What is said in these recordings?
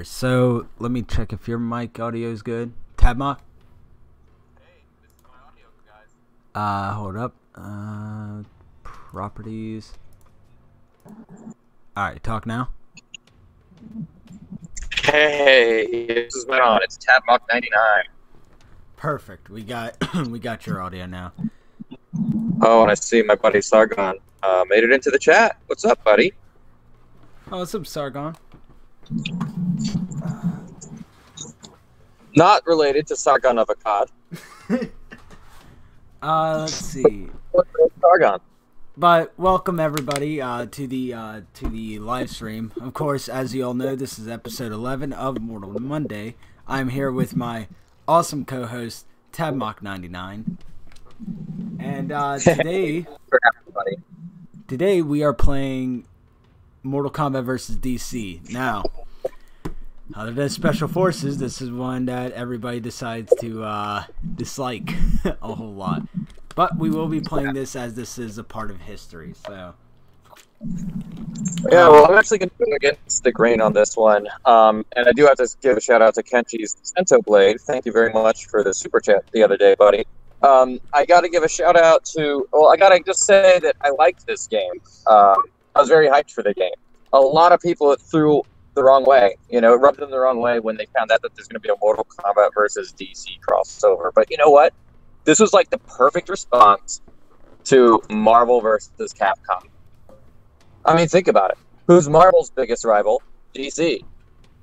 there. So let me check if your mic audio is good. Tabmok? Hey, this is my audio, guys. Hold up. Properties. Alright, talk now. Hey, this is my on. It's Tabmok 99. Perfect. We got we got your audio now. Oh, and I see my buddy Sargon made it into the chat. What's up, buddy? Oh, what's up, Sargon? Not related to Sargon of Akkad. Let's see. What's up, Sargon? But welcome everybody to the live stream. Of course, as you all know, this is episode 11 of Mortal Monday. I'm here with my awesome co-host Tabmok99, and today we are playing Mortal Kombat versus DC. Now, other than Special Forces, this is one that everybody decides to dislike a whole lot. But we will be playing this as this is a part of history, so... Yeah, well, I'm actually going to go against the grain on this one. And I do have to give a shout-out to Kenchi's Sento Blade. Thank you very much for the super chat the other day, buddy. I got to give a shout-out to... Well, I got to just say that I liked this game. I was very hyped for the game. A lot of people threw the wrong way. You know, it rubbed them the wrong way when they found out that there's going to be a Mortal Kombat versus DC crossover. But you know what? This was like the perfect response to Marvel versus Capcom. I mean, think about it. Who's Marvel's biggest rival? DC.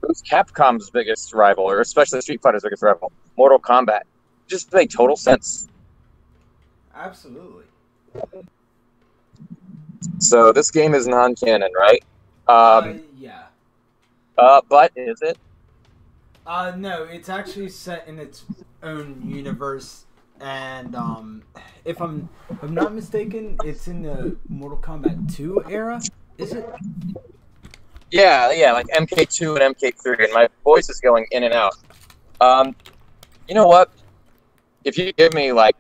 Who's Capcom's biggest rival, or especially Street Fighter's biggest rival? Mortal Kombat. Just made total sense. Absolutely. So this game is non-canon, right? Yeah. But is it? No, it's actually set in its own universe. And if I'm not mistaken, it's in the Mortal Kombat 2 era, is it? Yeah, like MK2 and MK3, and my voice is going in and out. You know what? If you give me like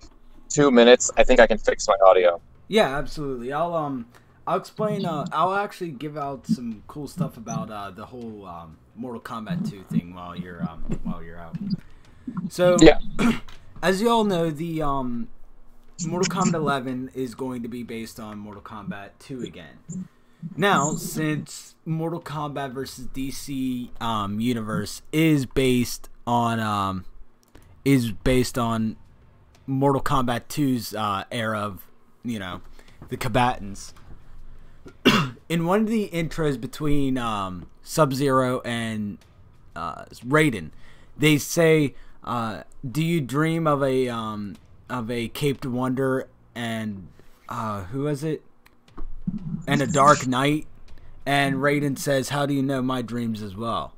2 minutes, I think I can fix my audio. Yeah, absolutely. I'll explain. I'll actually give out some cool stuff about the whole Mortal Kombat 2 thing while you're out. So yeah. As you all know, the Mortal Kombat 11 is going to be based on Mortal Kombat 2 again. Now, since Mortal Kombat vs. DC universe is based on Mortal Kombat 2's era of, you know, the combatants. In one of the intros between Sub-Zero and Raiden, they say, do you dream of a caped wonder and who is it? And a dark night? And Raiden says, "How do you know my dreams as well?"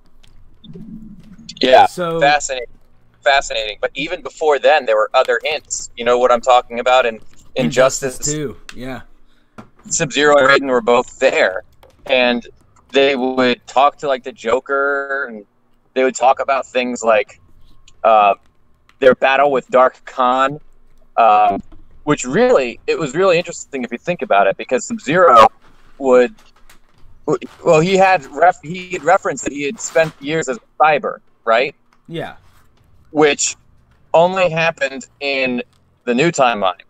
Yeah. So fascinating. But even before then, there were other hints. You know what I'm talking about? And Injustice 2. Yeah. Sub-Zero and Raiden were both there, and they would talk to like the Joker, and they would talk about things like their battle with Dark Khan, which it was really interesting if you think about it, because Sub-Zero he had referenced that he had spent years as a cyber, right? Yeah. Which only happened in the new timeline.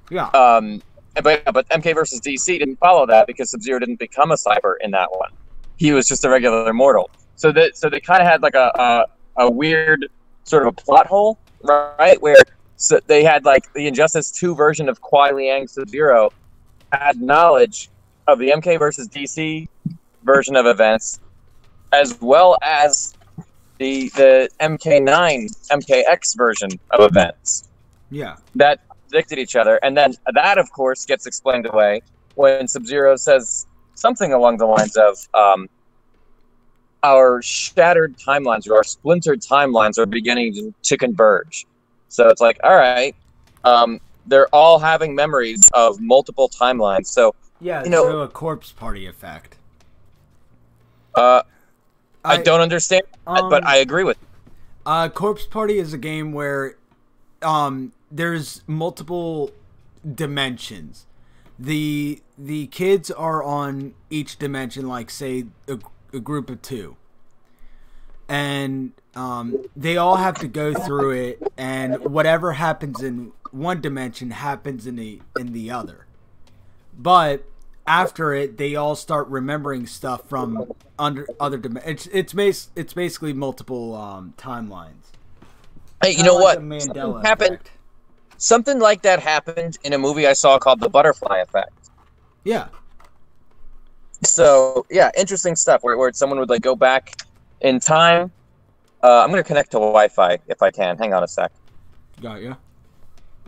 Yeah. But MK versus DC didn't follow that, because Sub-Zero didn't become a cyber in that one. He was just a regular mortal. So they kind of had like a weird sort of a plot hole, right? Where they had like the Injustice 2 version of Kuai Liang Sub-Zero had knowledge of the MK versus DC version of events, as well as the MK9 MKX version of events. Yeah. That predicted each other, and then that of course gets explained away when Sub-Zero says something along the lines of our shattered timelines, or our splintered timelines, are beginning to converge. So it's like, all right, they're all having memories of multiple timelines. So yeah, you know, so a corpse party effect. I don't understand, but I agree with you. Corpse Party is a game where there's multiple dimensions. The kids are on each dimension, like say a group of 2. and they all have to go through it, and whatever happens in one dimension happens in the other. But after it, they all start remembering stuff from other dimensions. It's basically multiple timelines. Hey, you know what? Mandela effect. Something like that happened in a movie I saw called The Butterfly Effect. Yeah. So, yeah, interesting stuff where someone would like go back in time. I'm going to connect to Wi-Fi if I can. Hang on a sec. Got ya.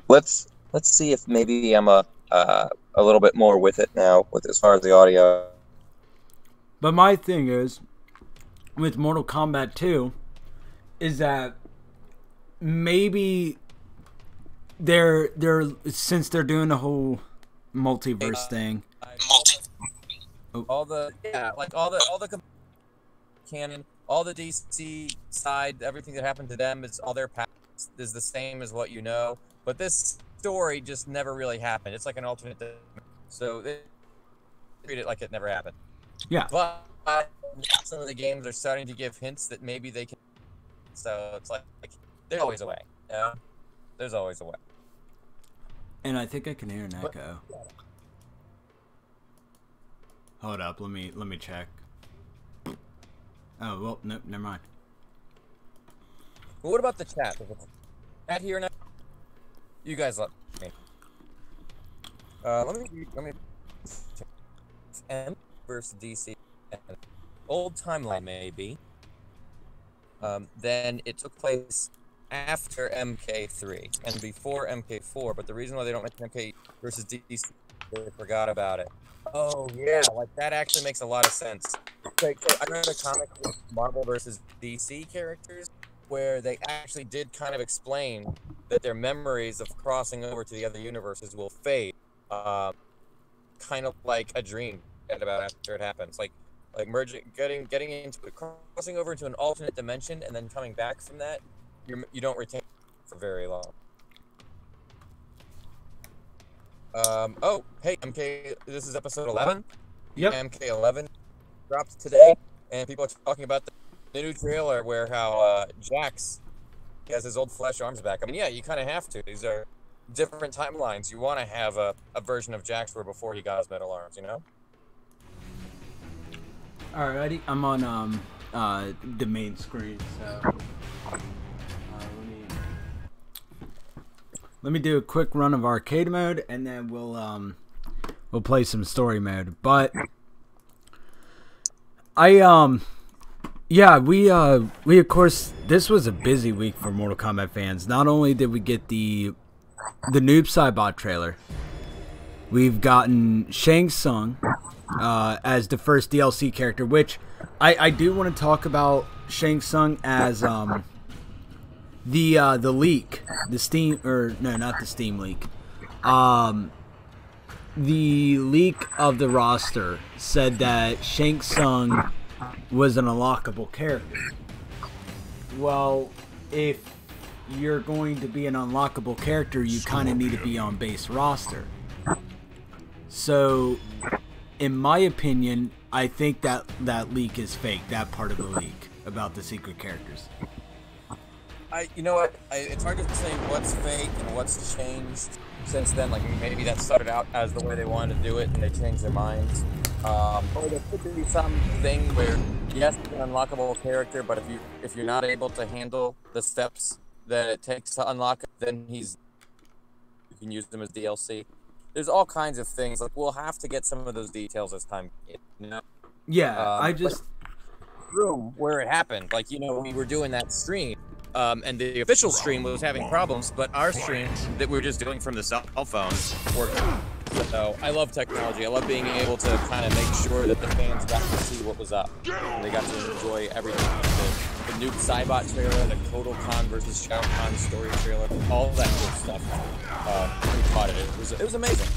Let's see if maybe I'm a little bit more with it now with as far as the audio. But my thing is with Mortal Kombat 2 is that maybe they're since they're doing the whole multiverse thing. All the canon, all the DC side, everything that happened to them is all their past is the same as what you know. But this story just never really happened. It's like an alternate, so they treat it like it never happened. Yeah. But some of the games are starting to give hints that maybe they can. So it's like there's always a way. Yeah. There's always a way. And I think I can hear an echo. Hold up, let me check. Oh well, no, never mind. But what about the chat? Chat here now. You guys let me. Let me. M versus DC. Old timeline maybe. Then it took place after MK3 and before MK4, but the reason why they don't mention MK versus DC, they forgot about it. Oh yeah, like that actually makes a lot of sense. Like, I read a comic with Marvel versus DC characters where they actually did kind of explain that their memories of crossing over to the other universes will fade, kind of like a dream about after it happens, like merging, getting into crossing over into an alternate dimension and then coming back from that. You don't retain for very long. Oh, hey, MK, this is episode 11. Yep. MK 11 dropped today, and people are talking about the new trailer where how Jax has his old flesh arms back. I mean, yeah, you kind of have to. These are different timelines. You want to have a version of Jax where before he got his metal arms, you know? Alrighty, I'm on the main screen, so let me do a quick run of arcade mode, and then we'll play some story mode. But yeah, we of course, this was a busy week for Mortal Kombat fans. Not only did we get the Noob Saibot trailer, we've gotten Shang Tsung as the first DLC character, which I do want to talk about Shang Tsung as the leak, the Steam, or no, not the Steam leak. The leak of the roster said that Shang Tsung was an unlockable character. Well, if you're going to be an unlockable character, you kind of need to be on base roster. So, in my opinion, I think that leak is fake. That part of the leak about the secret characters. You know what? It's hard to say what's fake and what's changed since then. Like maybe that started out as the way they wanted to do it, and they changed their minds. Or there could be something where yes, it's an unlockable character, but if you're not able to handle the steps that it takes to unlock it, then you can use them as DLC. There's all kinds of things. Like we'll have to get some of those details as time, you know. Yeah, I just room where it happened. Like we were doing that stream. And the official stream was having problems, but our stream that we were just doing from the cell phones worked. So I love technology. I love being able to kind of make sure that the fans got to see what was up. And they got to enjoy everything. The Noob Saibot trailer, the Kotal Khan versus Shao Kahn story trailer, all that good stuff. We caught it. It was amazing.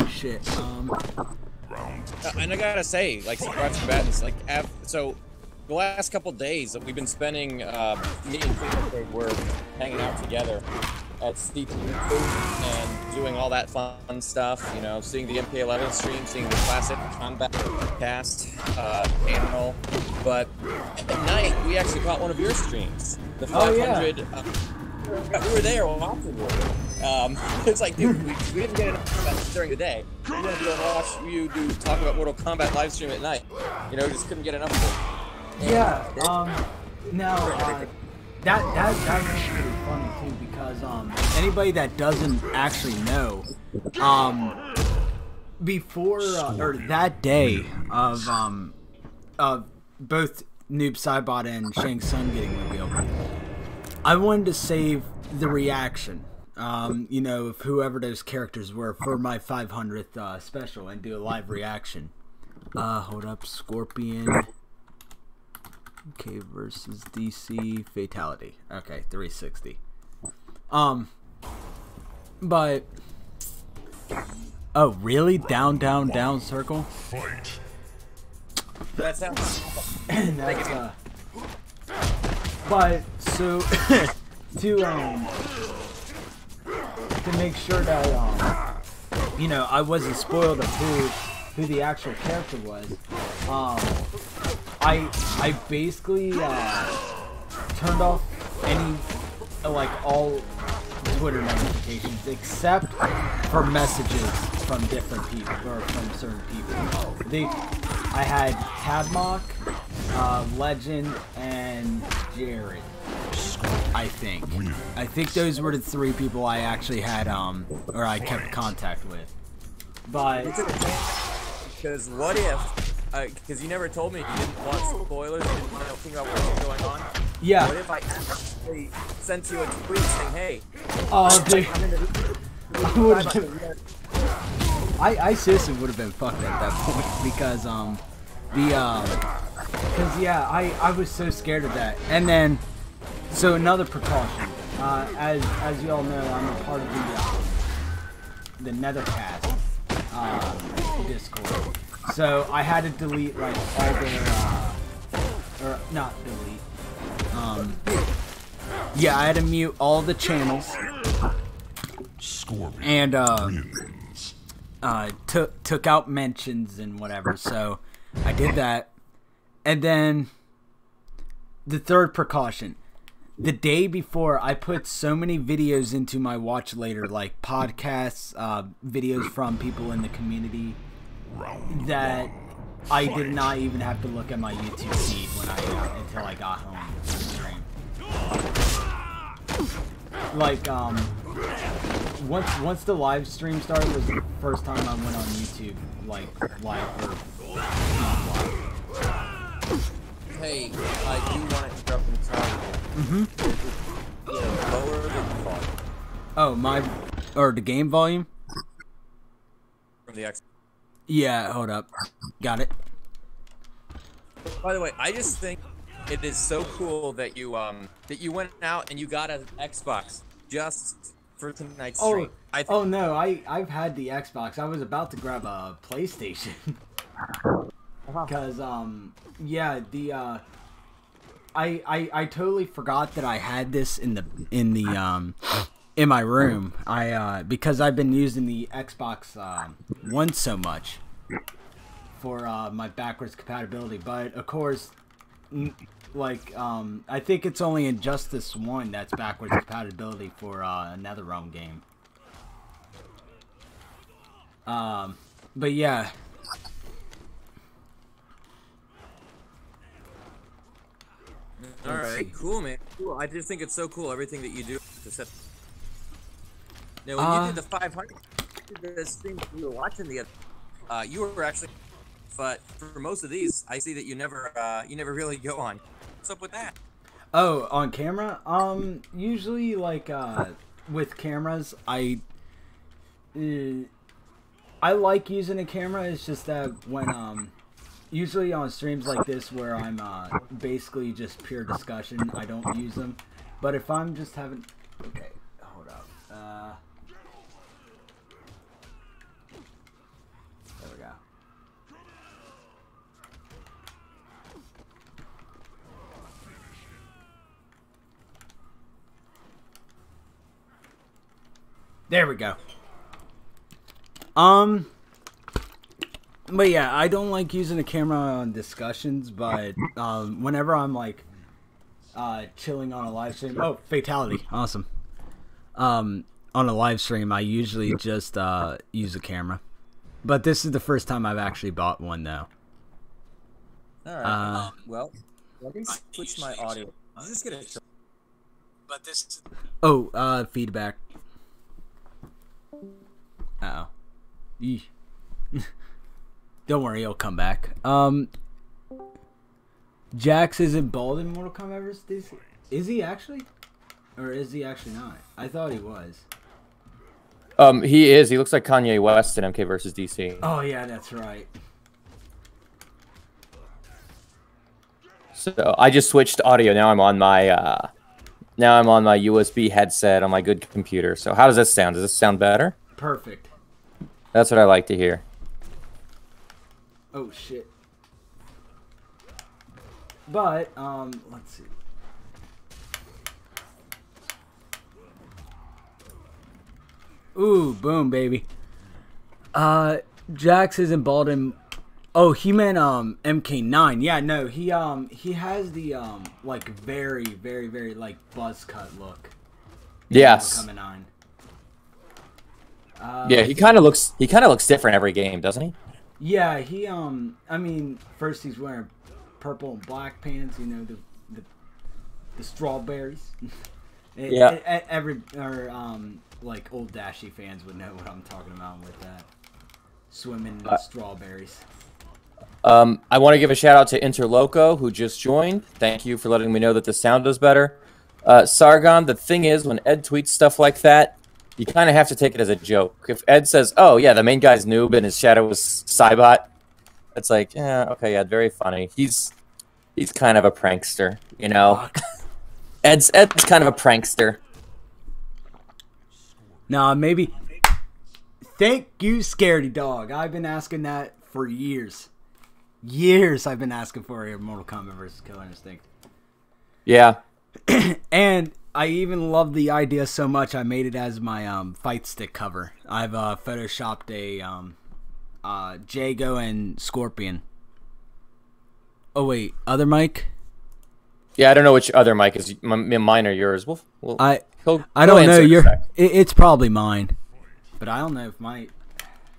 Shit. And I gotta say, like, surprise combatants, like, so the last couple days that we've been spending, me and Peter were hanging out together. at CPU and doing all that fun stuff. You know, seeing the MK11 stream, seeing the classic Kombat cast panel. But at night, we actually caught one of your streams, the 500. We were there watching it. It's like, dude, we didn't get enough of that during the day. We wanted to go and watch you talk about Mortal Kombat live stream at night. You know, just couldn't get enough of it. That's pretty funny too, because anybody that doesn't actually know, before or that day of both Noob Saibot and Shang Tsung getting revealed, I wanted to save the reaction, you know, of whoever those characters were for my 500th special and do a live reaction. Hold up, Scorpion. Okay, versus DC Fatality. Okay, 360. But oh, really? Down, down, down, circle. Fight. That sounds. And that's but so to make sure that you know, I wasn't spoiled of who the actual character was. I basically turned off any all Twitter notifications except for messages from different people or from certain people. I had Tabmok, Legend, and Jared. I think those were the 3 people I actually had or I kept contact with. But because what if? Because you never told me you didn't want spoilers, you didn't want to think about what's going on. Yeah. What if I actually sent you a tweet saying, "Hey"? Oh, dude. I seriously would have been fucked at that point because I was so scared of that. And then, so another precaution, as you all know, I'm a part of the Nethercast Discord. So I had to delete all their, or not delete. Yeah, I had to mute all the channels. And took out mentions and whatever. So I did that. And then the third precaution. The day before, I put so many videos into my watch later, like podcasts, videos from people in the community, that I did not even have to look at my YouTube feed until I got home from the stream. Once the live stream started was the first time I went on YouTube, live or not live. Hey, I do want to interrupt and tell you. Lower the volume. Oh, the game volume? From the X. Yeah, hold up. Got it. By the way, I just think it is so cool that you went out and you got an Xbox just for tonight's stream. No, I've had the Xbox. I was about to grab a PlayStation. Because I totally forgot that I had this in my room. Because I've been using the Xbox One so much for my backwards compatibility, but of course, I think it's only Injustice 1 that's backwards compatibility for a NetherRealm game. But yeah. Alright, cool, man. Cool. I just think it's so cool, everything that you do to set. Now, when you did the 500, the stream we were watching the other, you were actually, but for most of these, I see that you never really go on. What's up with that? Oh, on camera? Usually, with cameras, I like using a camera. It's just that when, usually on streams like this where I'm basically just pure discussion, I don't use them. But if I'm just having... Okay, hold up. There we go. There we go. But yeah, I don't like using the camera on discussions, but whenever I'm like chilling on a live stream, oh, fatality, awesome. On a live stream, I usually just use a camera. But this is the first time I've actually bought one, though. All right. Well, let me switch my audio. I'll just get a try. But this. Oh, feedback. Uh-oh. Eesh. Don't worry, he'll come back. Jax isn't bald in Mortal Kombat vs. DC. Is he actually? Or is he actually not? I thought he was. He is. He looks like Kanye West in MK vs. DC. Oh yeah, that's right. So I just switched audio. Now I'm on my USB headset on my good computer. So how does this sound? Does this sound better? Perfect. That's what I like to hear. Oh shit. But let's see. Ooh, boom, baby. Jax isn't bald in. Oh, he meant MK9. Yeah, no, he has the like very, very, very like buzz cut look. Yes. Yeah, he kind of looks different every game, doesn't he? Yeah, he I mean, first he's wearing purple and black pants, you know, the strawberries. Yeah. Like old Dashy fans would know what I'm talking about with that. Swimming in the strawberries. I want to give a shout out to Interloco, who just joined. Thank you for letting me know that the sound does better. Sargon, the thing is, when Ed tweets stuff like that, you kind of have to take it as a joke. If Ed says, oh, yeah, the main guy's noob and his shadow was Cybot, it's like, yeah, okay, yeah, very funny. He's kind of a prankster, you know? Ed's kind of a prankster. Nah, maybe. Thank you, Scaredy Dog. I've been asking that for years. Years I've been asking for a Mortal Kombat vs. Killer Instinct. Yeah. And I even love the idea so much I made it as my fight stick cover. I've photoshopped a Jango and Scorpion. Oh wait, other mic? Yeah, I don't know which other mic is mine or yours. I don't know. It's probably mine, but I don't know if I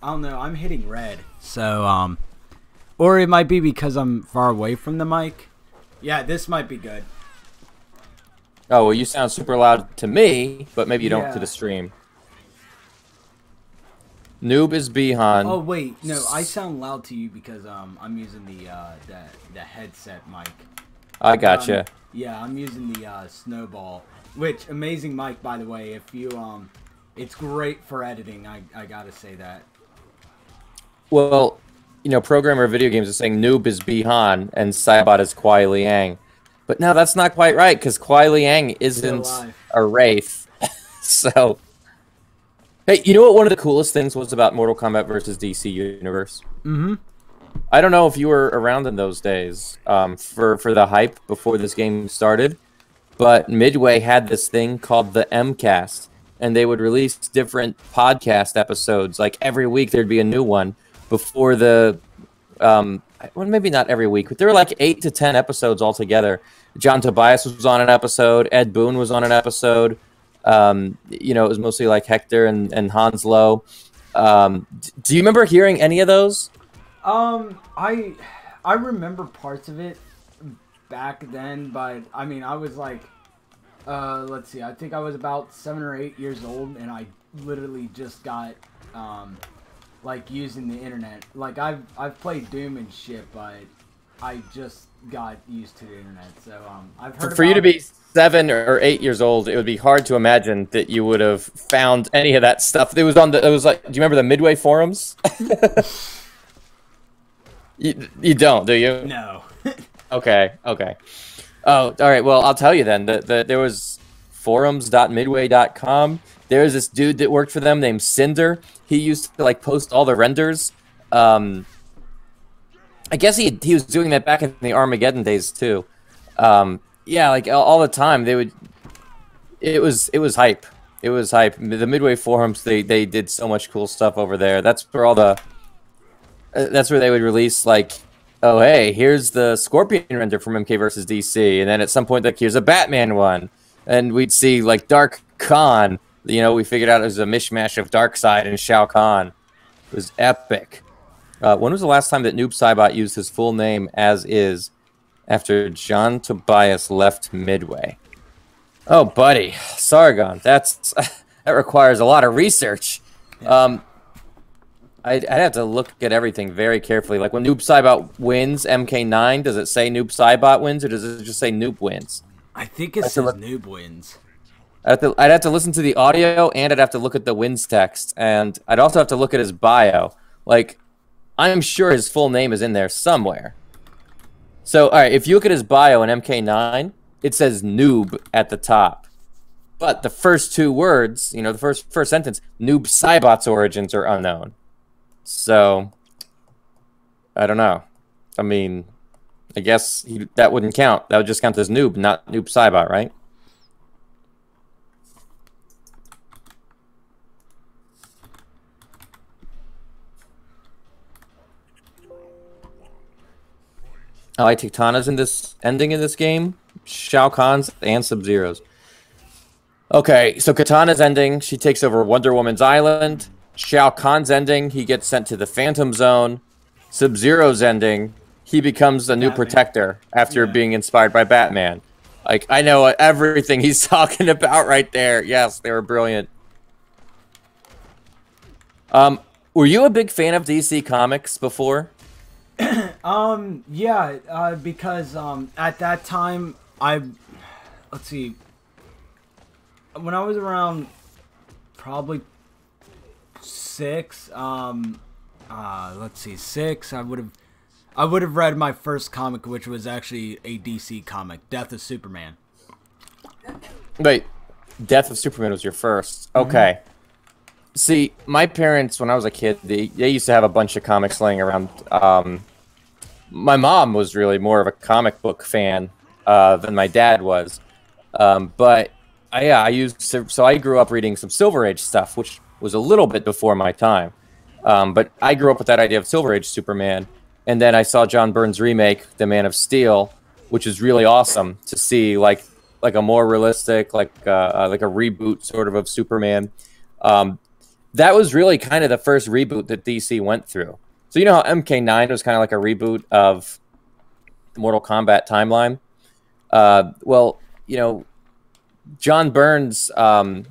don't know. I'm hitting red, so or it might be because I'm far away from the mic. Yeah, this might be good. Oh well, you sound super loud to me, but maybe you don't to the stream. Noob is Bihan. Oh wait, no, I sound loud to you because I'm using the headset mic. I gotcha. Yeah, I'm using the Snowball, which amazing mic, by the way. If you it's great for editing. I gotta say that. Well, you know, programmer of video games is saying Noob is Bihan and Cybot is Kuai Liang, but no, that's not quite right because Kuai Liang isn't a wraith. So, hey, you know what? One of the coolest things was about Mortal Kombat vs. DC Universe. Mm-hmm. I don't know if you were around in those days for the hype before this game started, but Midway had this thing called the MCast, and they would release different podcast episodes. Like every week there'd be a new one before the, well, maybe not every week, but there were like 8 to 10 episodes altogether. John Tobias was on an episode. Ed Boon was on an episode. You know, it was mostly like Hector and Hans Lowe. Do you remember hearing any of those? I remember parts of it back then, but I mean, I was like, let's see, I think I was about 7 or 8 years old, and I literally just got, like, using the internet. Like, I've played Doom and shit, but I just got used to the internet, so, I've heard For you to be 7 or 8 years old, it would be hard to imagine that you would have found any of that stuff. It was like, do you remember the Midway forums? You don't, do you? No. Okay. Oh, all right. Well, I'll tell you then. There was forums.midway.com. There was this dude that worked for them named Cinder. He used to like post all the renders. I guess he was doing that back in the Armageddon days too. Yeah, like all the time they would. It was hype. It was hype. The Midway forums, they did so much cool stuff over there. That's where all the that's where they would release like, oh hey, here's the Scorpion render from MK versus DC, and then at some point like here's a Batman one, and we'd see like Dark Khan. You know, we figured out it was a mishmash of Darkseid and Shao Kahn. It was epic. When was the last time that Noob Saibot used his full name as is after John Tobias left Midway? Oh, buddy, Sargon, that requires a lot of research. I'd have to look at everything very carefully. Like when Noob Saibot wins MK9, does it say Noob Saibot wins, or does it just say Noob wins? I think it says Noob wins. I'd have to listen to the audio, and I'd have to look at the wins text, and I'd also have to look at his bio. Like, I'm sure his full name is in there somewhere. So, all right, if you look at his bio in MK9, it says noob at the top. But the first two words, you know, the first sentence, Noob Saibot's origins are unknown. So, I don't know. I mean, I guess that wouldn't count. That would just count as noob, not Noob Saibot, right? I like Kitana's in this ending in this game, Shao Kahn's, and Sub-Zero's. Okay, so Kitana's ending, she takes over Wonder Woman's island. Shao Kahn's ending, he gets sent to the Phantom Zone. Sub-Zero's ending, he becomes the new Protector after being inspired by Batman. Like, I know everything he's talking about right there. Yes, they were brilliant. Were you a big fan of DC Comics before? Yeah, because, at that time, let's see, when I was around probably 6, let's see, 6, I would have read my first comic, which was actually a DC comic, Death of Superman. Wait, Death of Superman was your first. Okay. See, my parents, when I was a kid, they used to have a bunch of comics laying around. My mom was really more of a comic book fan than my dad was. But I grew up reading some Silver Age stuff, which was a little bit before my time. But I grew up with that idea of Silver Age Superman. And then I saw John Byrne's remake, The Man of Steel, which is really awesome to see, like a more realistic, like a reboot sort of Superman. That was really kind of the first reboot that DC went through. So you know how MK9 was kind of like a reboot of the Mortal Kombat timeline? Well, you know, John Byrne's kind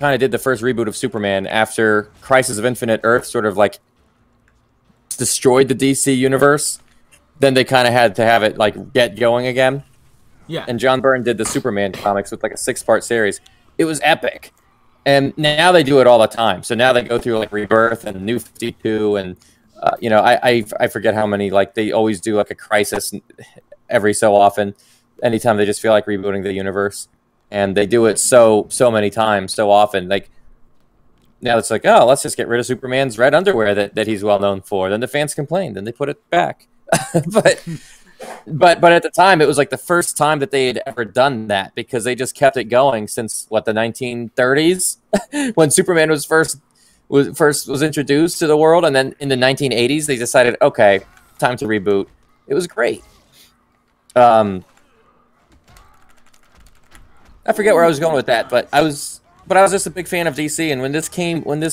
of did the first reboot of Superman after Crisis of Infinite Earth sort of like destroyed the DC universe. Then they kind of had to have it like get going again. Yeah. And John Byrne did the Superman comics with like a 6-part series. It was epic. And now they do it all the time. So now they go through like Rebirth and New 52 and you know, I forget how many, like they always do like a Crisis every so often, anytime they just feel like rebooting the universe. And they do it so many times, so often. Like now it's like, oh, let's just get rid of Superman's red underwear that he's well known for. Then the fans complain, then they put it back. But at the time, it was like the first time that they had ever done that because they just kept it going since what, the 1930s when Superman was first introduced to the world, and then in the 1980s they decided, okay, time to reboot. It was great. I forget where I was going with that, but I was just a big fan of DC, and when this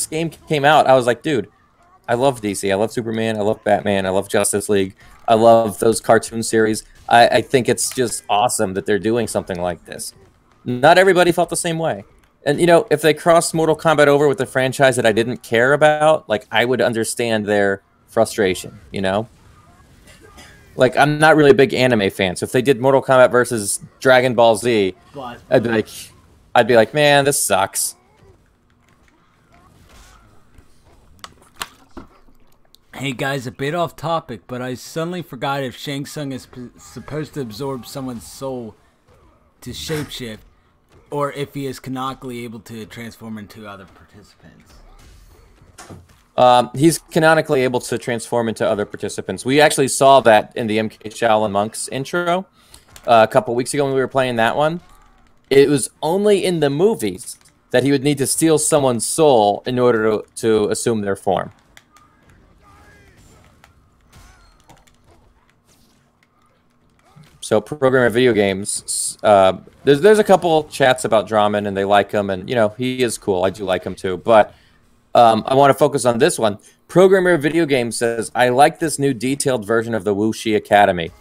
game came out, I was like, dude, I love DC. I love Superman. I love Batman. I love Justice League. I love those cartoon series. I think it's just awesome that they're doing something like this. Not everybody felt the same way. And, you know, if they crossed Mortal Kombat over with a franchise that I didn't care about, like, I would understand their frustration, you know? Like, I'm not really a big anime fan, so if they did Mortal Kombat versus Dragon Ball Z, I'd be like, man, this sucks. Hey guys, a bit off topic, but I suddenly forgot if Shang Tsung is supposed to absorb someone's soul to shapeshift, or if he is canonically able to transform into other participants. He's canonically able to transform into other participants. We actually saw that in the MK Shaolin Monks intro a couple weeks ago when we were playing that one. It was only in the movies that he would need to steal someone's soul in order to assume their form. So programmer video games, there's a couple chats about Draman, and they like him, and he is cool. I do like him too, but I want to focus on this one. Programmer video games says, I like this new detailed version of the Wuxi Academy.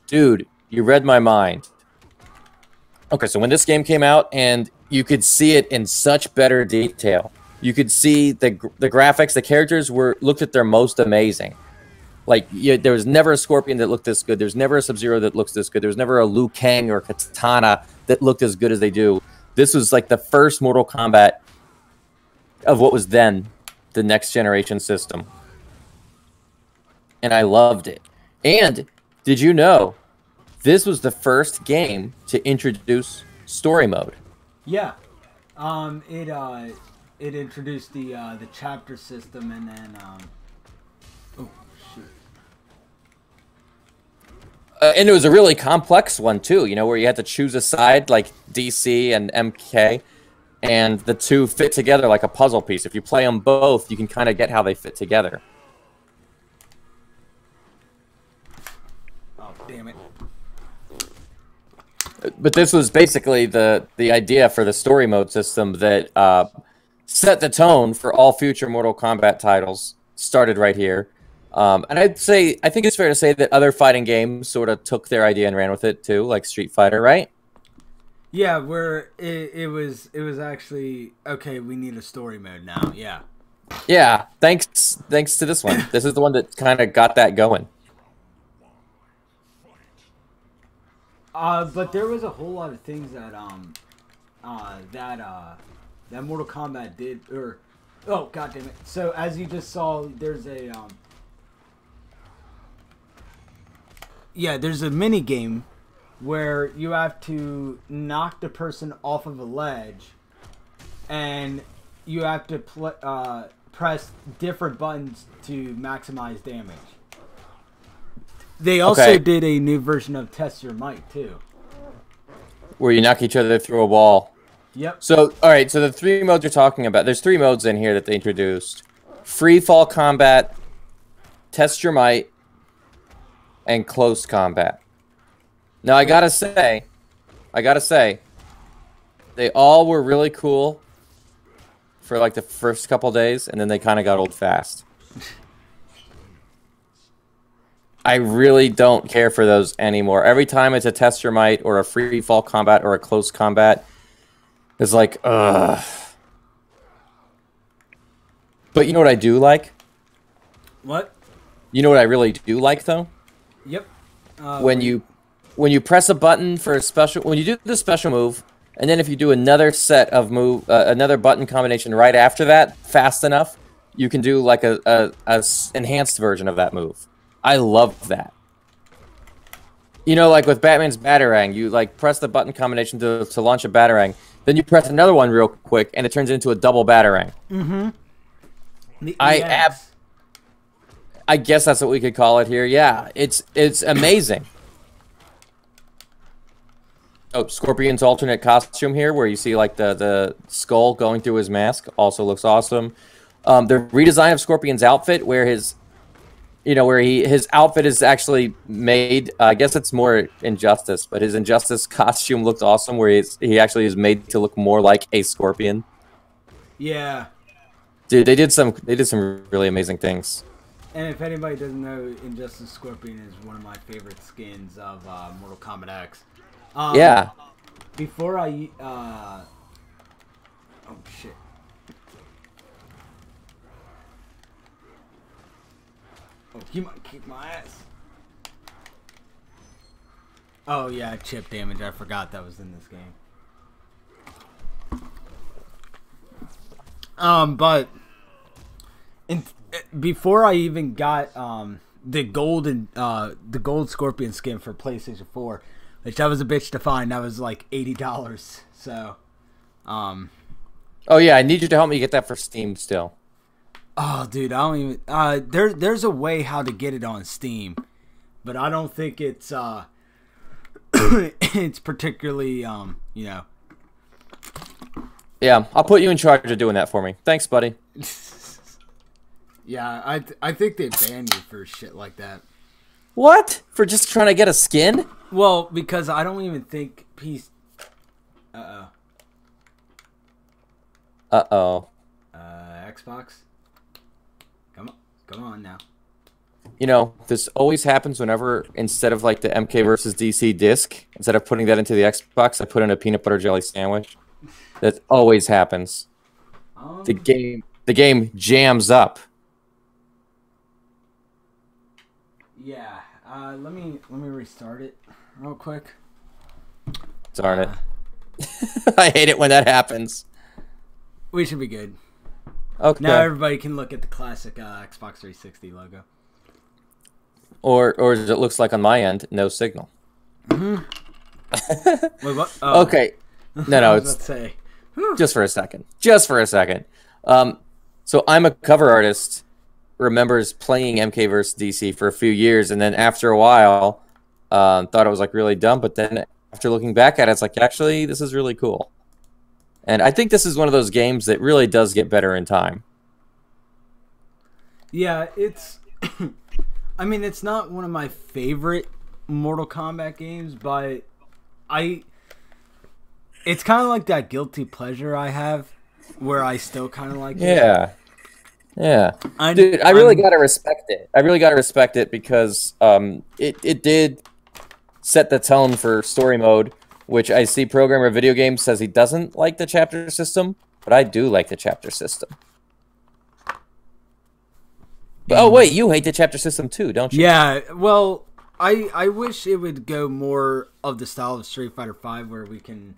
Dude, you read my mind. Okay, so when this game came out, and you could see it in such better detail. You could see the graphics, the characters looked at their most amazing. Like, there was never a Scorpion that looked this good. There's never a Sub-Zero that looks this good. There's never a Liu Kang or Katana that looked as good as they do. This was like the first Mortal Kombat of what was then the next generation system. And I loved it. And did you know this was the first game to introduce story mode? Yeah. It introduced the chapter system, and then and it was a really complex one too, where you had to choose a side like DC and MK, and the two fit together like a puzzle piece. If you play them both, you can kind of get how they fit together. Oh, damn it. But this was basically the idea for the story mode system that set the tone for all future Mortal Kombat titles. Started right here. And I think it's fair to say that other fighting games sort of took their idea and ran with it too, like Street Fighter, right? Yeah, where it was actually, okay, we need a story mode now. Yeah. Yeah, thanks to this one. This is the one that kind of got that going. But there was a whole lot of things that that Mortal Kombat did, oh god damn it. So as you just saw, there's a there's a mini game where you have to knock the person off of a ledge, and you have to press different buttons to maximize damage. They also did a new version of Test Your Might too, where you knock each other through a wall. Yep. So, all right, so the three modes you're talking about, there's 3 modes in here that they introduced. Free fall combat, Test Your Might, and close combat. Now, I gotta say, they all were really cool for like the first couple days, and then they kind of got old fast. I really don't care for those anymore. Every time it's a Test Your Might or a free fall combat or a close combat, it's like, ugh. But you know what I do like? What? You know what I really do like, though? Yep. When you press a button for a special, when you do the special move, and then if you do another set of another button combination right after that, fast enough, you can do like a enhanced version of that move. I love that. Like with Batman's Batarang, you like press the button combination to launch a Batarang, then you press another one real quick, and it turns into a double Batarang. Mm-hmm. I guess that's what we could call it here. Yeah, it's amazing. Oh, Scorpion's alternate costume here, where you see like the skull going through his mask, also looks awesome. The redesign of Scorpion's outfit, where his outfit is actually made. I guess it's more Injustice, but his Injustice costume looked awesome, where he actually is made to look more like a Scorpion. Yeah. Dude, they did some really amazing things. And if anybody doesn't know, Injustice Scorpion is one of my favorite skins of Mortal Kombat X. Yeah. Before I oh shit. Oh, you might kick my ass. Oh yeah, chip damage. I forgot that was in this game. But before I even got the gold Scorpion skin for PlayStation 4, which that was a bitch to find, that was like $80. So, oh yeah, I need you to help me get that for Steam still. Oh, dude, I don't even. There's a way how to get it on Steam, but I don't think it's it's particularly Yeah, I'll put you in charge of doing that for me. Thanks, buddy. Yeah, I think they ban you for shit like that. What? For just trying to get a skin? Well, because I don't even think he's. Uh-oh. Xbox. Come on now. You know, this always happens whenever, instead of like the MK versus DC disc, instead of putting that into the Xbox, I put in a peanut butter jelly sandwich. That always happens. The game jams up. Yeah. Let me restart it real quick. Darn it. I hate it when that happens. We should be good. Okay. Now everybody can look at the classic Xbox 360 logo. Or as it looks like on my end, no signal. Mm-hmm. Wait, what? Oh. Okay. No, let's say. Just for a second. Just for a second. So I'm a cover artist, remembers playing MK vs. DC for a few years, and then after a while, thought it was like really dumb, but then after looking back at it, it's like, actually, this is really cool. And I think this is one of those games that really does get better in time. Yeah, it's... I mean, it's not one of my favorite Mortal Kombat games, but it's kind of like that guilty pleasure I have, where I still kind of like it. Yeah. Dude, I really got to respect it. I really got to respect it because it did set the tone for story mode, which I see Programmer Video Games says he doesn't like the chapter system, but I do like the chapter system. But, oh, wait, you hate the chapter system too, don't you? Yeah, well, I wish it would go more of the style of Street Fighter V, where we can...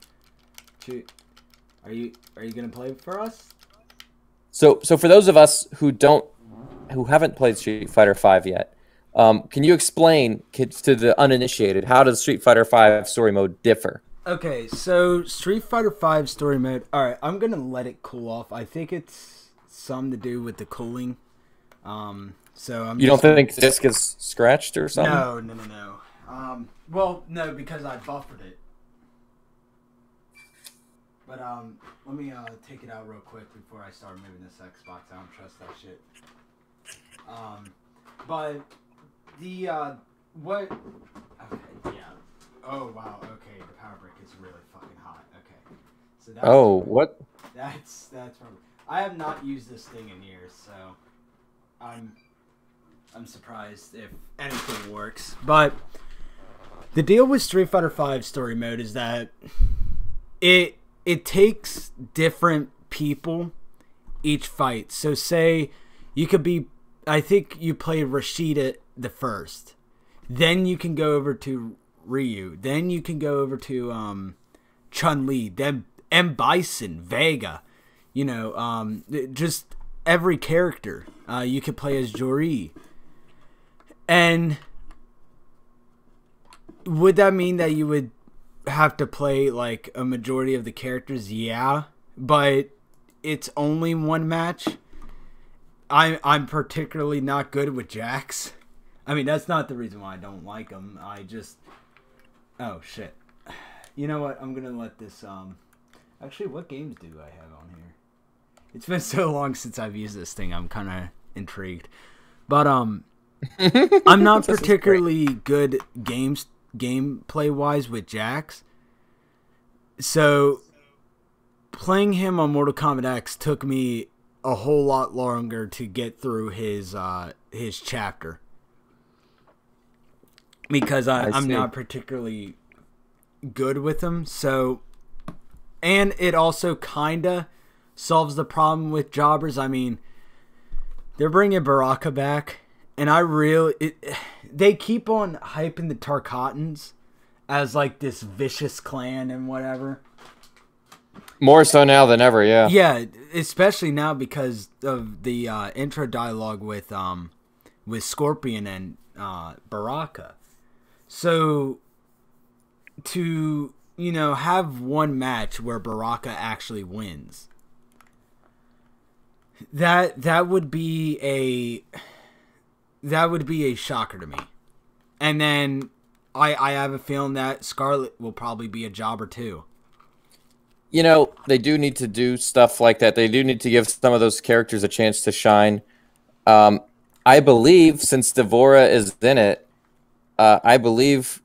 Are you going to play for us? So for those of us who haven't played Street Fighter V yet, can you explain to the uninitiated, how does Street Fighter V story mode differ? Okay, so Street Fighter V story mode. All right, I'm gonna let it cool off. I think it's something to do with the cooling. So I'm. You don't think the disc is scratched or something? No. Well, no, because I buffered it. But let me take it out real quick before I start moving this Xbox. I don't trust that shit. But the what? Okay, yeah. Oh wow. Okay, the power brick is really fucking hot. Okay, so that's what? That's probably. I have not used this thing in years, so I'm surprised if anything works. But the deal with Street Fighter V story mode is that it takes different people each fight. So say you could be, I think you play Rashida the first, then you can go over to Ryu, then you can go over to Chun-Li, then M. Bison, Vega, you know, just every character. You could play as Jori. And would that mean that you would have to play like a majority of the characters? Yeah, but it's only one match. I'm particularly not good with Jax. I mean, that's not the reason why I don't like him. I just... Oh, shit. You know what? I'm gonna let this... Actually, what games do I have on here? It's been so long since I've used this thing, I'm kind of intrigued. But, I'm not particularly good gameplay-wise with Jax. So, playing him on Mortal Kombat X took me a whole lot longer to get through his chapter. Because I'm not particularly good with him. So, and it also kind of solves the problem with jobbers. I mean, they're bringing Baraka back, and they keep on hyping the Tarkatans as like this vicious clan and whatever. More so now than ever, yeah. Yeah, especially now because of the intro dialogue with Scorpion and Baraka. So to, you know, have one match where Baraka actually wins, that would be a shocker to me. And then I have a feeling that Scarlet will probably be a jobber too. you know, they do need to do stuff like that. They do need to give some of those characters a chance to shine. I believe since Devora is in it, I believe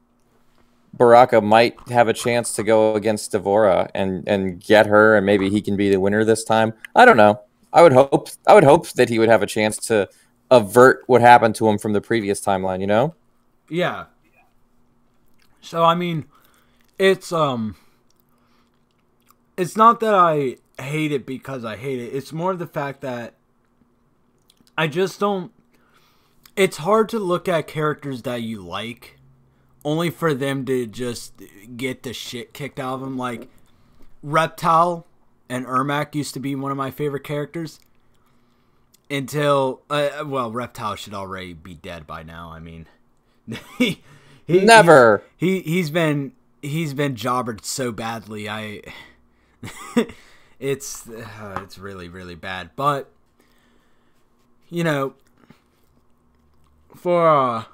Baraka might have a chance to go against Devora and get her, and maybe he can be the winner this time. I don't know. I would hope that he would have a chance to avert what happened to him from the previous timeline, you know? Yeah. So I mean, it's not that I hate it because I hate it. It's more the fact that I just don't. It's hard to look at characters that you like, only for them to just get the shit kicked out of them. Like, Reptile and Ermac used to be one of my favorite characters. Until, well, Reptile should already be dead by now. I mean, Never. He's been jobbered so badly. It's really, really bad. But, you know, for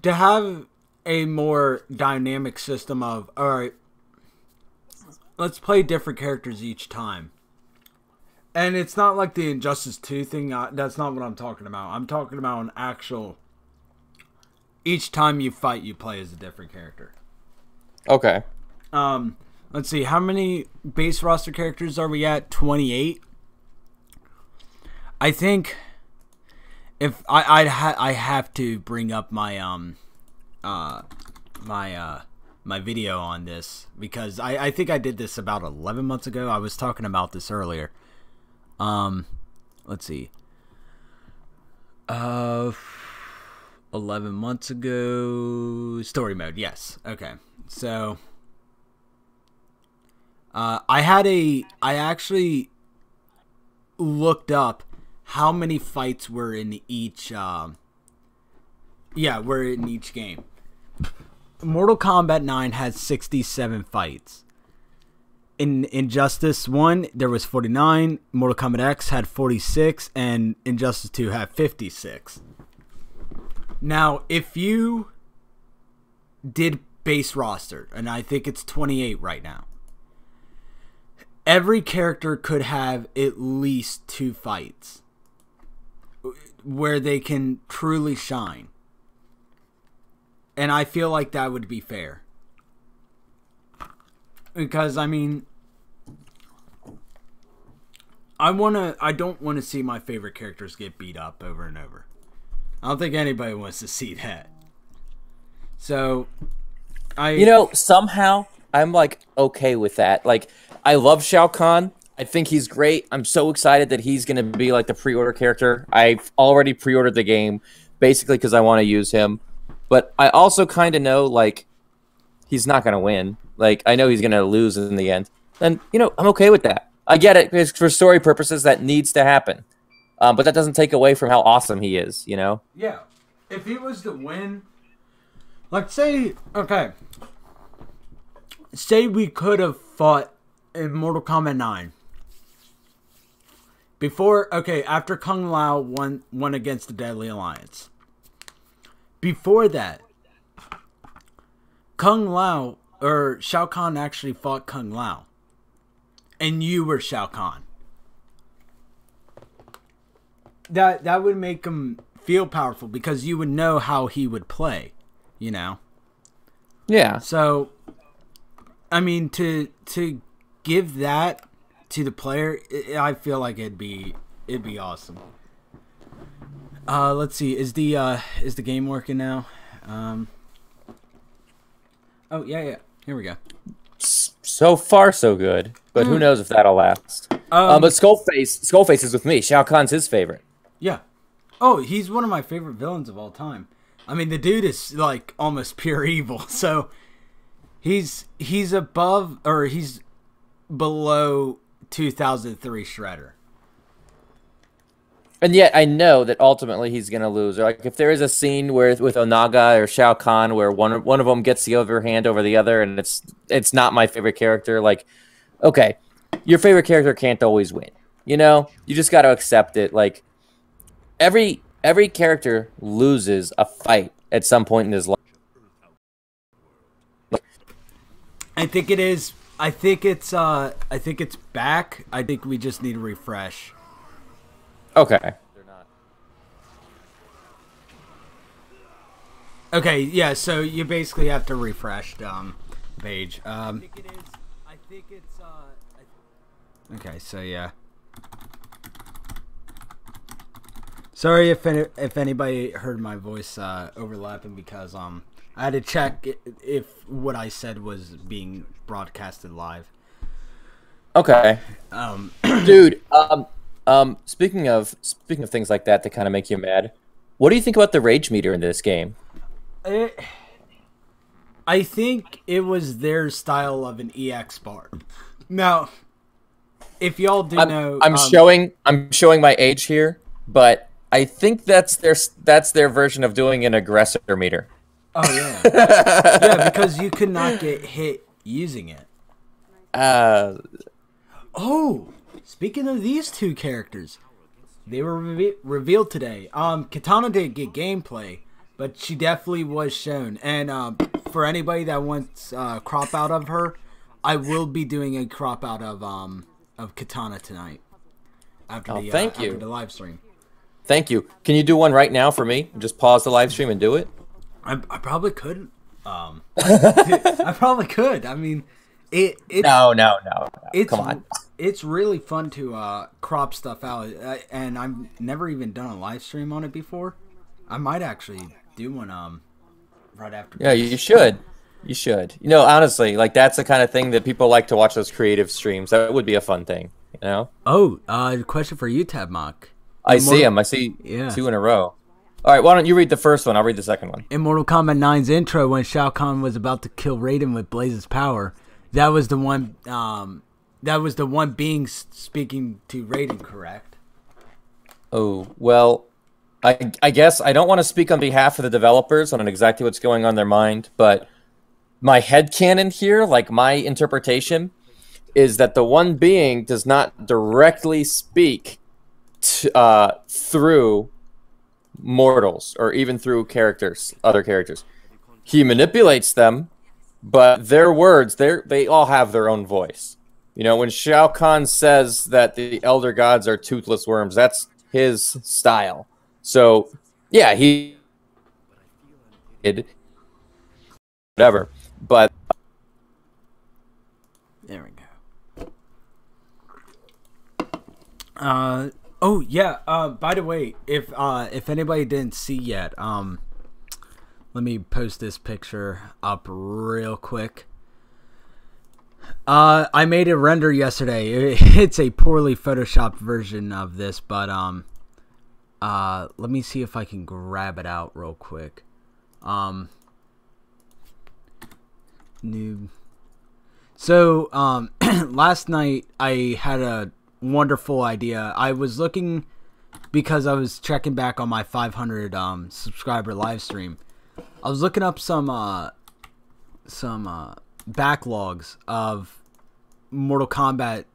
to have a more dynamic system of, all right, let's play different characters each time. And it's not like the Injustice 2 thing. That's not what I'm talking about. I'm talking about an actual, each time you fight, you play as a different character. Okay. Let's see. How many base roster characters are we at? 28. I think if I have to bring up my my video on this, because I think I did this about 11 months ago. I was talking about this earlier. Let's see. 11 months ago, story mode. Yes. Okay. So I actually looked up how many fights were in each were in each game. Mortal Kombat 9 has 67 fights. In Injustice 1, there was 49. Mortal Kombat X had 46. And Injustice 2 had 56. Now, if you did base roster, and I think it's 28 right now, every character could have at least 2 fights where they can truly shine. And I feel like that would be fair. Because, I mean, I don't want to see my favorite characters get beat up over and over. I don't think anybody wants to see that. So, you know, somehow I'm like okay with that. Like, I love Shao Kahn. I think he's great. I'm so excited that he's going to be like the pre-order character. I've already pre-ordered the game basically because I want to use him. But I also kind of know, like, he's not going to win. Like, I know he's going to lose in the end. And, you know, I'm okay with that. I get it, because for story purposes, that needs to happen. But that doesn't take away from how awesome he is, you know? Yeah. If he was to win, like, say we could have fought in Mortal Kombat 9. After Kung Lao won against the Deadly Alliance. Before that, Kung Lao, or Shao Kahn actually fought Kung Lao. And you were Shao Kahn. That would make him feel powerful, because you would know how he would play, you know? Yeah. So, I mean, to give that to the player, I feel like it'd be awesome. Let's see. Is the game working now? Oh yeah. Here we go. So far, so good. But who knows if that'll last? But Skullface is with me. Shao Kahn's his favorite. Yeah. Oh, he's one of my favorite villains of all time. I mean, the dude is like almost pure evil. So he's above, or he's below 2003 Shredder. And yet, I know that ultimately he's going to lose. Or like, if there is a scene where with Onaga or Shao Kahn where one of them gets the upper hand over the other, and it's not my favorite character, like, okay, your favorite character can't always win. You know, you just got to accept it. Like, every character loses a fight at some point in his life. I think it is I think it's back. I think we just need a refresh. Okay. Okay, yeah, so you basically have to refresh page. I think it's okay, so yeah. Sorry if anybody heard my voice overlapping because I had to check if what I said was being broadcasted live. Okay. Dude, speaking of things like that kind of make you mad, what do you think about the rage meter in this game? I think it was their style of an EX bar. Now, if y'all do know, I'm showing my age here, but I think that's their version of doing an aggressor meter. Oh yeah, yeah, because you could not get hit using it. Oh, speaking of these two characters, they were revealed today. Katana didn't get gameplay, but she definitely was shown. And for anybody that wants crop out of her, I will be doing a crop out of Katana tonight after after the live stream. Thank you. Can you do one right now for me? Just pause the live stream and do it. I probably couldn't. I probably could. I mean, No. Come on. It's really fun to crop stuff out, and I've never even done a live stream on it before. I might actually do one right after. Yeah, you should. You should. You know, honestly, like that's the kind of thing that people like to watch, those creative streams. That would be a fun thing, you know? Oh, question for you, Tabmok. I see him. I see two in a row. All right, why don't you read the first one? I'll read the second one. In Mortal Kombat 9's intro, when Shao Kahn was about to kill Raiden with Blaze's power, that was the one. That was the one being speaking to Raiden, correct? Oh well, I guess I don't want to speak on behalf of the developers on exactly what's going on in their mind, but my headcanon here, like my interpretation, is that the one being does not directly speak through mortals or even through other characters. He manipulates them, but their words, they all have their own voice. You know, when Shao Kahn says that the elder gods are toothless worms, that's his style. So, yeah, he did whatever, but there we go. Oh yeah. By the way, if anybody didn't see yet, let me post this picture up real quick. I made a render yesterday. It's a poorly photoshopped version of this, but let me see if I can grab it out real quick. Noob. So last night I had a wonderful idea. I was looking because I was checking back on my 500 subscriber live stream. I was looking up some backlogs of Mortal Kombat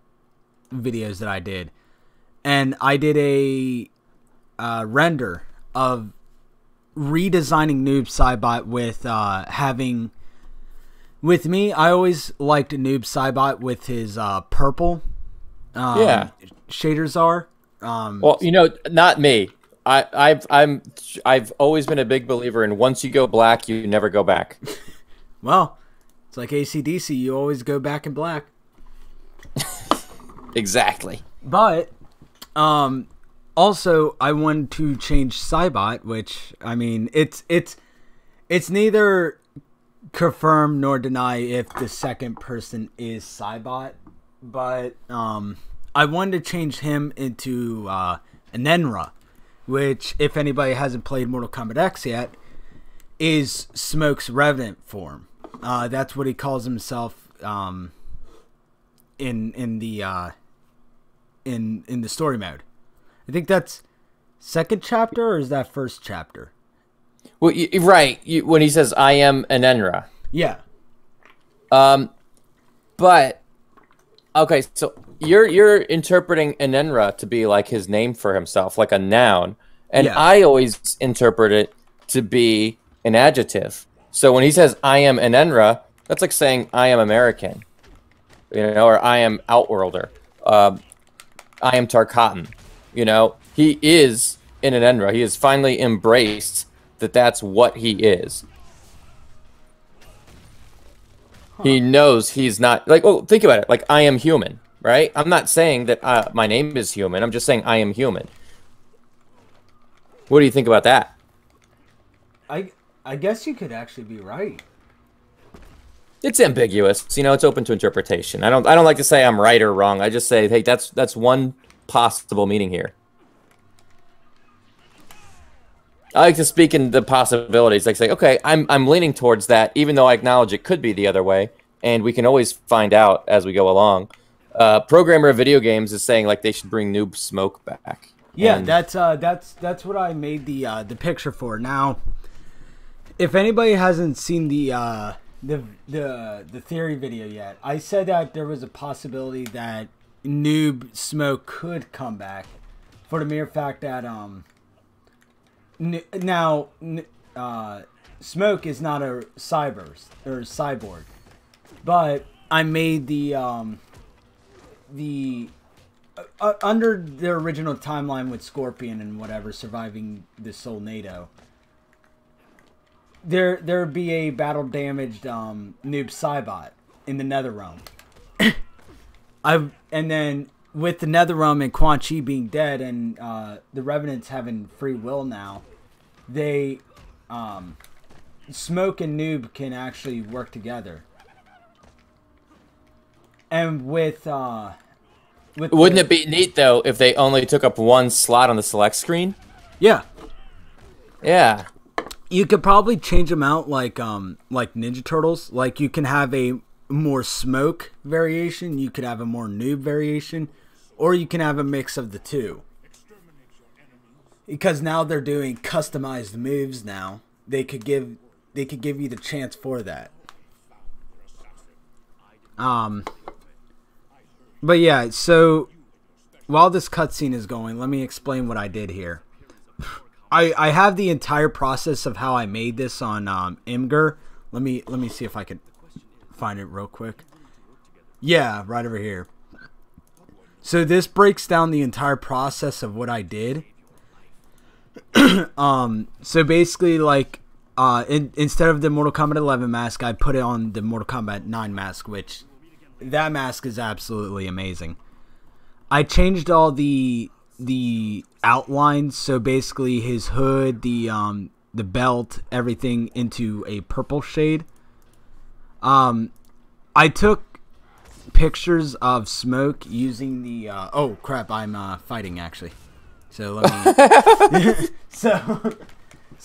videos that I did, and I did a render of redesigning Noob Saibot with having with me. I always liked Noob Saibot with his purple shaders are. Well, you know, not me. I've always been a big believer in once you go black, you never go back. Well, it's like AC/DC. You always go back in black. Exactly. But also I wanted to change Saibot, which I mean it's neither confirm nor deny if the second person is Saibot, but I wanted to change him into an Enra, which, if anybody hasn't played Mortal Kombat X yet, is Smoke's Revenant form. That's what he calls himself in the story mode. I think that's second chapter, or is that first chapter? Well, right. When he says, "I am an Enra." Yeah. But okay, so you're interpreting an Enra to be like his name for himself, like a noun, and Yeah. I always interpret it to be an adjective. So when he says, "I am an Enra," that's like saying, "I am American." or I am Outworlder. I am Tarkatan. He is in an Enra. He has finally embraced that that's what he is. He knows he's not think about it. Like, I am human, right? I'm not saying that my name is human. I'm just saying I am human. What do you think about that? I guess you could actually be right. It's ambiguous. It's open to interpretation. I don't like to say I'm right or wrong. I just say, hey, that's one possible meaning here. I like to speak in the possibilities. Like, say, okay, I'm leaning towards that, even though I acknowledge it could be the other way, and we can always find out as we go along. Programmer of video games is saying like they should bring Noob Smoke back. Yeah, and that's what I made the picture for. Now, if anybody hasn't seen the theory video yet, I said that there was a possibility that Noob Smoke could come back, for the mere fact that now, Smoke is not a cyborg, but I made the under the original timeline with Scorpion and whatever surviving the Soulnado, there'd be a battle damaged Noob Cybot in the Netherrealm. And then with the Netherrealm and Quan Chi being dead and the Revenants having free will now, they Smoke and Noob can actually work together. And with wouldn't it be neat though if they only took up one slot on the select screen? Yeah. Yeah. You could probably change them out like Ninja Turtles. Like, you can have a more Smoke variation, you could have a more Noob variation, or you can have a mix of the two. Because now they're doing customized moves now. They could give you the chance for that. But yeah, so while this cutscene is going, let me explain what I did here. I have the entire process of how I made this on Imgur. Let me see if I can find it real quick. Yeah, right over here. So this breaks down the entire process of what I did. So basically, like, instead of the Mortal Kombat 11 mask, I put it on the Mortal Kombat 9 mask, which that mask is absolutely amazing. I changed all the outlines, so basically his hood, the belt, everything into a purple shade. I took pictures of Smoke using the oh crap, I'm fighting actually. So let me so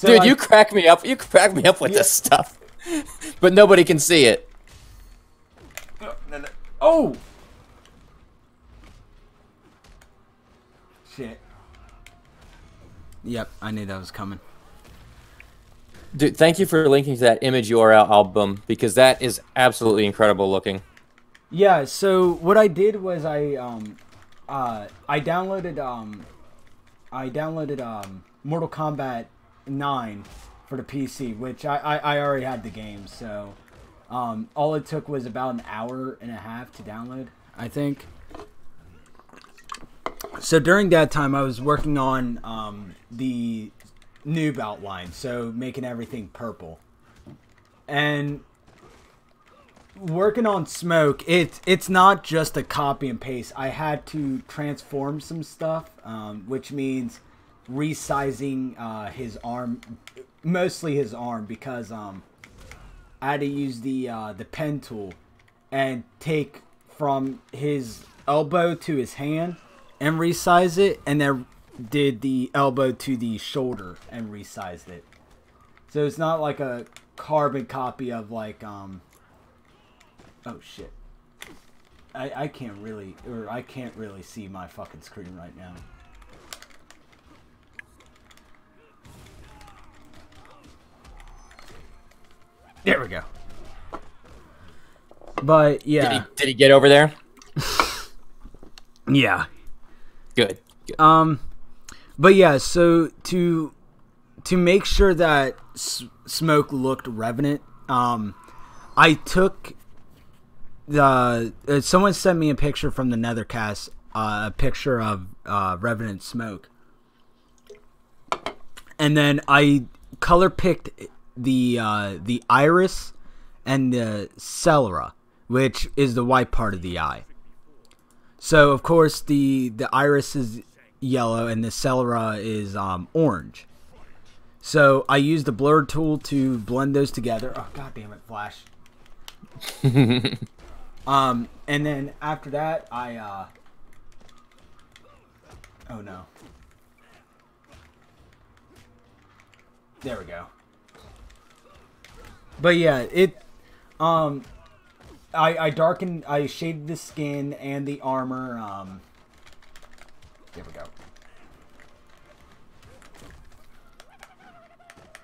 dude, you crack me up. You crack me up with this stuff. But nobody can see it. Oh! Shit. Yep, I knew that was coming. Dude, thank you for linking to that image URL album, because that is absolutely incredible looking. Yeah, so what I did was I downloaded Mortal Kombat 9 for the PC, which I already had the game, so all it took was about an hour and a half to download, I think. So during that time, I was working on the noob outline, so making everything purple. And working on Smoke, it's not just a copy and paste. I had to transform some stuff, which means resizing his arm, mostly his arm, because I had to use the pen tool and take from his elbow to his hand and resize it, and then did the elbow to the shoulder and resized it. So it's not like a carbon copy of like oh shit. I can't really see my fucking screen right now. There we go. But yeah. Did he get over there? Yeah. Good. But yeah, so to make sure that Smoke looked Revenant, I took someone sent me a picture from the Nethercast, a picture of Revenant Smoke, and then I color picked the iris and the sclera, which is the white part of the eye. So of course the iris is yellow and the sclera is orange. So I used the blur tool to blend those together. Oh, god damn it, Flash. And then after that, I oh no. There we go. But yeah, I darkened, I shaded the skin and the armor. There we go.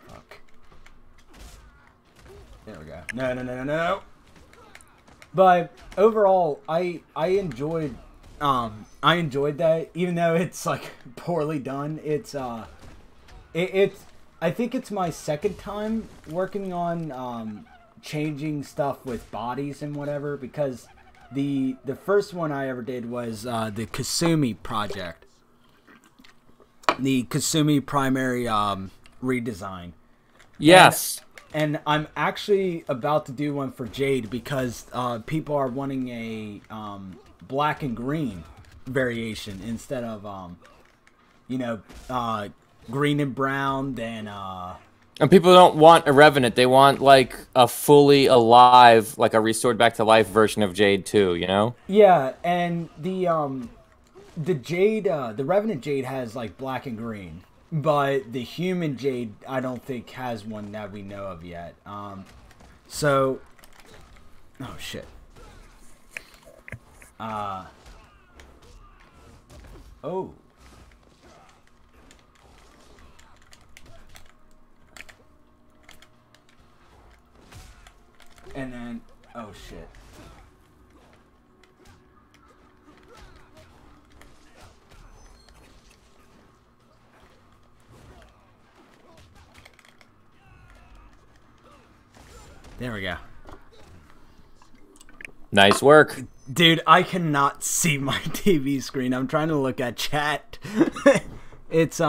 Fuck. There we go. No. But overall, I enjoyed that, even though it's like poorly done. It's I think it's my second time working on changing stuff with bodies and whatever, because the first one I ever did was the Kasumi project, the Kasumi primary redesign. Yes. And I'm actually about to do one for Jade because people are wanting a black and green variation instead of green and brown. Then and people don't want a Revenant; they want like a fully alive, like a restored back to life version of Jade too. You know? Yeah, and the Jade, the Revenant Jade has like black and green. But the human Jade, I don't think has one that we know of yet. So, oh shit. Oh. And then, oh shit. There we go. Nice work. Dude, I cannot see my TV screen. I'm trying to look at chat. It's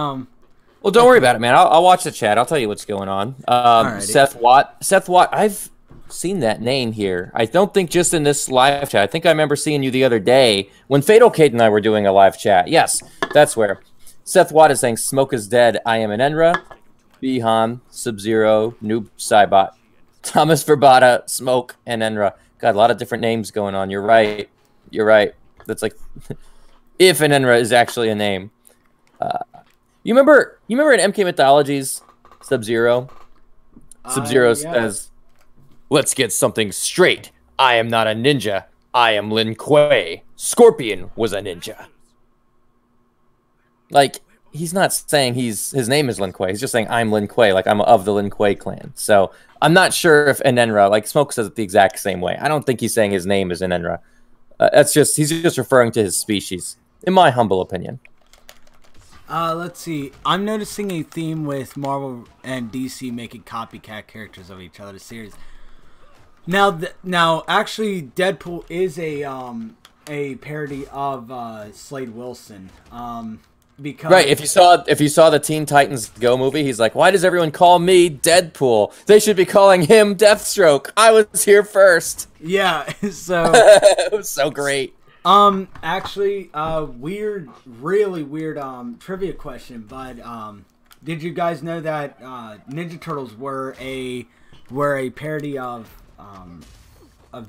Well, don't worry about it, man. I'll watch the chat. I'll tell you what's going on. Seth Watt. I've seen that name here. I don't think just in this live chat. I think I remember seeing you the other day when Fatal Kate and I were doing a live chat. Yes, that's where. Seth Watt is saying, Smoke is dead. I am an Enra. Bihan, Sub-Zero, Noob Cybot. Thomas Verbata, Smoke, and Enra. Got a lot of different names going on. You're right. That's like if an Enra is actually a name. You remember in MK Mythologies, Sub-Zero? Sub-Zero says, "Let's get something straight. I am not a ninja. I am Lin Kuei. Scorpion was a ninja." Like, he's not saying his name is Lin Kuei. He's just saying I'm Lin Kuei, like I'm of the Lin Kuei clan. So I'm not sure if Enenra, like Smoke says it the exact same way. I don't think he's saying his name is Enenra. He's just referring to his species, in my humble opinion. Let's see. I'm noticing a theme with Marvel and DC making copycat characters of each other's series. Now, actually, Deadpool is a parody of Slade Wilson. Because right, if you saw the Teen Titans Go movie, he's like, "Why does everyone call me Deadpool? They should be calling him Deathstroke. I was here first." Yeah, so it was so great. Actually, really weird trivia question, but did you guys know that Ninja Turtles were a parody of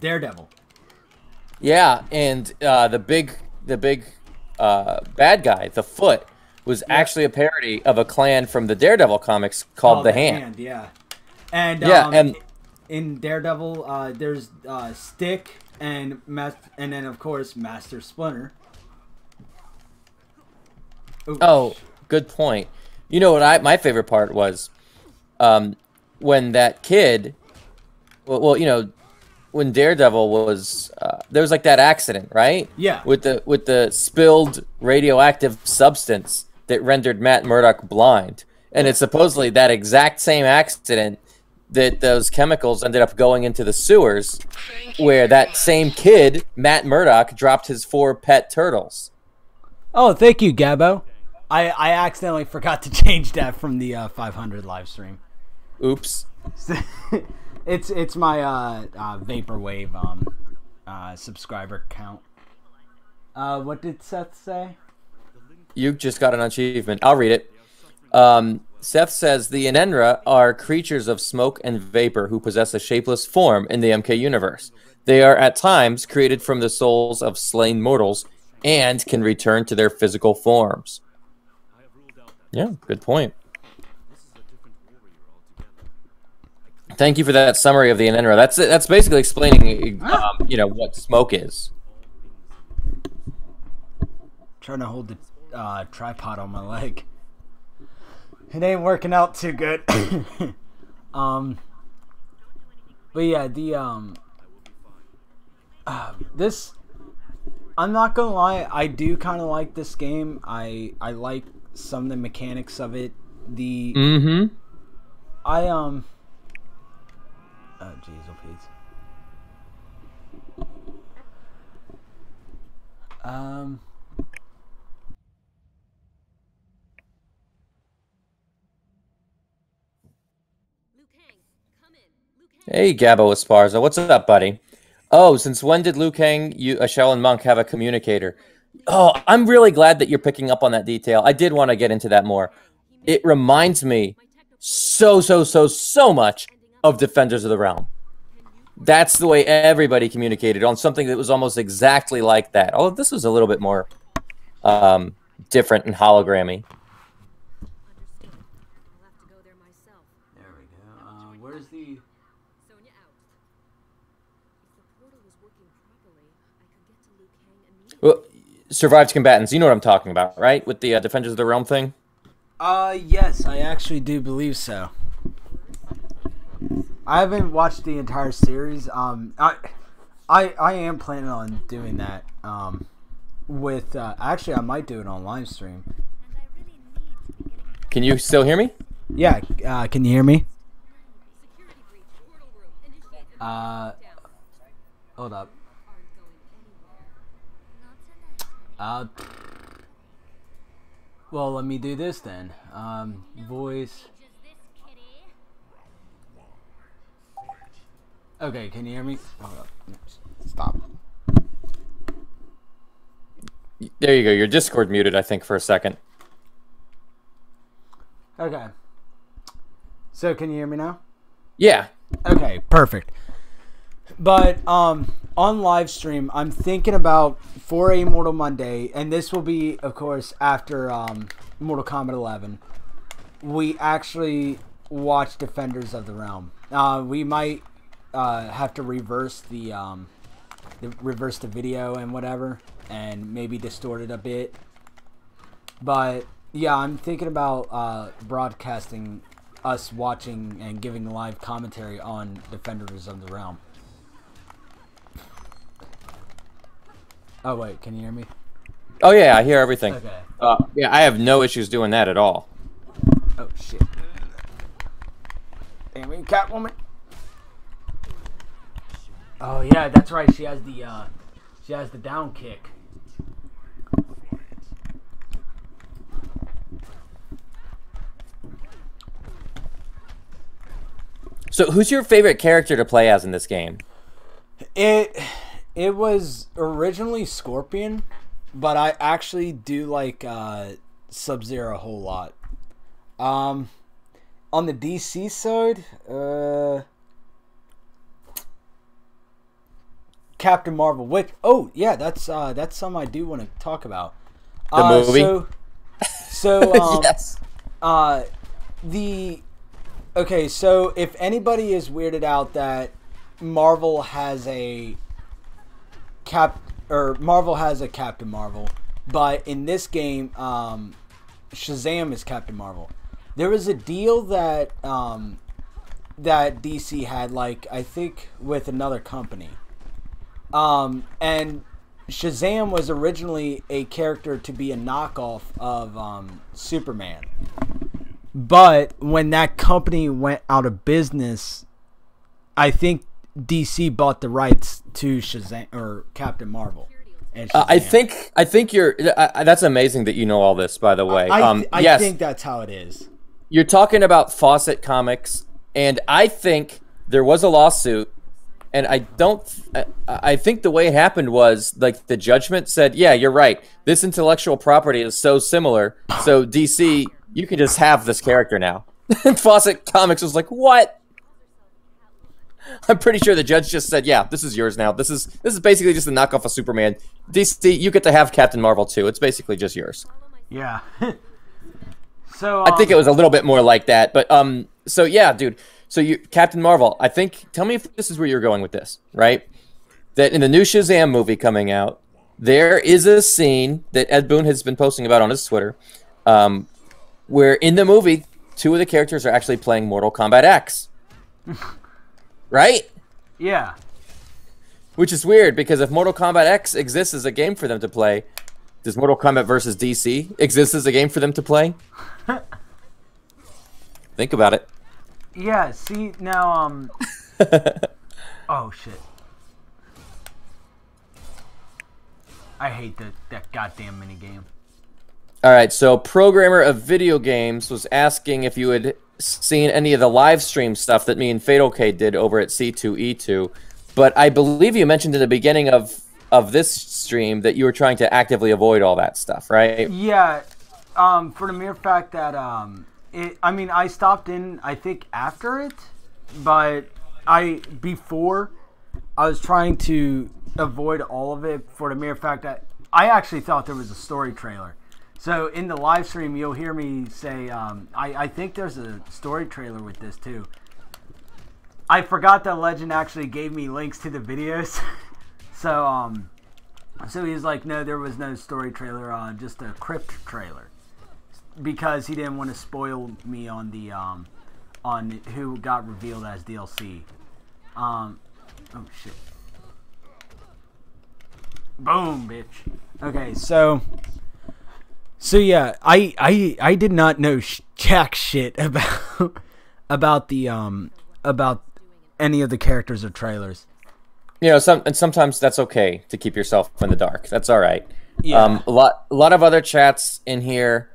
Daredevil? Yeah, and the big bad guy, the Foot, was actually a parody of a clan from the Daredevil comics called the Hand. Yeah, and and in Daredevil, there's Stick and then of course Master Splinter. Ooh. Oh, good point. You know what? My favorite part was when that kid. Well, you know, when Daredevil was there was like that accident, right? Yeah. With the spilled radioactive substance that rendered Matt Murdock blind, and it's supposedly that exact same accident that those chemicals ended up going into the sewers, where that same kid, Matt Murdock, dropped his 4 pet turtles. Oh, thank you, Gabbo. I accidentally forgot to change that from the 500 live stream. Oops. It's my Vaporwave subscriber count. What did Seth say? You just got an achievement. I'll read it. Seth says the Inenra are creatures of smoke and vapor who possess a shapeless form in the MK universe. They are at times created from the souls of slain mortals and can return to their physical forms. Yeah, good point. Thank you for that summary of the Inenra. That's basically explaining, what smoke is. Trying to hold the tripod on my leg. It ain't working out too good. But yeah, this, I'm not gonna lie, I do kind of like this game. I like some of the mechanics of it. Oh jeez, oh please. Hey, Gabo Esparza. What's up, buddy? Oh, since when did Liu Kang, Shell, and Monk have a communicator? Oh, I'm really glad that you're picking up on that detail. I did want to get into that more. It reminds me so much of Defenders of the Realm. That's the way everybody communicated, on something that was almost exactly like that. Although this was a little bit more different and hologrammy. There we go. Where's the... Well, survived combatants. You know what I'm talking about, right? With the Defenders of the Realm thing? Yes, I actually do believe so. I haven't watched the entire series. I am planning on doing that. With actually, I might do it on live stream. Can you still hear me? Yeah. Can you hear me? Hold up. Well, let me do this then. Voice. Okay, can you hear me? Hold up. Stop. There you go. Your Discord muted, I think, for a second. Okay. So, can you hear me now? Yeah. Okay, perfect. But on live stream, I'm thinking about for a Mortal Monday, and this will be, of course, after Mortal Kombat 11. We actually watch Defenders of the Realm. We might have to reverse the video and whatever, and maybe distort it a bit. But yeah, I'm thinking about broadcasting us watching and giving live commentary on Defenders of the Realm. Oh wait, can you hear me? Oh yeah, I hear everything. Okay. Yeah, I have no issues doing that at all. Oh shit. Damn it, Catwoman. Oh yeah, that's right. She has the down kick. So, who's your favorite character to play as in this game? It was originally Scorpion, but I actually do like Sub-Zero a whole lot. On the DC side, Captain Marvel. Which that's something I do want to talk about. The movie. So Yes. Okay, so if anybody is weirded out that Marvel has a Captain Marvel, but in this game, Shazam is Captain Marvel. There was a deal that that DC had, like, I think with another company, and Shazam was originally a character to be a knockoff of Superman. But when that company went out of business, I think DC bought the rights to Shazam or Captain Marvel. And I think you're. That's amazing that you know all this. By the way, I yes, think that's how it is. You're talking about Fawcett Comics, and I think there was a lawsuit, and I think the way it happened was like the judgment said, yeah, you're right. This intellectual property is so similar, so DC, you can just have this character now. And Fawcett Comics was like, what? I'm pretty sure the judge just said, yeah, this is yours now. This is basically just a knockoff of Superman. DC, you get to have Captain Marvel too. It's basically just yours. Yeah. So I think it was a little bit more like that, but so yeah, dude. So you Captain Marvel, I think, tell me if this is where you're going with this, right? That in the new Shazam movie coming out, there is a scene that Ed Boon has been posting about on his Twitter, where in the movie, 2 of the characters are actually playing Mortal Kombat X. Right? Yeah. Which is weird, because if Mortal Kombat X exists as a game for them to play, does Mortal Kombat versus DC exist as a game for them to play? Think about it. Yeah, see, now, oh, shit. I hate that goddamn minigame. Alright, so Programmer of Video Games was asking if you had seen any of the live stream stuff that me and Fatal K did over at C2E2, but I believe you mentioned in the beginning of this stream that you were trying to actively avoid all that stuff, right? Yeah, for the mere fact that, I mean, I stopped in, I think, after it, but before, I was trying to avoid all of it for the mere fact that I actually thought there was a story trailer. So in the live stream, you'll hear me say, I think there's a story trailer with this too. I forgot that Legend actually gave me links to the videos. So he's like, no, there was no story trailer, just a crypt trailer. Because he didn't want to spoil me on the, on who got revealed as DLC. Oh shit. Boom, bitch. Okay, so yeah, I did not know jack shit about the about any of the characters or trailers. You know, sometimes that's okay to keep yourself in the dark. That's all right. Yeah. A lot of other chats in here,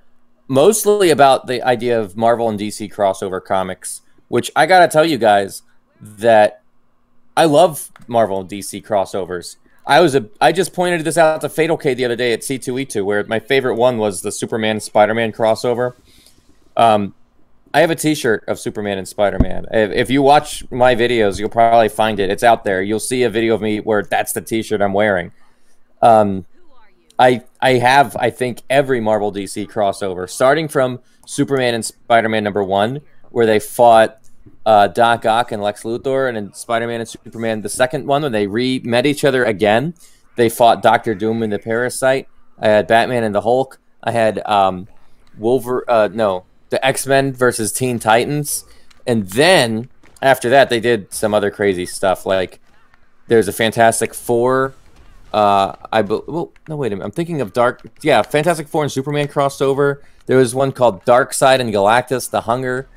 mostly about the idea of Marvel and DC crossover comics, which I gotta tell you guys that I love Marvel and DC crossovers. I just pointed this out to Fatal K the other day at C2E2, where my favorite one was the Superman and Spider-Man crossover. I have a T-shirt of Superman and Spider-Man. If you watch my videos, you'll probably find it. It's out there. You'll see a video of me where that's the T-shirt I'm wearing. I have, I think, every Marvel DC crossover, starting from Superman and Spider-Man #1, where they fought Doc Ock and Lex Luthor, and in Spider-Man and Superman, the second one, when they met each other again, they fought Doctor Doom and the Parasite. I had Batman and the Hulk. I had the X-Men versus Teen Titans. And then, after that, they did some other crazy stuff, like there's a Fantastic Four. No, wait a minute. I'm thinking of Fantastic Four and Superman crossover. There was one called Darkseid and Galactus, The Hunger.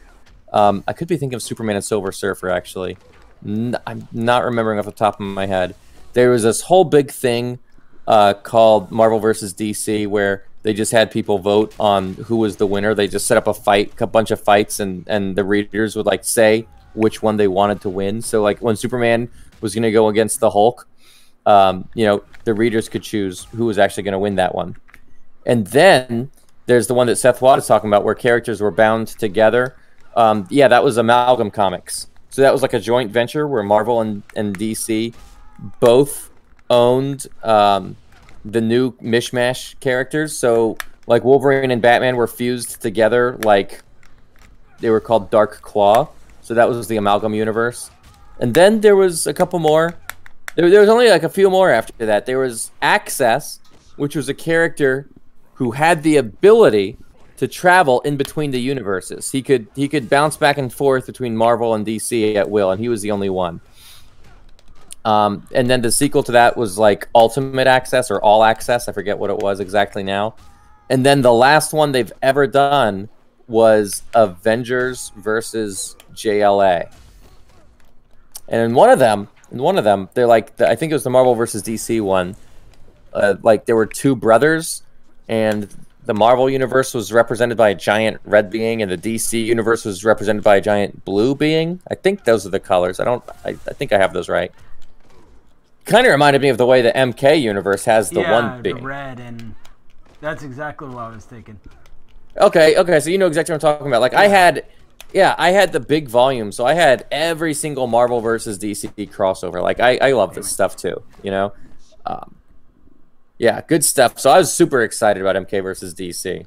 I could be thinking of Superman and Silver Surfer, actually. I'm not remembering off the top of my head. There was this whole big thing called Marvel vs. DC, where they just had people vote on who was the winner. They just set up a bunch of fights, and the readers would, like, say which one they wanted to win. So, like, when Superman was going to go against the Hulk, the readers could choose who was actually going to win that one. And then there's the one that Seth Watt is talking about, where characters were bound together. That was Amalgam Comics. So that was like a joint venture where Marvel and DC both owned the new mishmash characters. So like Wolverine and Batman were fused together, like they were called Dark Claw. So that was the Amalgam universe. And then there was a couple more. There was only like a few more after that. There was Access, which was a character who had the ability to travel in between the universes. He could bounce back and forth between Marvel and DC at will, and he was the only one. And then the sequel to that was like Ultimate Access or All Access. I forget what it was exactly now. And then the last one they've ever done was Avengers versus JLA. And in one of them, they're like, I think it was the Marvel versus DC one. Like there were two brothers, and the Marvel universe was represented by a giant red being, and the DC universe was represented by a giant blue being. I think those are the colors. I think I have those right. Kind of reminded me of the way the MK universe has the one being. Yeah, the red, and that's exactly what I was thinking. Okay, so you know exactly what I'm talking about. Like I had the big volume, so I had every single Marvel versus DC crossover. Like I love this stuff too, you know. Yeah, good stuff. So I was super excited about MK versus DC,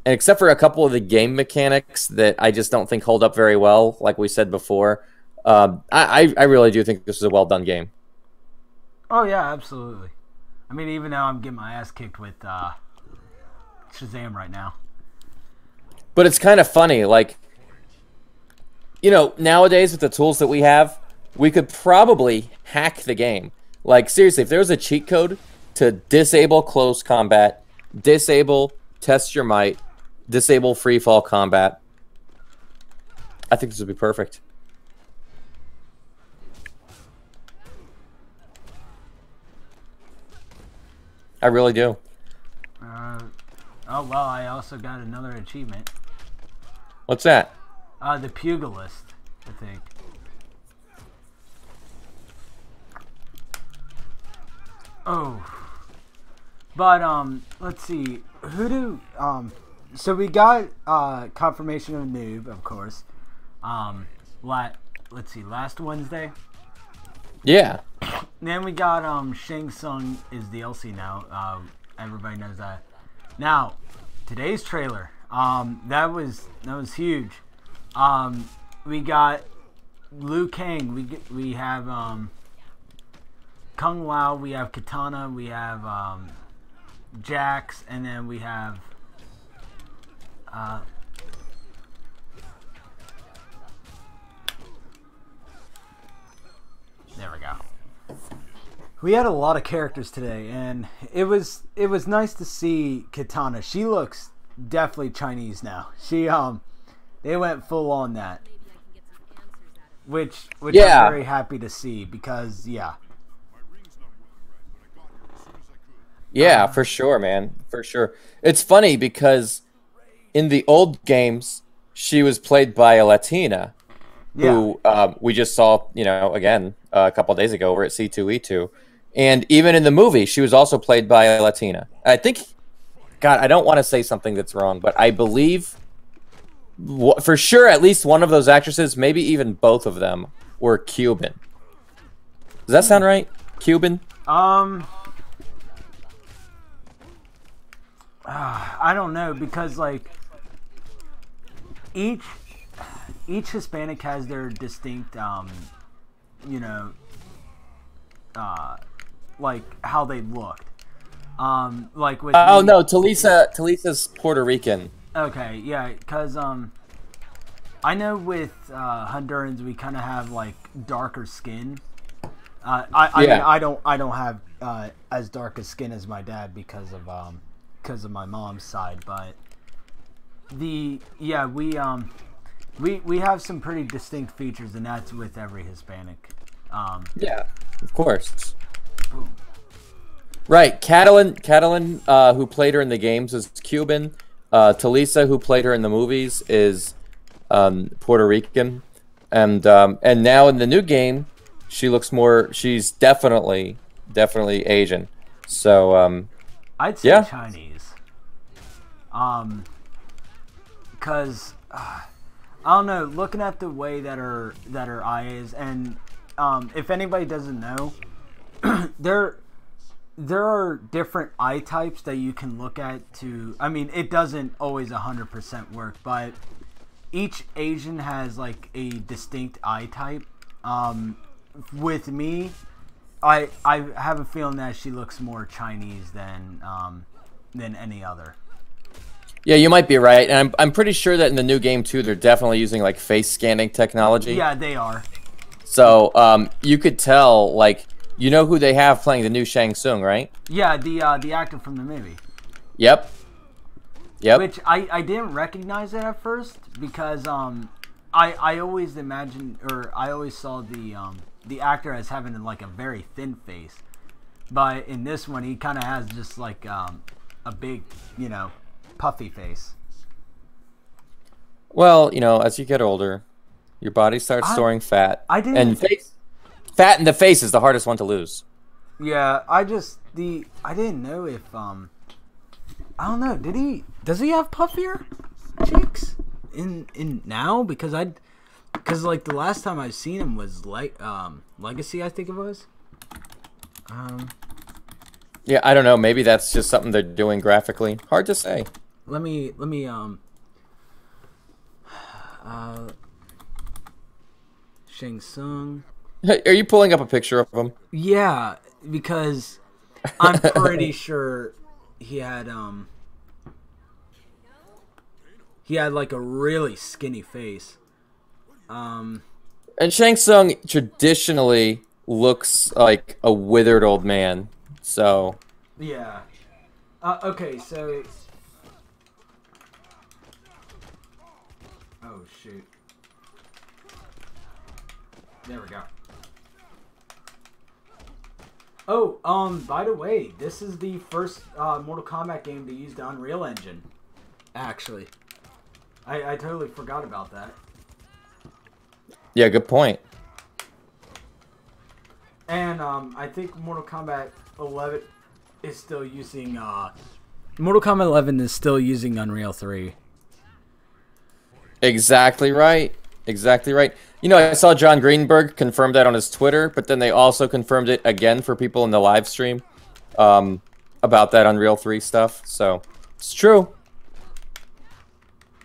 and except for a couple of the game mechanics that I just don't think hold up very well, like we said before, I really do think this is a well done game. Oh yeah, absolutely. I mean, even now I'm getting my ass kicked with Shazam right now. But it's kind of funny, like, you know, nowadays with the tools that we have, we could probably hack the game. Like, seriously, if there was a cheat code to disable close combat, disable test your might, disable free fall combat, I think this would be perfect. I really do. Oh, well, I also got another achievement. What's that? The Pugilist, I think. Oh. But, let's see. So we got, confirmation of Noob, of course. Let's see, last Wednesday. Yeah. Then we got, Shang Tsung is DLC now. Everybody knows that. Now, today's trailer, that was huge. We got Liu Kang. We have Kung Lao. We have Katana. We have Jax, and then we have there we go. We had a lot of characters today, and it was nice to see Katana. She looks definitely Chinese now. She they went full on that, which yeah. I'm very happy to see because yeah, for sure, man, for sure. It's funny because in the old games she was played by a Latina, who we just saw, you know, again a couple days ago over at C2E2. And even in the movie, she was also played by a Latina. I think, God, I don't want to say something that's wrong, but I believe, for sure, at least one of those actresses, maybe even both of them, were Cuban. Does that sound right? Cuban? I don't know, because, like, each Hispanic has their distinct, you know, like how they looked. Like with no, Talisa's Puerto Rican. Okay, yeah, because I know with Hondurans we kind of have like darker skin. I mean, I don't have as dark a skin as my dad because of my mom's side, but we have some pretty distinct features, and that's with every Hispanic. Yeah, of course. Boom. Right, Catalan, who played her in the games, is Cuban. Talisa, who played her in the movies, is Puerto Rican, and now in the new game, she looks more. She's definitely Asian. So I'd say Chinese. Because I don't know. Looking at the way that her eye is, and if anybody doesn't know, there are different eye types that you can look at to. I mean, it doesn't always 100% work, but each Asian has like a distinct eye type. With me, I have a feeling that she looks more Chinese than any other. Yeah, you might be right, and I'm pretty sure that in the new game too, they're definitely using like face scanning technology. Yeah, they are. So you could tell, like, you know who they have playing the new Shang Tsung, right? Yeah, the actor from the movie. Yep. Yep. Which I didn't recognize it at first because I always imagined, or I always saw the actor as having like a very thin face, but in this one he kind of has just like a big, puffy face. Well, as you get older, your body starts storing fat. Fat in the face is the hardest one to lose. Yeah, I didn't know if I don't know. Does he have puffier cheeks in now? Because like the last time I've seen him was like Legacy, I think it was. Yeah, I don't know. Maybe that's just something they're doing graphically. Hard to say. Let me Shang Tsung. Hey, are you pulling up a picture of him? Yeah, because I'm pretty sure he had like a really skinny face. And Shang Tsung traditionally looks like a withered old man. So yeah. Okay, so oh shoot. There we go. Oh, by the way, this is the first Mortal Kombat game to use the Unreal Engine. Actually, I totally forgot about that. yeah, good point. And I think Mortal Kombat 11 is still using Mortal Kombat 11 is still using Unreal 3. Exactly right. Exactly right. I saw John Greenberg confirm that on his Twitter, but then they also confirmed it again for people in the live stream about that Unreal 3 stuff. So it's true.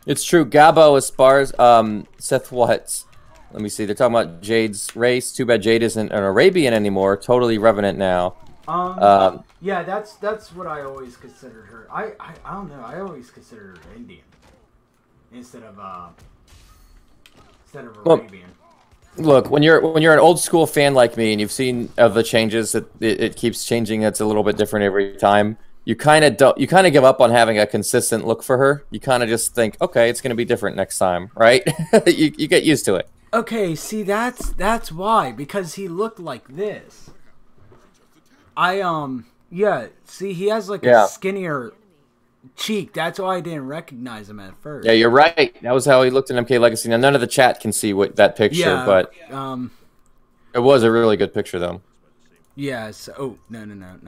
It's true. Gabo Aspars, Seth Watts. Let me see. They're talking about Jade's race. Too bad Jade isn't an Arabian anymore. Totally Revenant now. Yeah, that's what I always considered her. I don't know. I always considered her Indian instead of Arabian. Look, when you're an old school fan like me and you've seen the changes that it keeps changing, it's a little bit different every time. You kind of give up on having a consistent look for her. You kind of just think, okay, it's going to be different next time, right? you get used to it. Okay, see that's why, because he looked like this. Yeah, see he has like a skinnier cheek. That's why I didn't recognize him at first. Yeah, you're right. That was how he looked in MK Legacy. Now none of the chat can see that picture, but it was a really good picture though. Yes. Oh, no.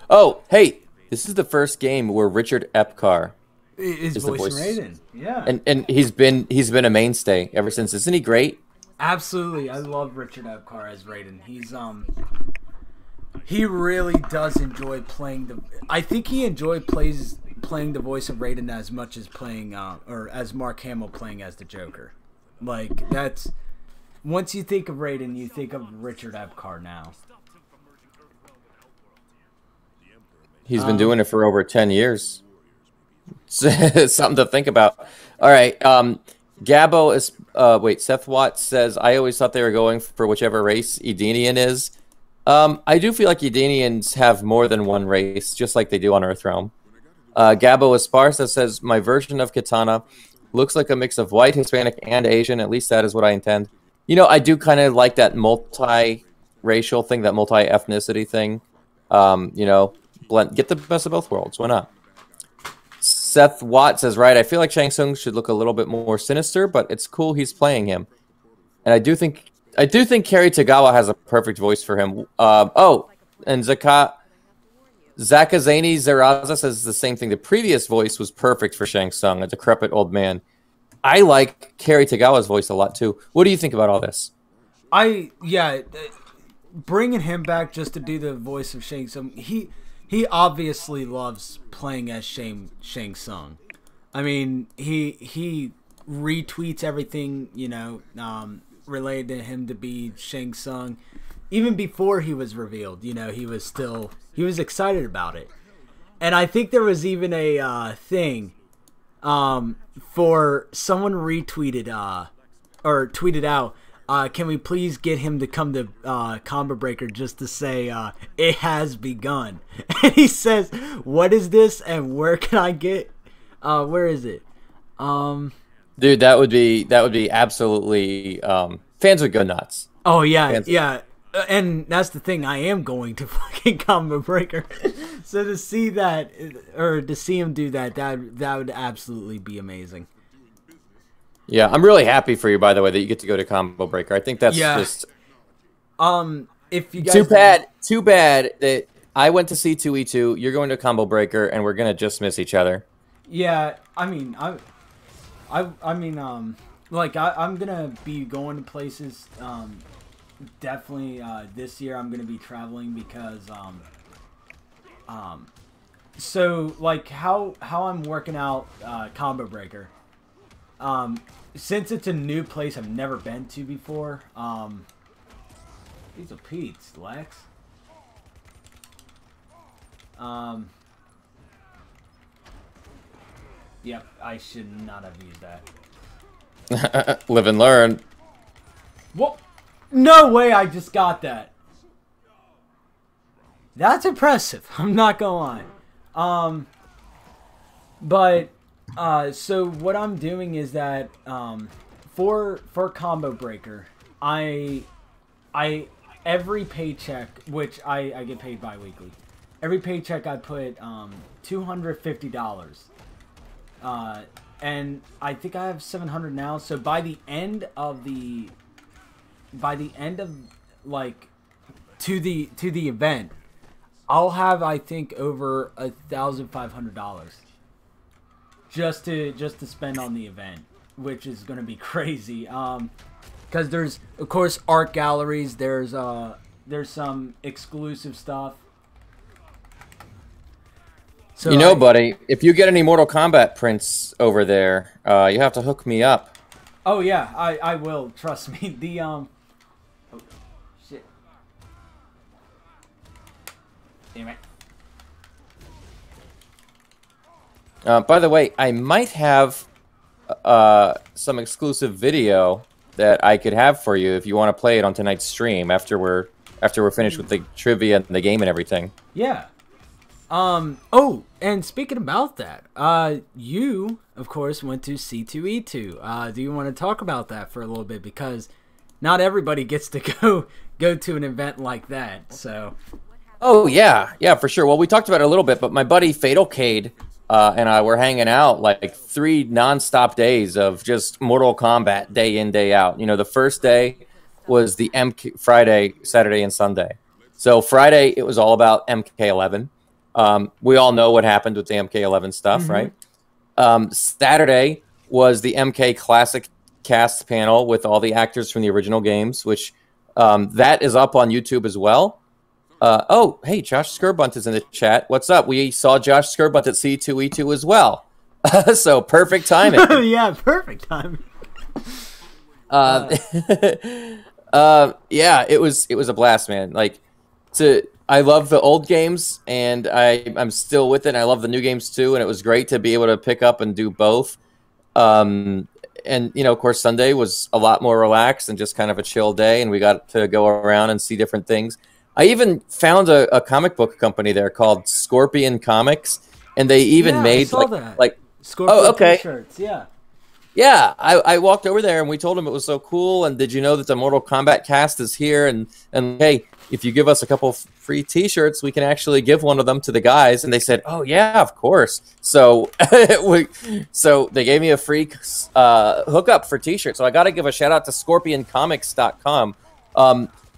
Oh, hey, this is the first game where Richard Epcar is voicing Raiden. Yeah. And he's been a mainstay ever since. Isn't he great? Absolutely. I love Richard Epcar as Raiden. He's he really does enjoy playing I think he playing the voice of Raiden as much as playing or as Mark Hamill playing as the Joker. Like that's once you think of Raiden, you think of Richard Epcar now. He's been doing it for over 10 years. It's something to think about. All right. Gabo is Seth Watts says, I always thought they were going for whichever race Edenian is. I do feel like Edenians have more than one race, just like they do on Earthrealm. Gabo Esparza says, my version of Katana looks like a mix of white, Hispanic, and Asian. At least that is what I intend. I do kind of like that multi-racial thing, that multi-ethnicity thing. Get the best of both worlds. Why not? Seth Watt says, right, I feel like Shang Tsung should look a little bit more sinister, but it's cool he's playing him. And I do think Kerry Tagawa has a perfect voice for him. And Zakazani Zeraza says the same thing. The previous voice was perfect for Shang Tsung, a decrepit old man. I like Kerry Tagawa's voice a lot too. What do you think about all this? Bringing him back just to do the voice of Shang Tsung, he obviously loves playing as Shang Tsung. I mean, he retweets everything, related to him to be Shang Tsung. Even before he was revealed, he was excited about it. And I think there was even a thing for someone retweeted or tweeted out, can we please get him to come to Combo Breaker just to say it has begun? And he says, what is this and where can I get? Where is it? Dude, that would be absolutely. Fans would go nuts. Oh yeah, yeah. And that's the thing. I am going to fucking Combo Breaker, so to see that or to see him do that, that would absolutely be amazing. Yeah, I'm really happy for you, by the way, that you get to go to Combo Breaker. I think that's just if you guys too bad that I went to C2E2, you're going to Combo Breaker, and we're gonna just miss each other. Yeah, I mean, like I'm gonna be going to places. Definitely this year I'm gonna be traveling because so like how I'm working out Combo Breaker. Since it's a new place I've never been to before. These are Pete's, Lex. Yep, I should not have used that. Live and learn. What? No way I just got that. That's impressive. I'm not gonna lie. But so what I'm doing is that for Combo Breaker, I every paycheck, which I get paid bi-weekly, every paycheck I put $250. And I think I have 700 now. So by the end of like to the event, I'll have, I think, over $1,500 just to spend on the event, which is gonna be crazy. Because there's of course art galleries. There's some exclusive stuff. So you know, buddy, if you get any Mortal Kombat prints over there, you have to hook me up. Oh yeah, I will. Trust me. The oh shit. Damn it. By the way, I might have some exclusive video that I could have for you if you want to play it on tonight's stream after we're finished with the trivia and the game and everything. Yeah. Oh, and speaking about that, you, of course, went to C2E2. Do you want to talk about that for a little bit? Because not everybody gets to go to an event like that, so. Oh, yeah. Yeah, for sure. Well, we talked about it a little bit, but my buddy Fatalcade and I were hanging out like 3 non-stop days of just Mortal Kombat day in, day out. You know, the first day was the Friday, Saturday, and Sunday. So Friday, it was all about MK11. We all know what happened with the MK11 stuff, right? Saturday was the MK Classic cast panel with all the actors from the original games, which that is up on YouTube as well. Oh, hey, Josh Skirbunt is in the chat. What's up? We saw Josh Skirbunt at C2E2 as well. So perfect timing. Yeah, perfect timing. Yeah, it was a blast, man. Like, I love the old games, and I'm still with it. And I love the new games too, and it was great to be able to pick up and do both. And you know, of course, Sunday was a lot more relaxed and just kind of a chill day, and we got to go around and see different things. I even found a comic book company there called Scorpion Comics, and they even made like Scorpion t-shirts. Yeah. Yeah, I walked over there and we told them it was so cool. And did you know that the Mortal Kombat cast is here? And hey, if you give us a couple free T-shirts, we can actually give one of them to the guys. And they said, oh yeah, of course. So so they gave me a free hookup for T-shirts. So I got to give a shout out to ScorpionComics.com.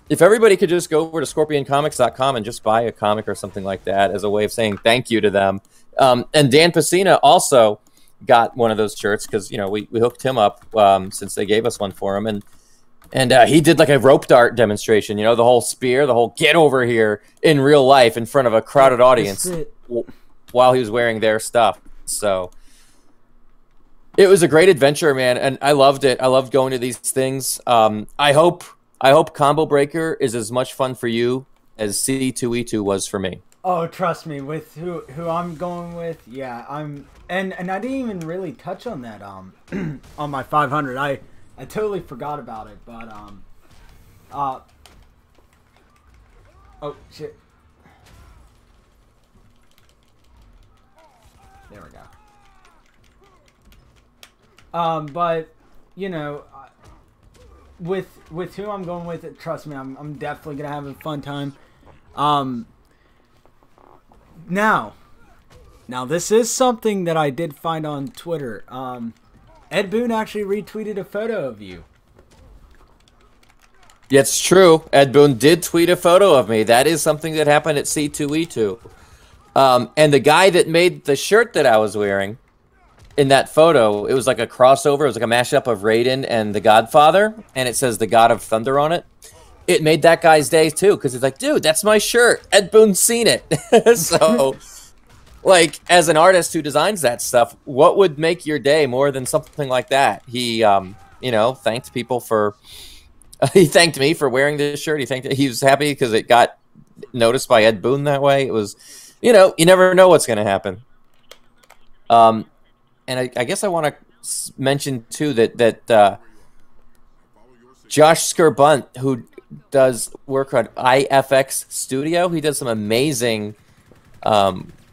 If everybody could just go over to ScorpionComics.com and just buy a comic or something like that as a way of saying thank you to them. And Dan Pacina also got one of those shirts because, you know, we hooked him up since they gave us one for him. And he did like a rope dart demonstration, you know, the whole spear, the whole get over here in real life in front of a crowded audience while he was wearing their stuff. So it was a great adventure, man. And I loved it. I loved going to these things. I hope Combo Breaker is as much fun for you as C2E2 was for me. Oh, trust me, with who I'm going with, yeah, and I didn't even really touch on that on my 500. I I totally forgot about it, but oh shit. There we go. But you know, with who I'm going with, trust me, I'm definitely gonna have a fun time. Now this is something that I did find on Twitter. Ed Boon actually retweeted a photo of you. Yeah, it's true. Ed Boon did tweet a photo of me. That is something that happened at C2E2. And the guy that made the shirt that I was wearing in that photo, it was like a crossover. It was like a mashup of Raiden and The Godfather, and it says The God of Thunder on it. It made that guy's day, too, because he's like, dude, that's my shirt. Ed Boon's seen it. So, like, as an artist who designs that stuff, what would make your day more than something like that? He, you know, thanked people for... he thanked me for wearing this shirt. He was happy because it got noticed by Ed Boon that way. It was... You know, you never know what's going to happen. And I guess I want to mention, too, that Josh Skerbunt, who does work on IFX Studio, he does some amazing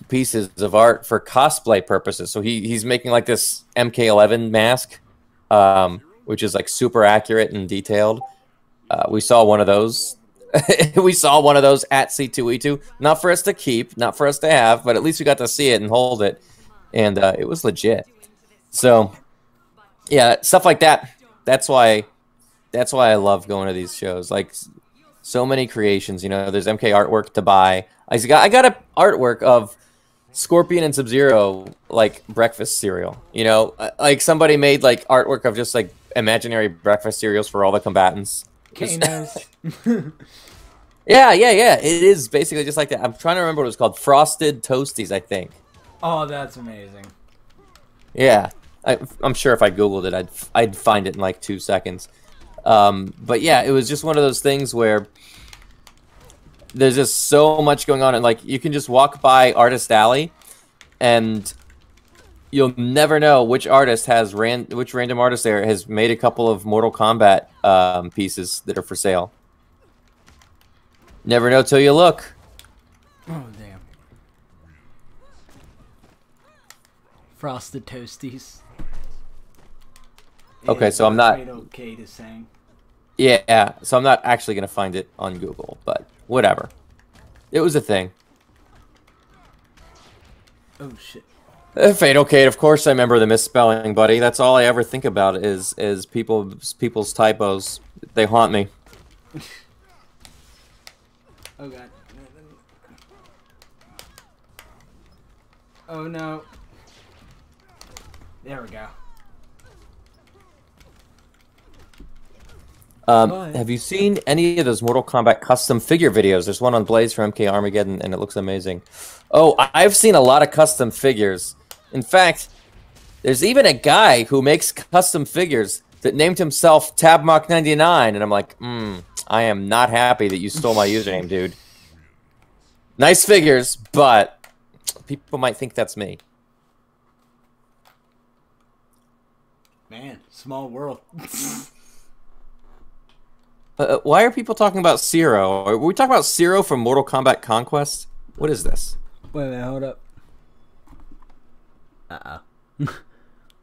pieces of art for cosplay purposes. So he's making, like, this MK11 mask, which is, like, super accurate and detailed. We saw one of those. We saw one of those at C2E2. Not for us to keep, not for us to have, but at least we got to see it and hold it. And it was legit. So, yeah, stuff like that. That's why I love going to these shows. Like, so many creations, you know. There's MK artwork to buy. I got a artwork of Scorpion and Sub-Zero, like, breakfast cereal. You know, like, somebody made, like, artwork of just, like, imaginary breakfast cereals for all the combatants. Kanos. Yeah. It is basically just like that. I'm trying to remember what it was called. Frosted Toasties, I think. Oh, that's amazing. Yeah. I'm sure if I Googled it, I'd find it in like 2 seconds. But yeah, it was just one of those things where there's just so much going on. And like, you can just walk by Artist Alley and you'll never know which artist has which random artist there has made a couple of Mortal Kombat pieces that are for sale. Never know till you look. Oh damn! Frosted Toasties. Okay, so I'm not. Okay to sing. Yeah, so I'm not actually gonna find it on Google, but whatever. It was a thing. Oh shit. Fatal Kate, of course I remember the misspelling, buddy. That's all I ever think about is people's typos. They haunt me. Oh god. Oh no. There we go. Have you seen any of those Mortal Kombat custom figure videos? There's one on Blaze from MK Armageddon, and it looks amazing. Oh, I've seen a lot of custom figures. In fact, there's even a guy who makes custom figures that named himself Tabmok 99, and I'm like, I am not happy that you stole my username, dude. Nice figures, but people might think that's me. Man, small world. Why are people talking about Zero? Are we talking about Zero from Mortal Kombat Conquest? What is this? Wait a minute, hold up.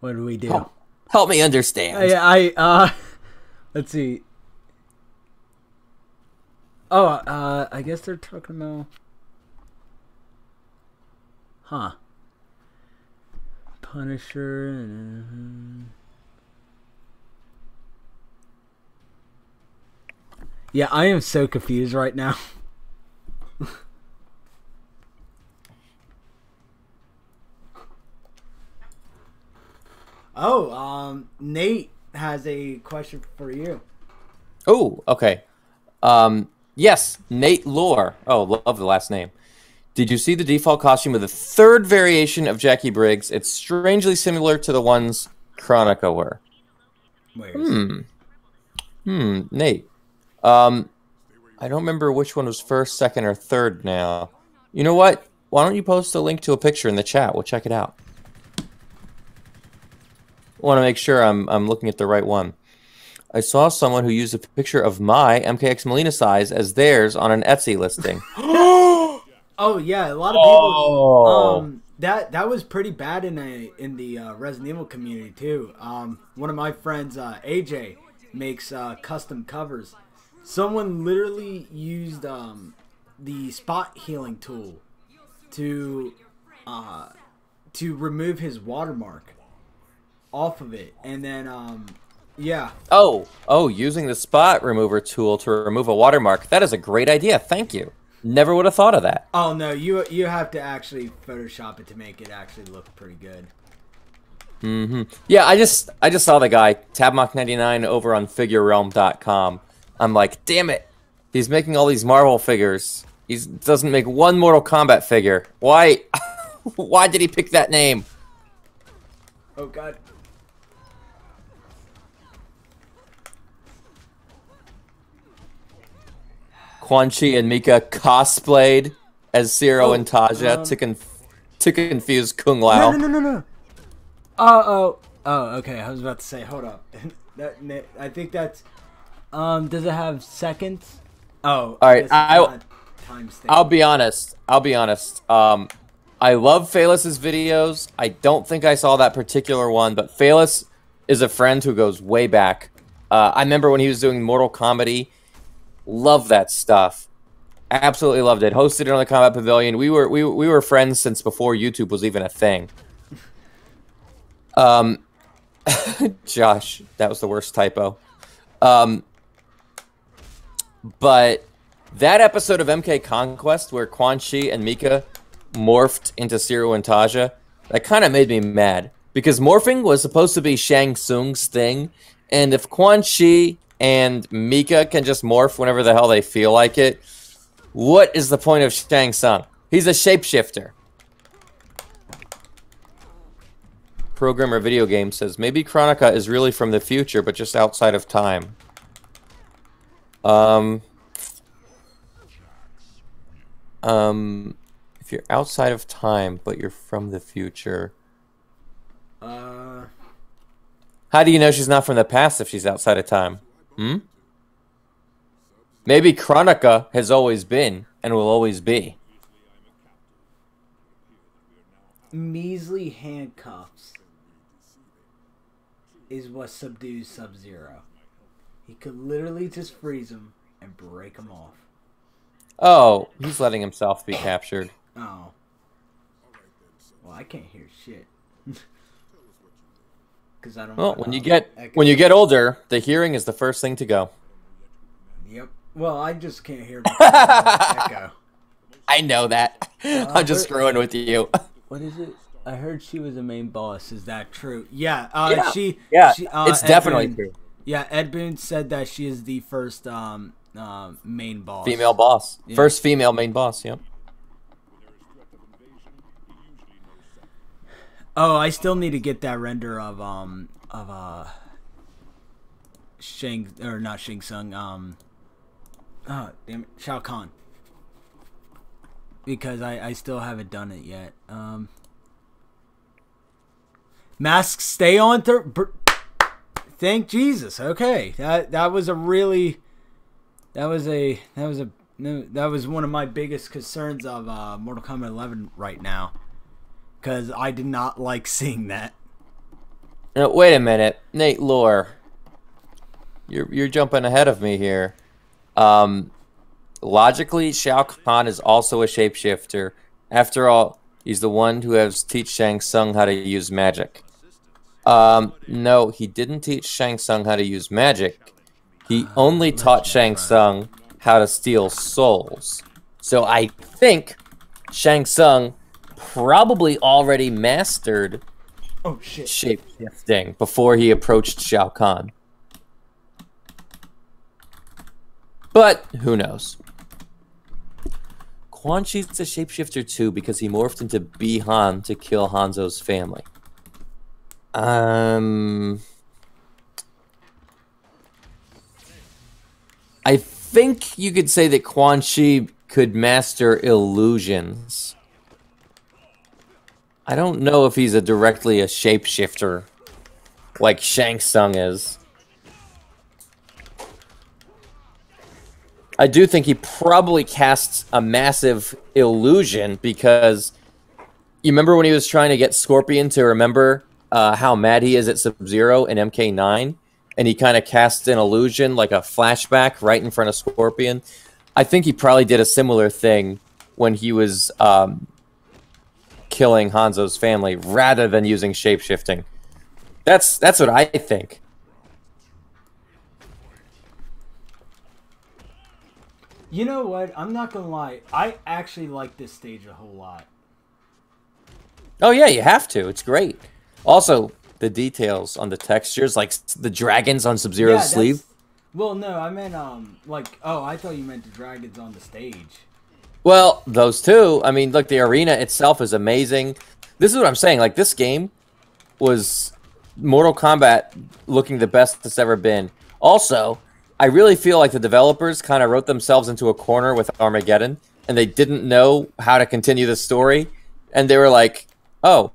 What do we do? Help me understand. Let's see. Oh, I guess they're talking about... Huh. Punisher... Yeah, I am so confused right now. Oh, Nate has a question for you. Oh, okay. Yes, Nate Lore. Oh, love the last name. Did you see the default costume of the third variation of Jackie Briggs? It's strangely similar to the ones Chronica were. Nate. I don't remember which one was first, second, or third now. You know what? Why don't you post a link to a picture in the chat? We'll check it out. I want to make sure I'm looking at the right one. I saw someone who used a picture of my MKX Molina size as theirs on an Etsy listing. Oh yeah, a lot of people. That was pretty bad in the Resident Evil community too. One of my friends, AJ, makes custom covers. Someone literally used the spot healing tool to remove his watermark off of it, and then yeah. Oh, using the spot remover tool to remove a watermark. That is a great idea. Thank you. Never would have thought of that. Oh no, you have to actually Photoshop it to make it actually look pretty good. Yeah, I just saw the guy Tabmok 99 over on FigureRealm.com. I'm like, damn it, he's making all these Marvel figures. He doesn't make one Mortal Kombat figure. Why? Why did he pick that name? Oh god. Quan Chi and Mika cosplayed as Zero and Taja to confuse Kung Lao. No. Oh, okay. I was about to say, hold up. I think that's. Does it have seconds? Oh, all right. I'll be honest. I love Phaelus's videos. I don't think I saw that particular one, but Phaelus is a friend who goes way back. I remember when he was doing Mortal Comedy. Love that stuff. Absolutely loved it. Hosted it on the Combat Pavilion. We were friends since before YouTube was even a thing. Josh, that was the worst typo. But that episode of MK Conquest where Quan Chi and Mika morphed into Zero and Taja, that kind of made me mad. Because morphing was supposed to be Shang Tsung's thing, and if Quan Chi and Mika can just morph whenever the hell they feel like it, what is the point of Shang Tsung? He's a shapeshifter. Programmer Video Game says, maybe Chronica is really from the future, but just outside of time. If you're outside of time, but you're from the future... How do you know she's not from the past if she's outside of time? Maybe Chronica has always been and will always be. Measly handcuffs is what subdues Sub-Zero. He could literally just freeze him and break him off. Oh, he's letting himself be captured. Oh. Well, I can't hear shit. I don't. Well, when you get older, the hearing is the first thing to go. Yep. Well, I just can't hear echo. I know that. I'm just screwing with you. What is it? I heard she was a main boss. Is that true? Yeah. She. It's definitely true. Yeah, Ed Boon said that she is the first main boss. Female boss. Yeah. First female main boss. Yep. Oh, I still need to get that render of Shang, or not Shang Tsung, oh damn it, Shao Kahn, because I still haven't done it yet. Masks stay on. Thank Jesus. Okay, that was one of my biggest concerns of Mortal Kombat 11 right now. Because I did not like seeing that. Now, wait a minute, Nate Lore. You're jumping ahead of me here. Logically, Shao Kahn is also a shapeshifter. After all, he's the one who has teach Shang Tsung how to use magic. No, he didn't teach Shang Tsung how to use magic. He only taught Shang Tsung how to steal souls. So I think Shang Tsung probably already mastered shape-shifting before he approached Shao Kahn. But who knows? Quan Chi's a shapeshifter too because he morphed into Bi-Han to kill Hanzo's family. I think you could say that Quan Chi could master illusions. I don't know if he's directly a shapeshifter like Shang Tsung is. I do think he probably casts a massive illusion because you remember when he was trying to get Scorpion to remember how mad he is at Sub-Zero in MK9, and he kind of casts an illusion, like a flashback, right in front of Scorpion. I think he probably did a similar thing when he was killing Hanzo's family, rather than using shape-shifting. That's what I think. You know what? I'm not gonna lie. I actually like this stage a whole lot. Oh yeah, you have to. It's great. Also, the details on the textures, like the dragons on Sub-Zero's sleeve. Well, no, I meant like, oh, I thought you meant the dragons on the stage. Well, those two. I mean, look, the arena itself is amazing. This is what I'm saying. Like, this game was Mortal Kombat looking the best it's ever been. Also, I really feel like the developers kind of wrote themselves into a corner with Armageddon, and they didn't know how to continue the story. And they were like, oh,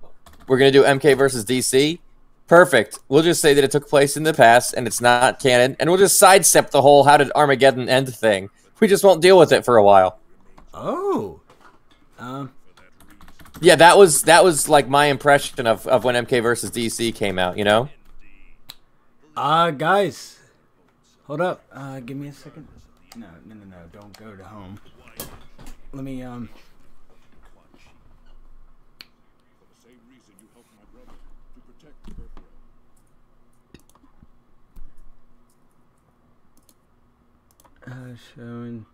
we're going to do MK versus DC? Perfect. We'll just say that it took place in the past, and it's not canon, and we'll just sidestep the whole how did Armageddon end thing. We just won't deal with it for a while. Oh. Yeah, that was like my impression of when MK versus DC came out, you know? Guys. Hold up. Give me a second. No. Don't go to home. Let me, showing.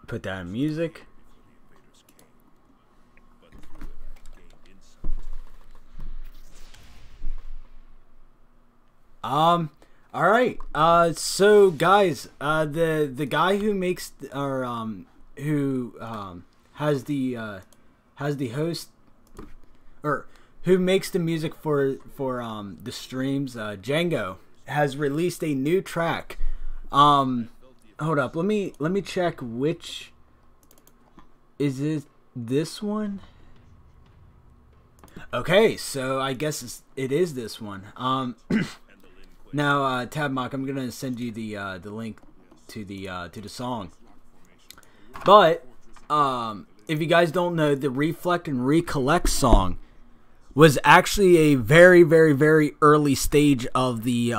Put that in music. All right. So guys, the guy who makes or has the host or who makes the music for the streams, Jango, has released a new track. Hold up. Let me check which is it. This one. Okay, so I guess it is this one. Now, Tabmok, I'm gonna send you the link to the song. But if you guys don't know, the Reflect and Recollect song was actually a very, very, very early stage of the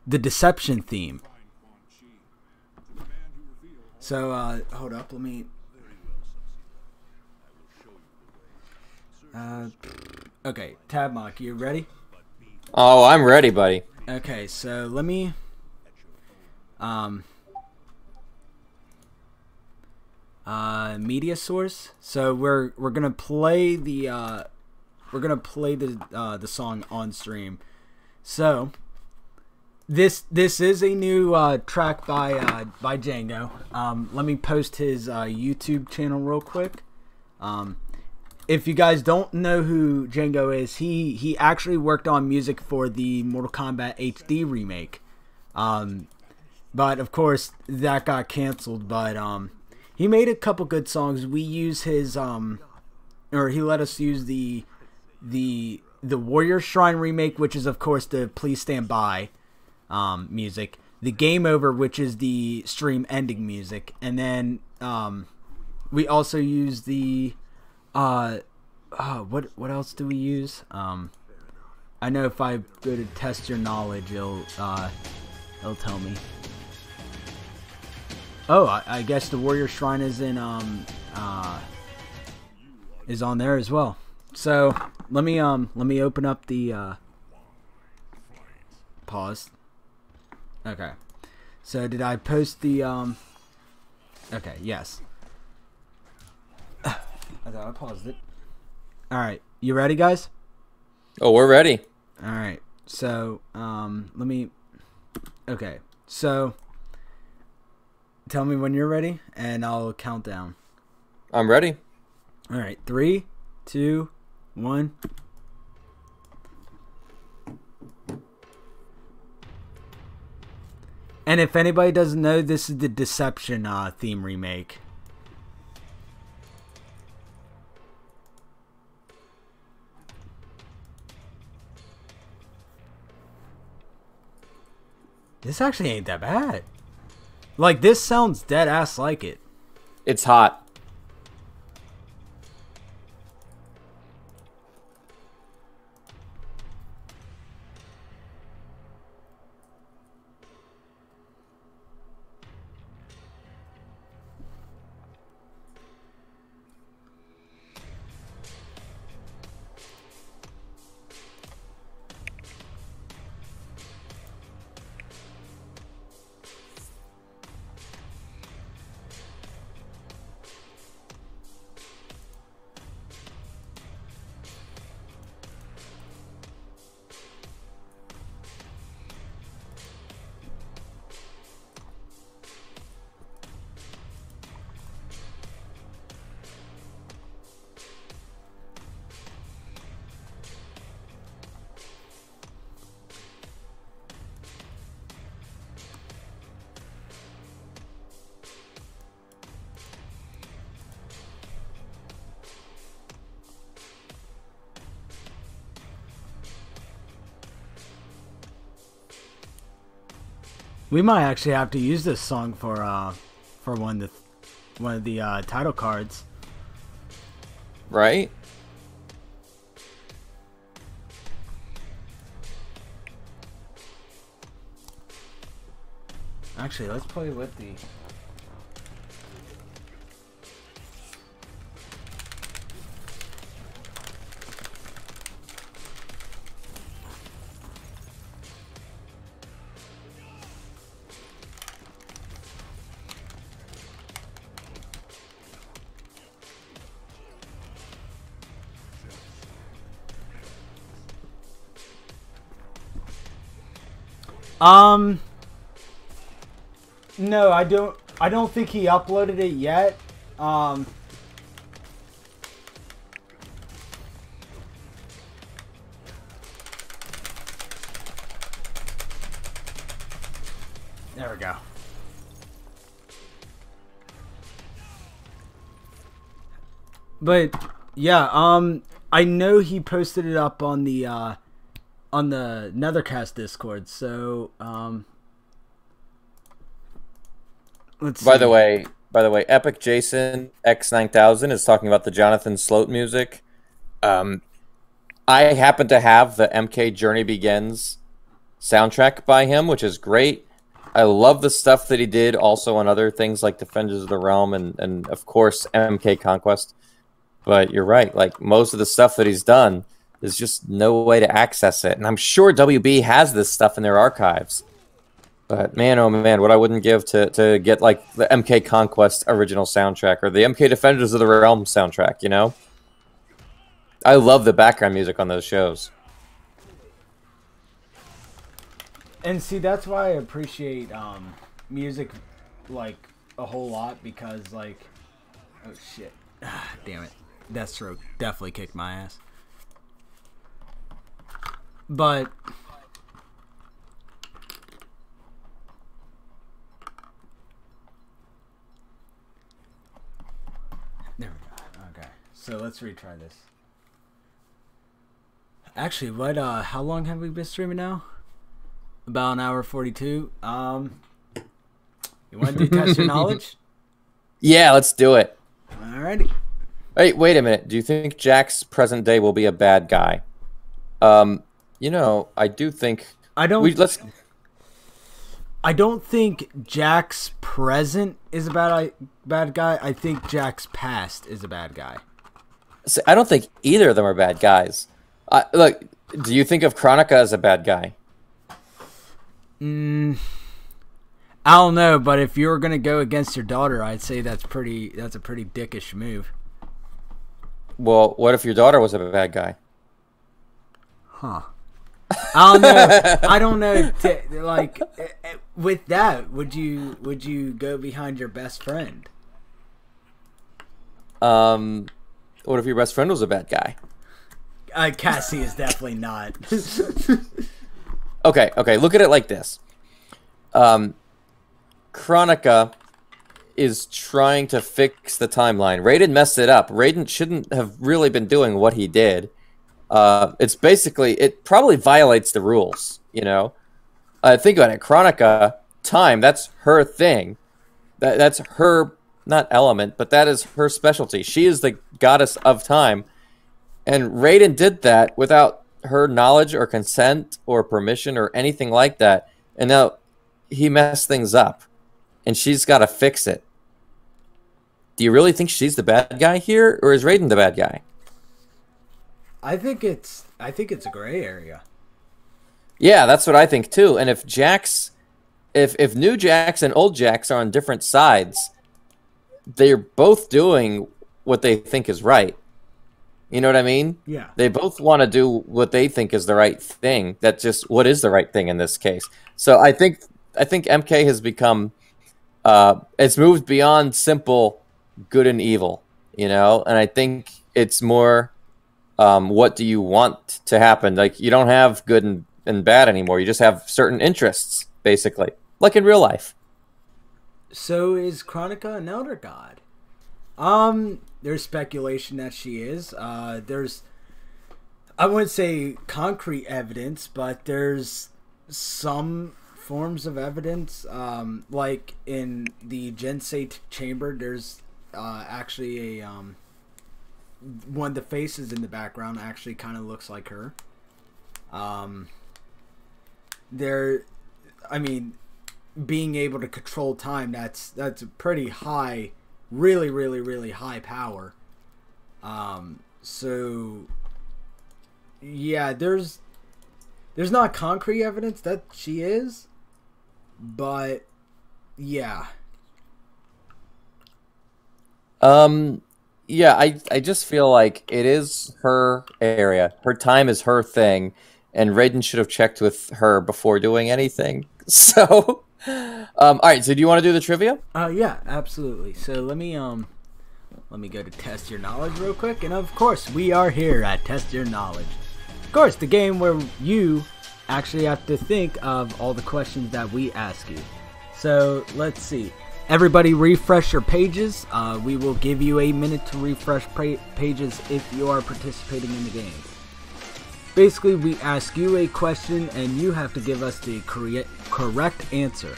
Deception theme. So hold up, let me. Okay, Tabmok, you ready? Oh, I'm ready, buddy. Okay, so let me media source. So we're gonna play the song on stream. So this is a new track by Jango. Let me post his YouTube channel real quick. If you guys don't know who Jango is, he actually worked on music for the Mortal Kombat HD remake. But of course that got canceled. But he made a couple good songs. We use his or he let us use the Warrior Shrine remake, which is of course the Please Stand By music. The Game Over, which is the stream ending music, and then we also use the what else do we use? I know if I go to test your knowledge, it'll tell me. Oh, I guess the Warrior Shrine is in is on there as well. So let me open up the pause. Okay. So did I post the okay, yes. I thought I paused it. Alright, you ready guys? Oh, we're ready. Alright, so let me. Okay, so tell me when you're ready and I'll count down. I'm ready. Alright, 3, 2, 1. And if anybody doesn't know, this is the Deception theme remake. This actually ain't that bad. Like, this sounds dead ass like it. It's hot. We might actually have to use this song for one of the title cards. Right? Actually, let's play with the... No, I don't think he uploaded it yet. There we go. But yeah, I know he posted it up on the Nethercast Discord, so let's see. By the way, Epic Jason X9000 is talking about the Jonathan Sloat music. I happen to have the MK Journey Begins soundtrack by him, which is great. I love the stuff that he did also on other things like Defenders of the Realm and of course MK Conquest. But you're right, like most of the stuff that he's done, there's just no way to access it. And I'm sure WB has this stuff in their archives. But man, oh man, what I wouldn't give to get like the MK Conquest original soundtrack or the MK Defenders of the Realm soundtrack, you know? I love the background music on those shows. And see, that's why I appreciate music like a whole lot, because like, oh shit, damn it, Deathstroke definitely kicked my ass. But there we go. Okay, so let's retry this. Actually, what? How long have we been streaming now? About an hour 42. You want to do test your knowledge? Yeah, let's do it. Alrighty. Hey, wait a minute. Do you think Jack's present day will be a bad guy? You know, I do think I don't think Jack's present is a bad guy. I think Jack's past is a bad guy. See, I don't think either of them are bad guys. Look, do you think of Chronica as a bad guy? I don't know, but if you were gonna go against your daughter, I'd say that's a pretty dickish move. Well, what if your daughter was a bad guy? Huh. I don't know. I don't know. Like, with that, would you go behind your best friend? What if your best friend was a bad guy? Cassie is definitely not. Okay. Look at it like this. Chronica is trying to fix the timeline. Raiden messed it up. Raiden shouldn't have really been doing what he did. It's basically, it probably violates the rules, you know? think about it. Chronica, time, that's her thing. That's her, not element, but that is her specialty. She is the goddess of time. And Raiden did that without her knowledge or consent or permission or anything like that. And now he messed things up. And she's got to fix it. Do you really think she's the bad guy here? Or is Raiden the bad guy? I think it's a gray area. Yeah, that's what I think too. And if Jax, if new Jax and old Jax are on different sides, they're both doing what they think is right. You know what I mean? Yeah. They both want to do what they think is the right thing. That's just what is the right thing in this case. So I think MK has become, it's moved beyond simple good and evil, you know? And I think it's more, what do you want to happen? Like, you don't have good and bad anymore. You just have certain interests, basically, like in real life. So is Chronica an elder god? There's speculation that she is. There's, I wouldn't say concrete evidence, but there's some forms of evidence. Like in the Gensei chamber, there's actually a one of the faces in the background actually kind of looks like her. I mean, being able to control time, that's a pretty high, really high power. So yeah, there's not concrete evidence that she is, but yeah. Yeah, I just feel like it is her area. Her time is her thing, and Raiden should have checked with her before doing anything. So, all right. So, do you want to do the trivia? Yeah, absolutely. So let me go to Test Your Knowledge real quick, and of course, we are here at Test Your Knowledge. Of course, the game where you actually have to think of all the questions that we ask you. So let's see. Everybody refresh your pages. We will give you a minute to refresh pages if you are participating in the game. Basically, we ask you a question and you have to give us the correct answer.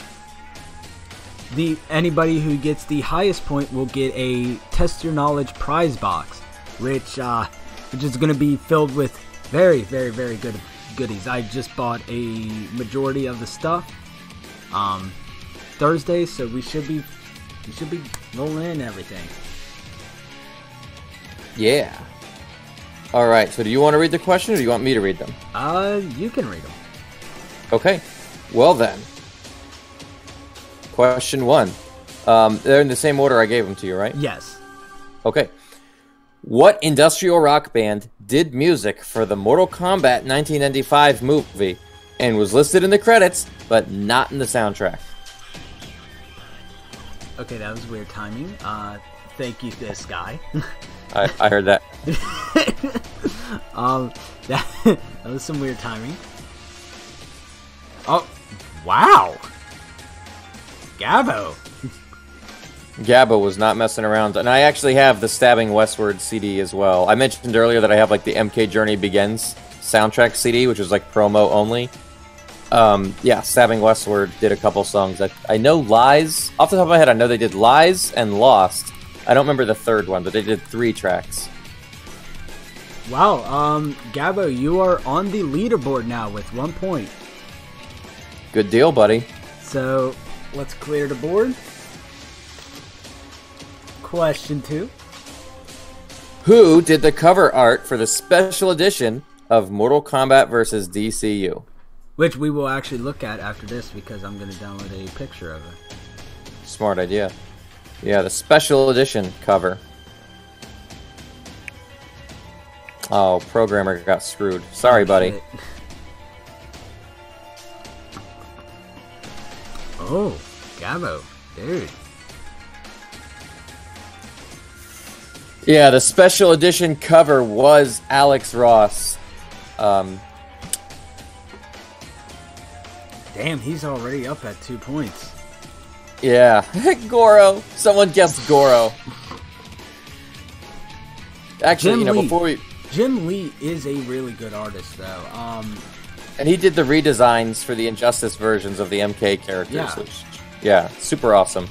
Anybody who gets the highest point will get a Test Your Knowledge prize box, which is going to be filled with very good goodies. I just bought a majority of the stuff Thursday, so we should be rolling in everything. Yeah. All right. So, do you want to read the question, or do you want me to read them? You can read them. Okay. Well then. Question 1. They're in the same order I gave them to you, right? Yes. Okay. What industrial rock band did music for the Mortal Kombat 1995 movie and was listed in the credits, but not in the soundtrack? Okay, that was weird timing. Thank you, this guy. I heard that. That was some weird timing. Oh, wow. Gabbo. Gabbo was not messing around. And I actually have the Stabbing Westward CD as well. I mentioned earlier that I have like the MK Journey Begins soundtrack CD, which was like promo only. Yeah, Stabbing Westward did a couple songs. I know Lies. Off the top of my head, I know they did Lies and Lost. I don't remember the third one, but they did 3 tracks. Wow, Gabbo, you are on the leaderboard now with 1 point. Good deal, buddy. So, let's clear the board. Question 2. Who did the cover art for the special edition of Mortal Kombat vs. DCU? Which we will actually look at after this because I'm going to download a picture of it. Smart idea. Yeah, the special edition cover. Oh, programmer got screwed. Sorry, buddy. Shit. Oh, Gabbo, dude. Yeah, the special edition cover was Alex Ross. Damn, he's already up at 2 points. Yeah, Goro. Someone guessed Goro. Actually, Jim Lee. before we... Jim Lee is a really good artist, though. And he did the redesigns for the Injustice versions of the MK characters. Yeah. Which, yeah, super awesome.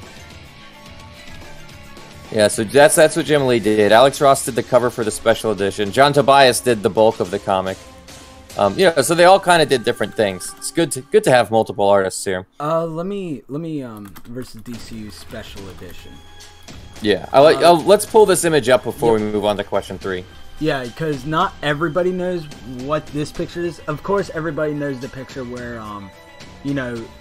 Yeah, so that's what Jim Lee did. Alex Ross did the cover for the special edition. John Tobias did the bulk of the comic. So they all kind of did different things. It's good to have multiple artists here. Let me versus DCU special edition. Yeah, let's pull this image up before we move on to question 3. Yeah, because not everybody knows what this picture is. Of course, everybody knows the picture where,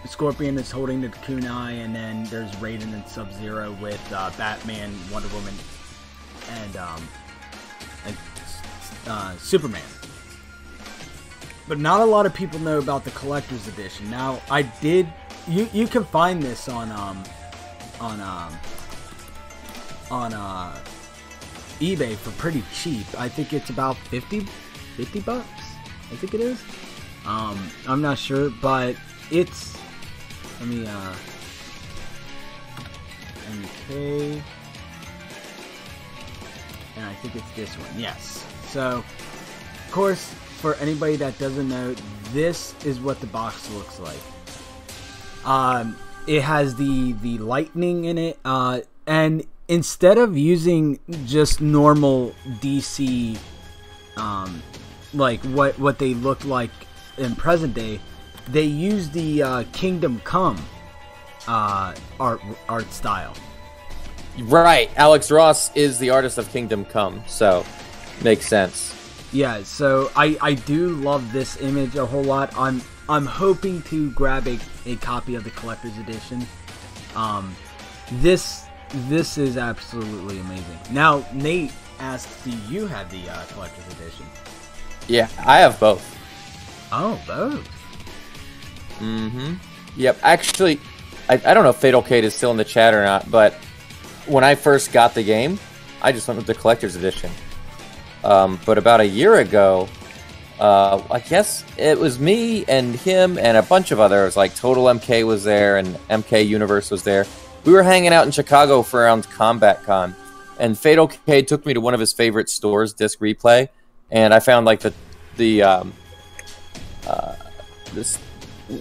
Scorpion is holding the kunai, and then there's Raiden and Sub-Zero with Batman, Wonder Woman, and Superman. But not a lot of people know about the collector's edition. Now, I did. You can find this on eBay for pretty cheap. I think it's about 50 bucks. I think it is. I'm not sure, but it's. Let me MK, and I think it's this one. Yes. So, of course, for anybody that doesn't know, this is what the box looks like. It has the lightning in it, and instead of using just normal DC, like what they look like in present day, they use the Kingdom Come art style. Right, Alex Ross is the artist of Kingdom Come, so makes sense. Yeah, so I do love this image a whole lot. I'm hoping to grab a copy of the collector's edition. This is absolutely amazing. Now, Nate asked, do you have the collector's edition? Yeah, I have both. Oh, both. Mm-hmm. Yep, actually, I don't know if Fatal Kate is still in the chat or not, but when I first got the game, I just went with the collector's edition. But about a year ago, I guess it was me and him and a bunch of others, like Total MK was there and MK Universe was there. We were hanging out in Chicago for around Kombat Con, and Fatal K took me to one of his favorite stores, Disc Replay, and I found like this,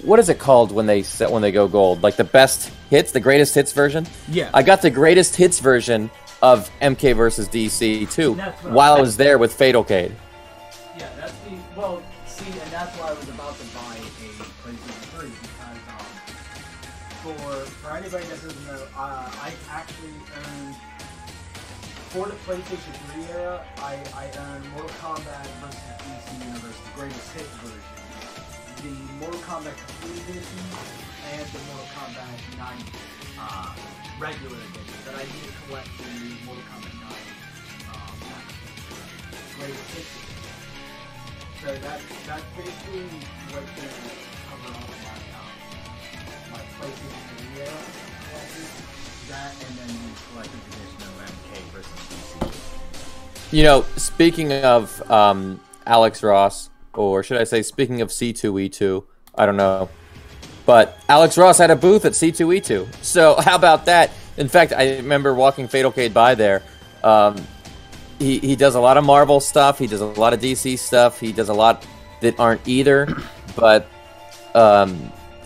what is it called when they go gold? Like the best hits, the greatest hits version? Yeah. I got the greatest hits version of MK versus DC too, while I was there with Fatal Cade. Yeah, that's the, well, see, and that's why I was about to buy a PlayStation 3, because for anybody that doesn't know, I actually owned, for the PlayStation 3 era, I owned Mortal Kombat vs. DC Universe, the greatest hits version, the Mortal Kombat Complete Edition, and the Mortal Kombat 9 regular edition, that I need to collect the Mortal Kombat 9 greatest hits edition. So that's basically what's going to cover all of my PlayStation 3 era collectors. That and then the collector's edition of MK versus DC. You know, speaking of Alex Ross, or should I say speaking of C2E2, I don't know. But Alex Ross had a booth at C2E2. So how about that? In fact, I remember walking Fatal Cade by there. He does a lot of Marvel stuff. He does a lot of DC stuff. He does a lot that aren't either. But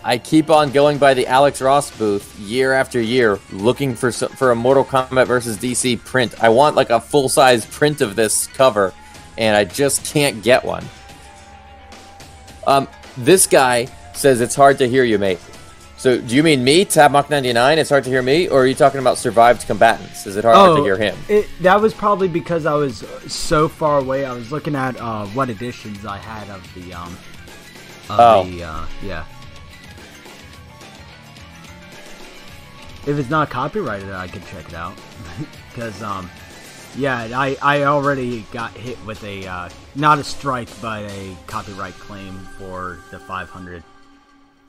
I keep on going by the Alex Ross booth year after year, looking for a Mortal Kombat versus DC print. I want like a full-size print of this cover, and I just can't get one. This guy says it's hard to hear you, mate. So do you mean me, Tabmok 99? It's hard to hear me, or are you talking about survived combatants? Is it hard to hear him? That was probably because I was so far away. I was looking at what editions I had of the yeah. If it's not copyrighted, I can check it out. Because yeah, I already got hit with a not a strike, but a copyright claim for the 500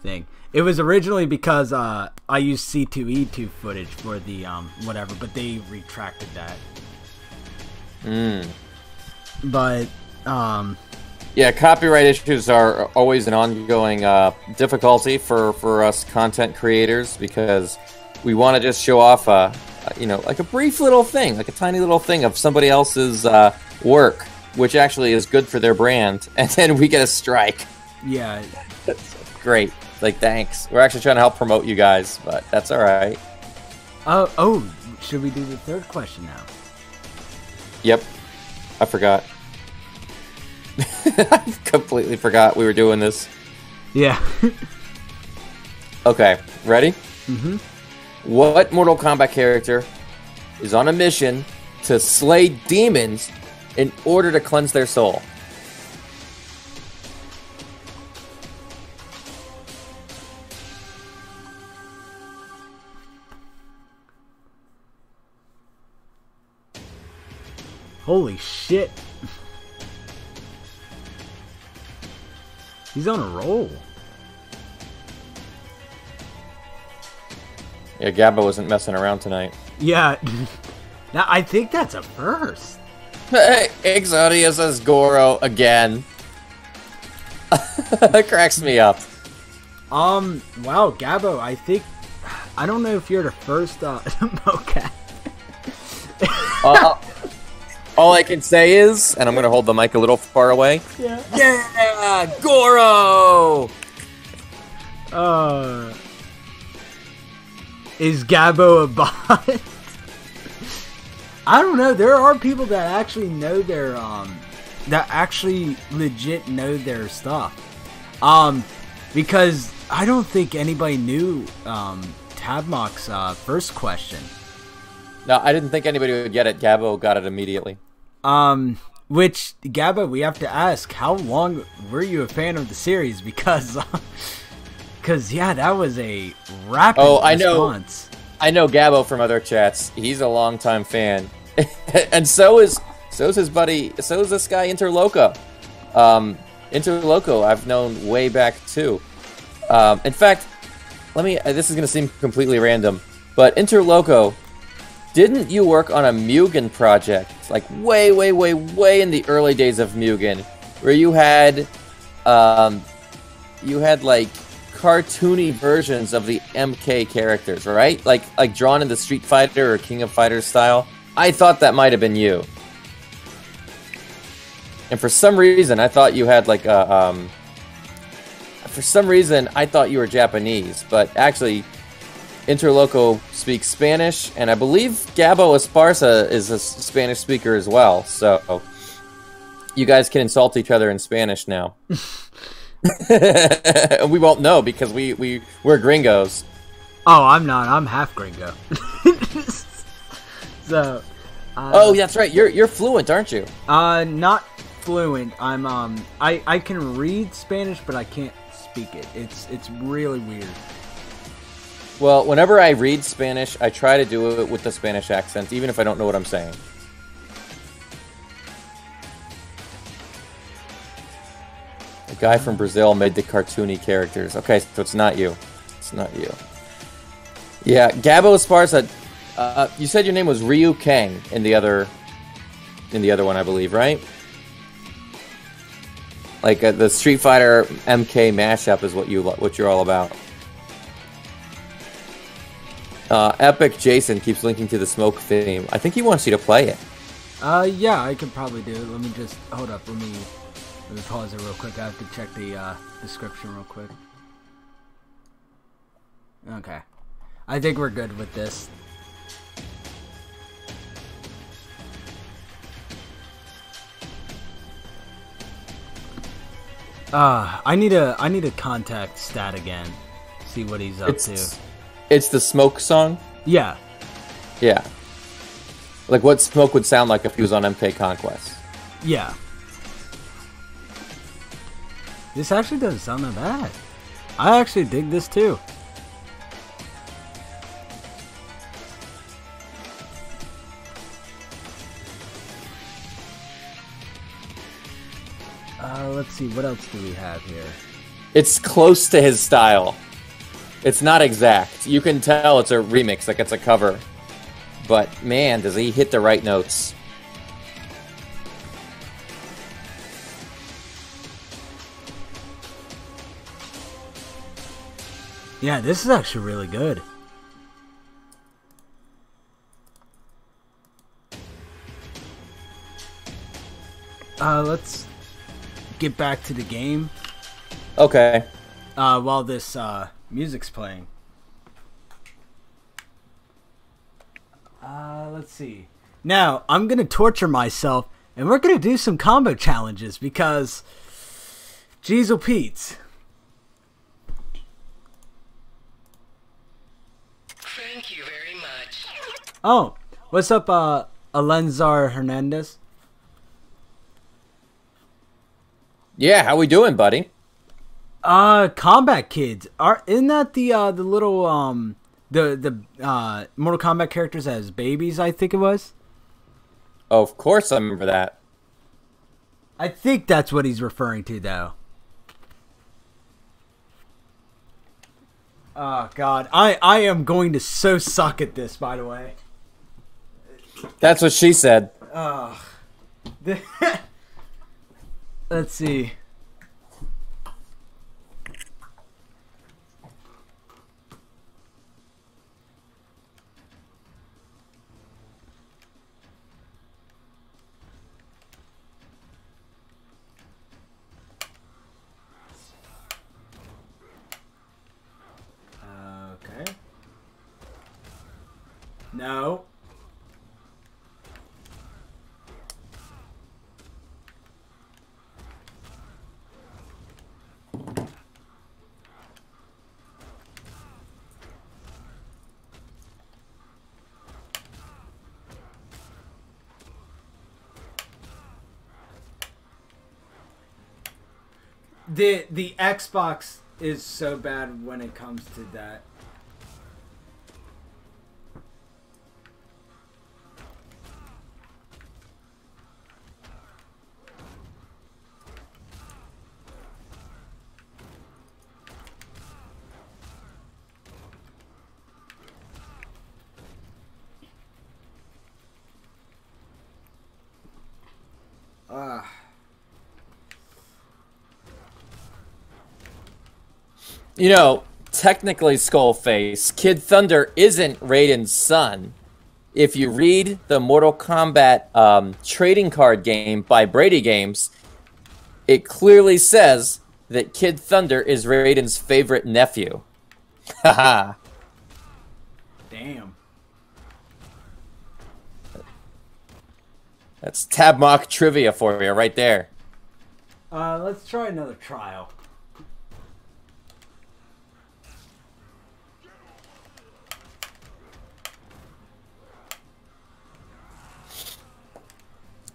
thing. It was originally because I used C2E2 footage for the whatever, but they retracted that. But yeah, copyright issues are always an ongoing difficulty for us content creators, because we want to just show off like a brief little thing, like a tiny little thing of somebody else's work, which actually is good for their brand, and then we get a strike. Yeah. Great. Like, thanks. We're actually trying to help promote you guys, but that's all right. Oh, should we do the third question now? Yep. I forgot. I completely forgot we were doing this. Yeah. Okay, ready? Mm-hmm. What Mortal Kombat character is on a mission to slay demons in order to cleanse their soul? Holy shit. He's on a roll. Yeah, Gabba wasn't messing around tonight. Yeah. Now, I think that's a first. Hey, Exodia says Goro again. That cracks me up. Wow, Gabbo, I don't know if you're the first, mocap. All I can say is, and I'm going to hold the mic a little far away. Yeah. Yeah, Goro! Is Gabbo a bot? I don't know. There are people that actually know their, that actually legit know their stuff. Because I don't think anybody knew, Tabmok's, first question. No, I didn't think anybody would get it. Gabbo got it immediately. Which, Gabbo, we have to ask, how long were you a fan of the series? Because, yeah, that was a rapid response. I know Gabbo from other chats. He's a longtime fan. And so is his buddy, so is this guy, Interloco. Interloco, I've known way back, too. In fact, this is going to seem completely random, but Interloco, didn't you work on a Mugen project, like way in the early days of Mugen, where you had like cartoony versions of the MK characters, right? Like drawn in the Street Fighter or King of Fighters style? I thought that might have been you. And for some reason, I thought you had like for some reason, I thought you were Japanese, but actually, Interloco speaks Spanish, and I believe Gabbo Esparza is a Spanish speaker as well, so you guys can insult each other in Spanish now. We won't know because we're gringos. Oh, I'm not. I'm half gringo. So. Oh, that's right. You're fluent, aren't you? Not fluent. I'm I can read Spanish, but I can't speak it. It's really weird. Well, whenever I read Spanish, I try to do it with the Spanish accent, even if I don't know what I'm saying. The guy from Brazil made the cartoony characters. Okay, so it's not you. It's not you. Yeah, Gabbo Esparza. You said your name was Ryu Kang in the other one, I believe, right? Like the Street Fighter MK mashup is what you're all about. Epic Jason keeps linking to the Smoke theme. I think he wants you to play it. Yeah, I could probably do it. Let me just hold up. Let me pause it real quick. I have to check the description real quick. Okay, I think we're good with this. I need a contact stat again. See what he's up to. It's the Smoke song? Yeah. Yeah. Like what Smoke would sound like if he was on MK Conquest. Yeah. This actually doesn't sound that bad. I actually dig this too. Let's see, what else do we have here? It's close to his style. It's not exact. You can tell it's a remix, like it's a cover. But man, does he hit the right notes. Yeah, this is actually really good. Let's get back to the game. Okay. While this music's playing. Let's see. Now, I'm going to torture myself, and we're going to do some combo challenges, because... Jeezel Pete's. Thank you very much. Oh, what's up, Alenzar Hernandez? Yeah, how we doing, buddy? Kombat Kids. Isn't that the little, the Mortal Kombat characters as babies, I think it was? Oh, of course I remember that. I think that's what he's referring to, though. Oh, God. I am going to so suck at this, by the way. That's what she said. Let's see. Okay. No. The Xbox is so bad when it comes to that. You know, technically, Skullface, Kid Thunder isn't Raiden's son. If you read the Mortal Kombat trading card game by Brady Games, it clearly says that Kid Thunder is Raiden's favorite nephew. Haha. Damn. That's Tabmok trivia for you right there. Let's try another trial.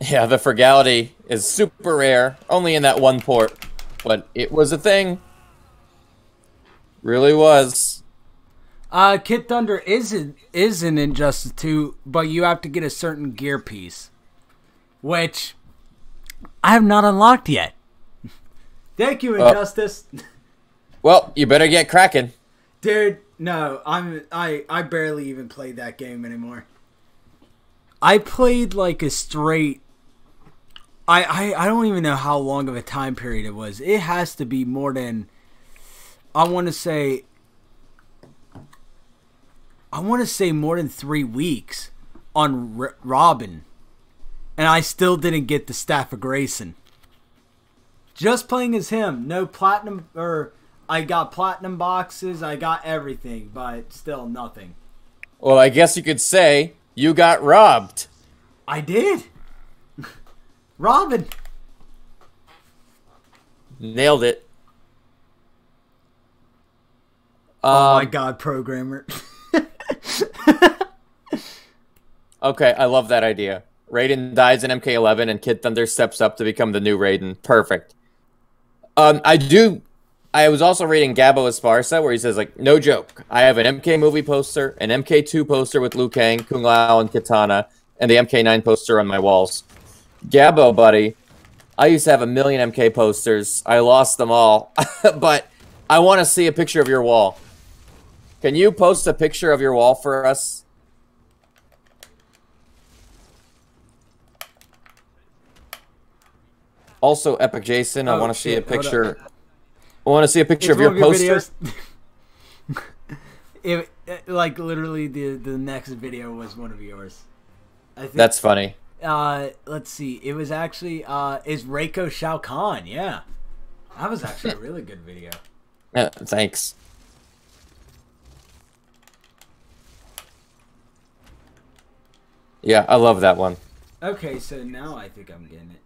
Yeah, the frugality is super rare, only in that one port, but it was a thing. Really was. Kid Thunder is an Injustice 2, but you have to get a certain gear piece, which I have not unlocked yet. Thank you, Injustice. Well, you better get cracking. Dude, no, I barely even played that game anymore. I played like a straight... I don't even know how long of a time period it was. It has to be more than... I want to say more than 3 weeks on Robin. And I still didn't get the Staff of Grayson. Just playing as him. No platinum... or I got platinum boxes. I got everything. But still nothing. Well, I guess you could say you got robbed. I did. Robin. Nailed it. Oh my god, programmer. Okay, I love that idea. Raiden dies in MK11 and Kid Thunder steps up to become the new Raiden. Perfect. I was also reading Gabo Esparza where he says, like, no joke, I have an MK movie poster, an MK2 poster with Liu Kang, Kung Lao, and Kitana, and the MK9 poster on my walls. Gabo, buddy, I used to have 1 million MK posters. I lost them all. But I want to see a picture of your wall. Can you post a picture of your wall for us? Also, Epic Jason, I want to see a picture. I want to see a picture of your poster. Like literally, the next video was one of yours. I think, that's funny. Let's see. It was actually is Reiko Shao Kahn. Yeah, That was actually a really good video. Thanks. Yeah, I love that one. Okay, so now I think I'm getting it.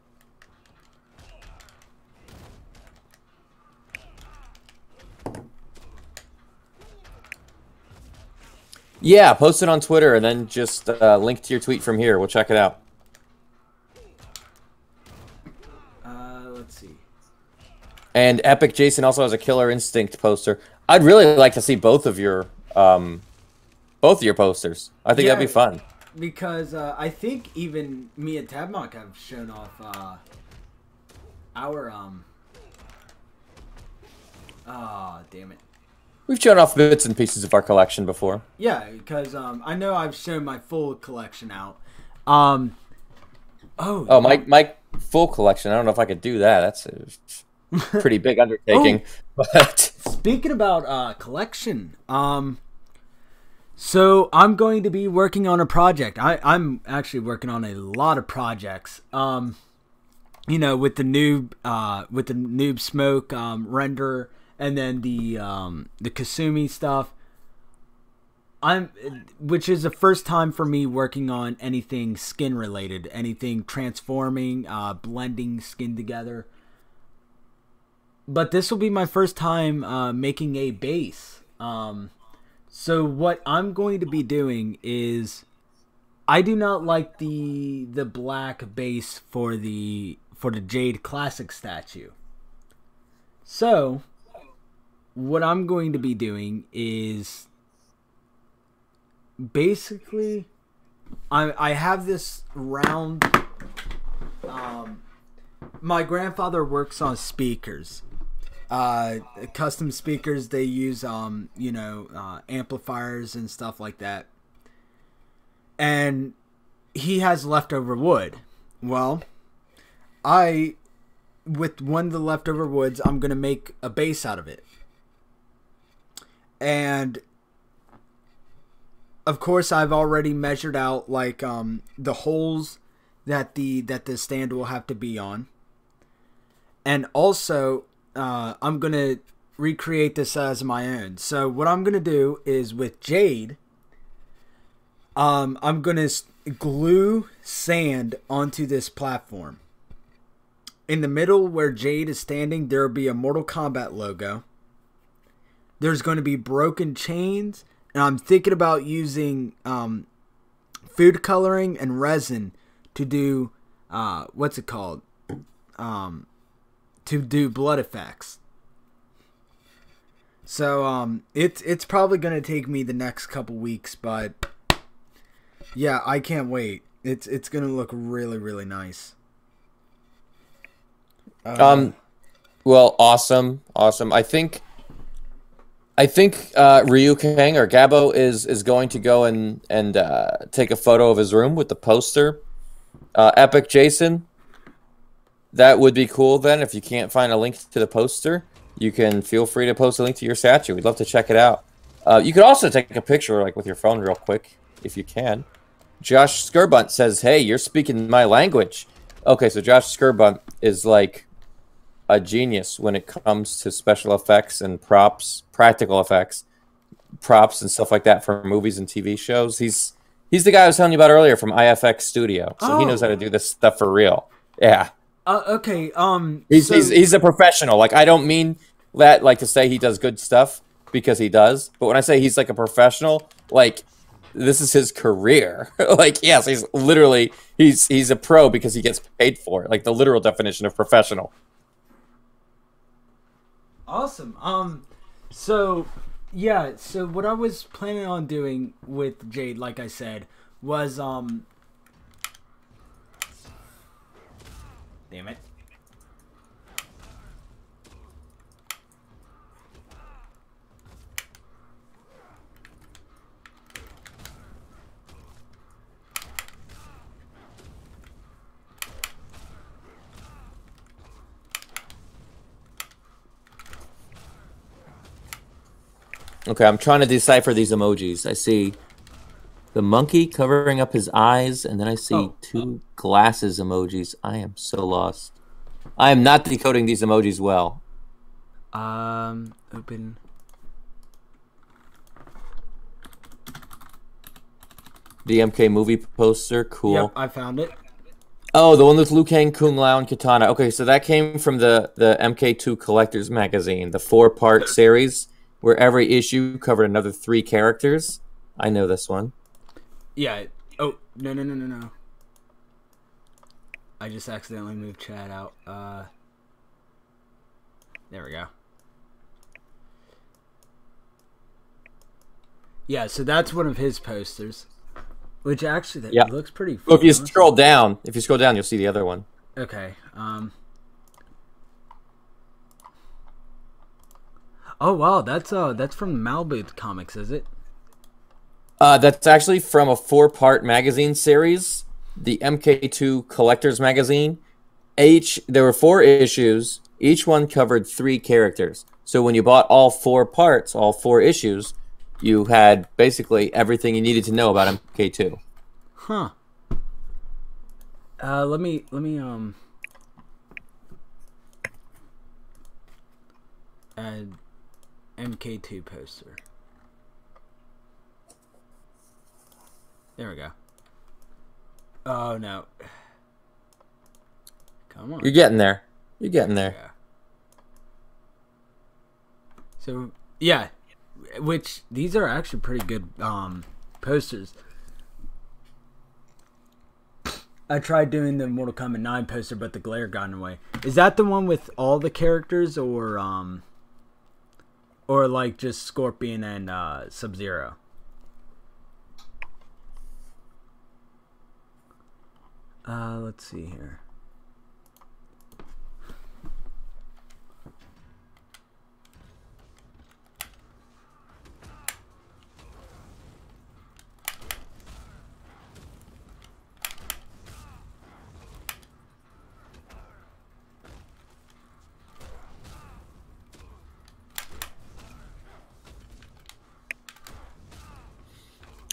Yeah, post it on Twitter and then just link to your tweet from here. We'll check it out. Let's see. And Epic Jason also has a Killer Instinct poster. I'd really like to see both of your posters. I think that'd be fun. Because I think even me and Tabmok have shown off our damn it. We've shown off bits and pieces of our collection before. Yeah, because I know I've shown my full collection out. My full collection. I don't know if I could do that. That's a pretty big undertaking. But speaking about collection, so I'm going to be working on a project. I'm actually working on a lot of projects. You know, with the noob smoke render. And then the Kasumi stuff, which is the first time for me working on anything skin related, anything transforming, blending skin together. But this will be my first time making a base. So what I'm going to be doing is, I do not like the black base for the Jade Classic statue. So what I'm going to be doing is basically I have this round my grandfather works on speakers, custom speakers. They use amplifiers and stuff like that, and he has leftover wood. Well, with one of the leftover woods, I'm gonna make a base out of it. And of course, I've already measured out the holes that the stand will have to be on. And also, I'm gonna recreate this as my own. So what I'm gonna do is with Jade, I'm gonna glue sand onto this platform. In the middle where Jade is standing, there will be a Mortal Kombat logo. There's going to be broken chains, and I'm thinking about using food coloring and resin to do what's it called? To do blood effects. So it's probably going to take me the next couple weeks, but yeah, I can't wait. It's going to look really, really nice. Well, awesome. I think Ryu Kang or Gabo is going to go and take a photo of his room with the poster. Epic Jason, that would be cool then. If you can't find a link to the poster, you can feel free to post a link to your statue. We'd love to check it out. You could also take a picture with your phone real quick if you can. Josh Skirbunt says, "Hey, you're speaking my language." Okay, so Josh Skirbunt is like a genius when it comes to special effects and props, practical effects, props and stuff like that for movies and TV shows. He's the guy I was telling you about earlier from IFX Studio, so he knows how to do this stuff for real. Yeah. Okay. He's a professional. I don't mean that to say he does good stuff, because he does, but when I say he's like a professional, this is his career. Yes, he's literally he's a pro because he gets paid for it. The literal definition of professional. Awesome. So what I was planning on doing with Jade, like I said, was damn it. Okay, I'm trying to decipher these emojis. I see the monkey covering up his eyes, and then I see two glasses emojis. I am so lost. I am not decoding these emojis well. Open. The MK movie poster, cool. Yep, I found it. Oh, the one with Liu Kang, Kung Lao, and Katana. Okay, so that came from the MK2 Collector's Magazine, the 4-part series, where every issue covered another 3 characters. I know this one. Yeah. Oh, no. I just accidentally moved chat out. There we go. Yeah, so that's one of his posters. Which actually looks pretty fun. Well, if you scroll down, you'll see the other one. Okay. Oh wow, that's from Malibu Comics, is it? That's actually from a 4-part magazine series, the MK2 Collector's Magazine. There were 4 issues. Each one covered 3 characters. So when you bought all 4 parts, all 4 issues, you had basically everything you needed to know about MK2. Huh. Let me add MK2 poster. There we go. Oh no. Come on. You're getting there. Yeah. So yeah, which these are actually pretty good posters. I tried doing the Mortal Kombat 9 poster, but the glare got in the way. Is that the one with all the characters, or like just Scorpion and Sub-Zero? Let's see here.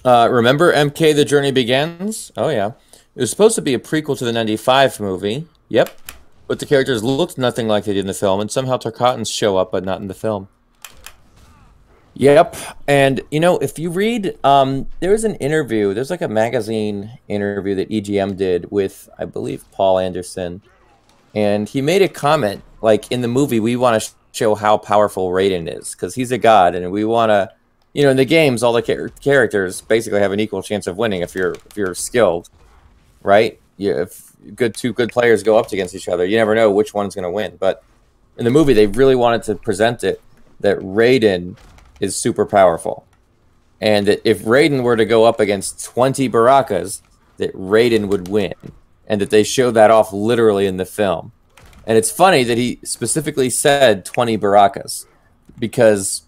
Remember MK The Journey Begins? Oh, yeah. It was supposed to be a prequel to the 95 movie. Yep. But the characters looked nothing like they did in the film, and somehow Tarkatans show up, but not in the film. Yep. And, you know, if you read, there's an interview, there's like a magazine interview that EGM did with, I believe, Paul Anderson. And he made a comment, like, in the movie, we want to show how powerful Raiden is, because he's a god, and we want to... You know, in the games, all the characters basically have an equal chance of winning if you're skilled, right? If two good players go up against each other, you never know which one's going to win. But in the movie, they really wanted to present it that Raiden is super powerful, and that if Raiden were to go up against 20 Barakas, that Raiden would win, and that they showed that off literally in the film. And it's funny that he specifically said 20 Barakas, because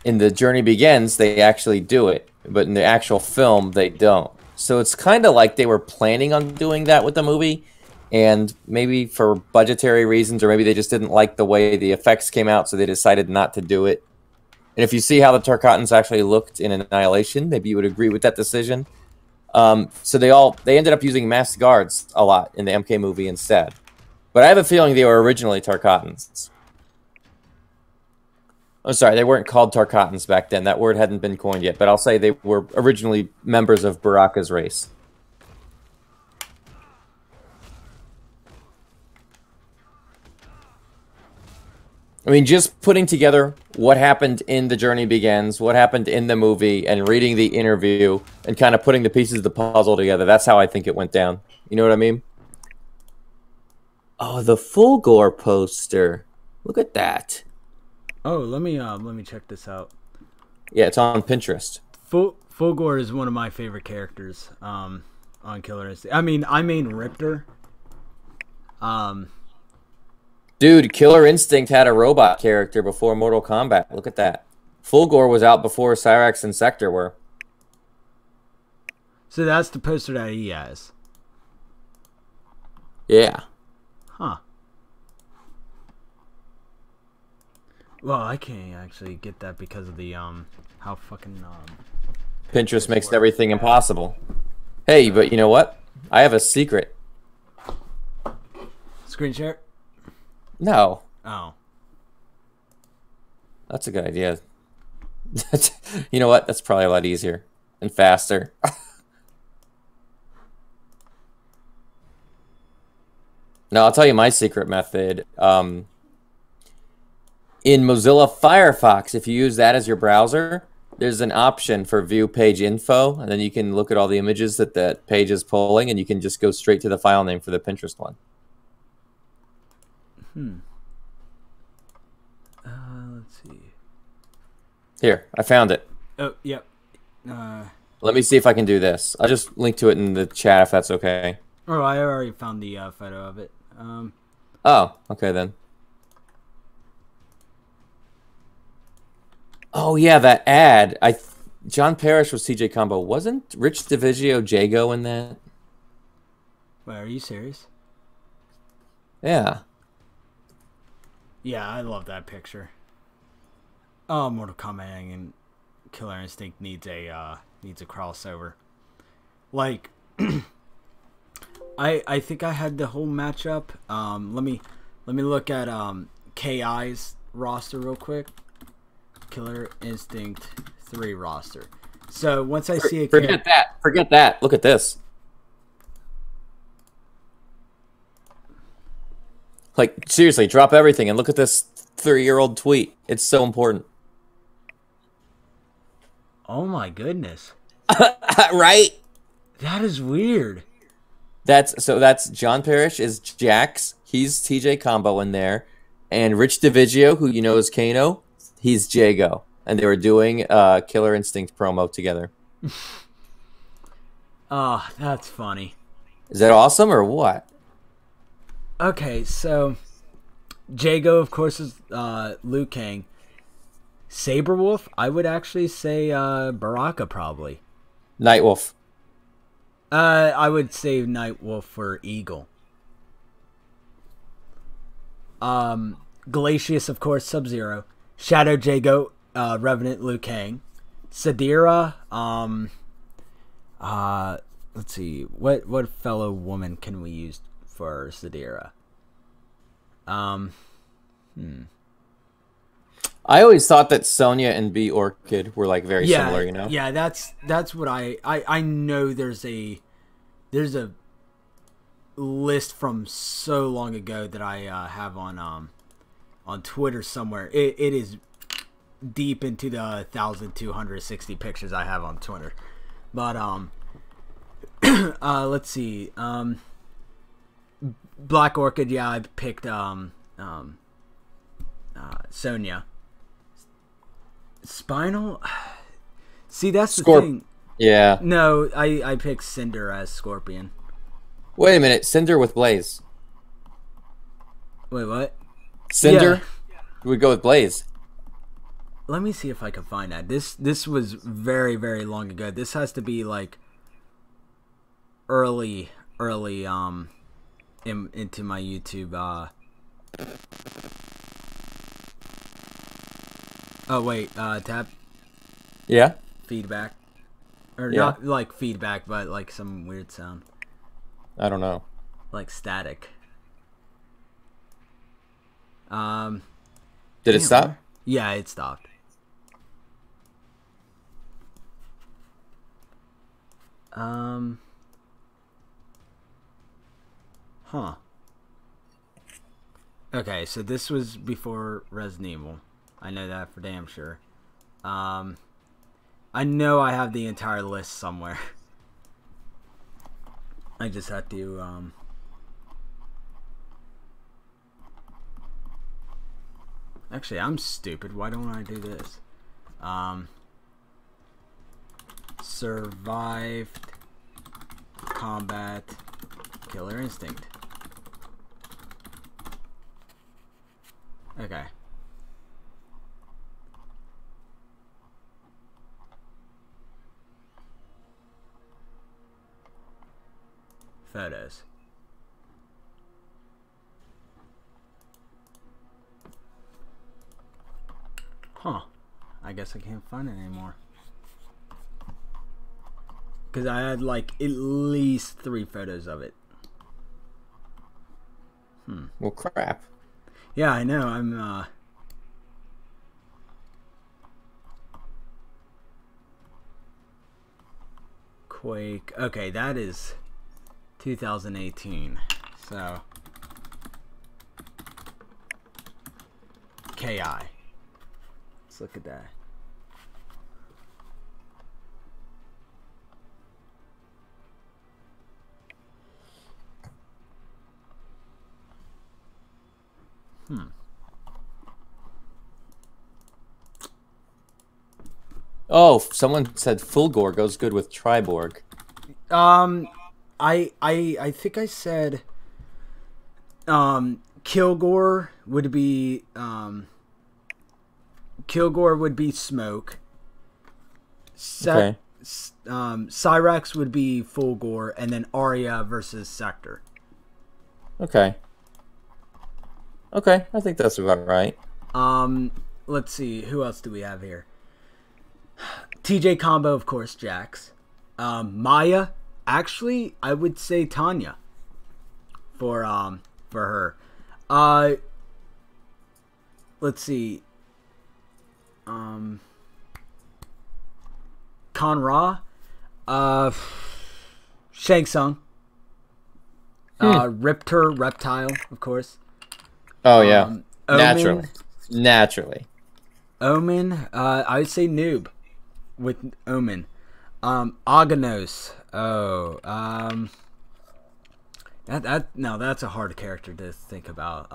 in The Journey Begins, they actually do it, but in the actual film, they don't. So it's kind of like they were planning on doing that with the movie, and maybe for budgetary reasons, or maybe they just didn't like the way the effects came out, so they decided not to do it. And if you see how the Tarkatans actually looked in Annihilation, maybe you would agree with that decision. So they ended up using masked guards a lot in the MK movie instead. But I have a feeling they were originally Tarkatans. I'm sorry, they weren't called Tarkatans back then. That word hadn't been coined yet, but I'll say they were originally members of Baraka's race. I mean, just putting together what happened in The Journey Begins, what happened in the movie, and reading the interview, and kind of putting the pieces of the puzzle together, that's how I think it went down. You know what I mean? Oh, the Fulgore poster. Look at that. Oh, let me check this out. Yeah, it's on Pinterest. Fulgore is one of my favorite characters on Killer Instinct. I mean, I main Riptor. Dude, Killer Instinct had a robot character before Mortal Kombat. Look at that. Fulgore was out before Cyrax and Sector were. So that's the poster that he has. Yeah. Huh. Well, I can't actually get that because of the how fucking Pinterest makes everything impossible. Hey, but you know what? I have a secret. Screen share? No. Oh. That's a good idea. You know what? That's probably a lot easier and faster. Now, I'll tell you my secret method. In Mozilla Firefox, if you use that as your browser, there's an option for view page info, and then you can look at all the images that that page is pulling, and you can just go straight to the file name for the Pinterest one. Let's see. Here, I found it. Oh, yep. Let me see if I can do this. I'll just link to it in the chat if that's okay. Oh, I already found the photo of it. Oh, okay then. Oh yeah, that ad. John Parrish was TJ Combo. Wasn't Rich DiVigio Jago in that? Wait, are you serious? Yeah. Yeah, I love that picture. Oh, Mortal Kombat and Killer Instinct needs a crossover. Like, I think I had the whole matchup. Let me look at KI's roster real quick. Killer Instinct 3 roster. So once I see a forget that. Look at this. Like seriously, drop everything and look at this 3-year-old tweet. It's so important. Oh my goodness. Right? That is weird. That's John Parrish is Jax. He's TJ Combo in there. And Rich DiVigio, who you know is Kano, he's Jago. And they were doing Killer Instinct promo together. Oh, that's funny. Is that awesome or what? Okay, so Jago, of course, is Liu Kang. Saberwolf, I would actually say Baraka probably. Nightwolf. I would say Nightwolf for Eagle. Glacius, of course, Sub-Zero. Shadow Jago, Revenant Liu Kang. Sadira, let's see, what fellow woman can we use for Sadira? I always thought that Sonya and B Orchid were like very similar, you know? Yeah, that's what I know. There's a list from so long ago that I have on Twitter somewhere. It is deep into the 1,260 pictures I have on Twitter. But let's see. Black Orchid, yeah, I picked Sonya. Spinal? See, that's the thing. Yeah. No, I picked Cinder as Scorpion. Wait a minute, Cinder with Blaze. Wait, what? Cinder would go with Blaze. Let me see if I can find that. This was very, very long ago. This has to be like early into my YouTube Oh wait, tab. Yeah. Feedback. Or Yeah. not like feedback, but like some weird sound. I don't know. Like static. Did it stop? Yeah, it stopped. Huh. Okay, so this was before Resident Evil. I know that for damn sure. I know I have the entire list somewhere. I just have to Actually, I'm stupid. Why don't I do this? Survived Combat Killer Instinct. Okay. Photos. Huh. I guess I can't find it anymore. Because I had like at least 3 photos of it. Well, crap. Yeah, I know. I'm Quake. Okay, that is 2018. So KI. Let's look at that. Oh, someone said Fulgor goes good with Triborg. I think I said Kilgore would be Smoke. Okay. Cyrax would be Fulgore, and then Arya versus Sector. Okay. Okay, I think that's about right. Let's see, who else do we have here? TJ Combo, of course, Jax. Maya, actually, I would say Tanya for her. Let's see. Conra, Shang Tsung, Riptor, Reptile, of course. Oh yeah, Omen, naturally. Omen, I would say Noob with Omen. Aganos. That's a hard character to think about.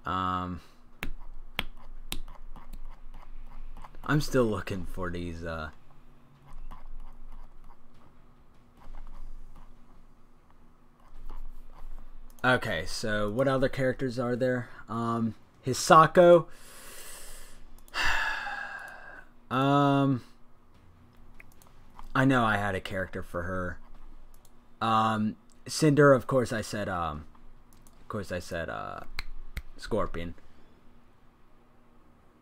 I'm still looking for these. Okay, so what other characters are there? Hisako. I know I had a character for her. Cinder, of course I said Scorpion.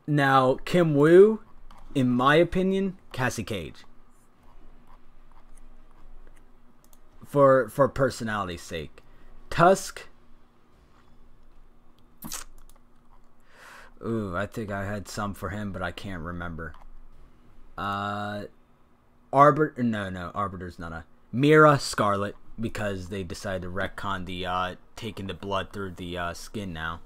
Now Kim Woo, in my opinion, Cassie Cage. For personality's sake. Tusk. Ooh, I think I had some for him, but I can't remember. Arbiter. No, Arbiter's not a. Mira, Scarlet, because they decided to retcon the taking the blood through the skin now.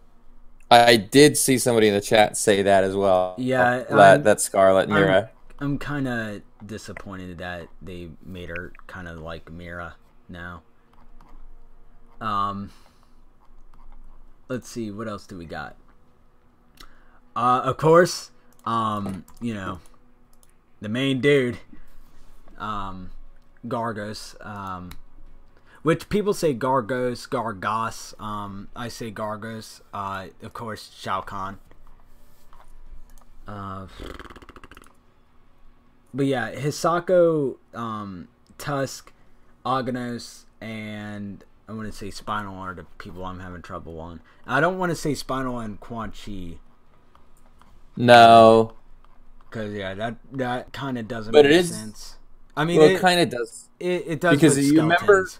I did see somebody in the chat say that as well. Yeah, that Scarlet Mira. I'm kind of disappointed that they made her kind of like Mira now. Let's see, what else do we got? Of course, the main dude, Gargos, which people say Gargos, I say Gargos, of course, Shao Kahn. But yeah, Hisako, Tusk, Aganos, and I want to say Spinal are the people I'm having trouble on. I don't want to say Spinal and Quan Chi. No. Because, yeah, that kind of doesn't make sense. I mean, it kind of does. It does because with you remember. skeletons.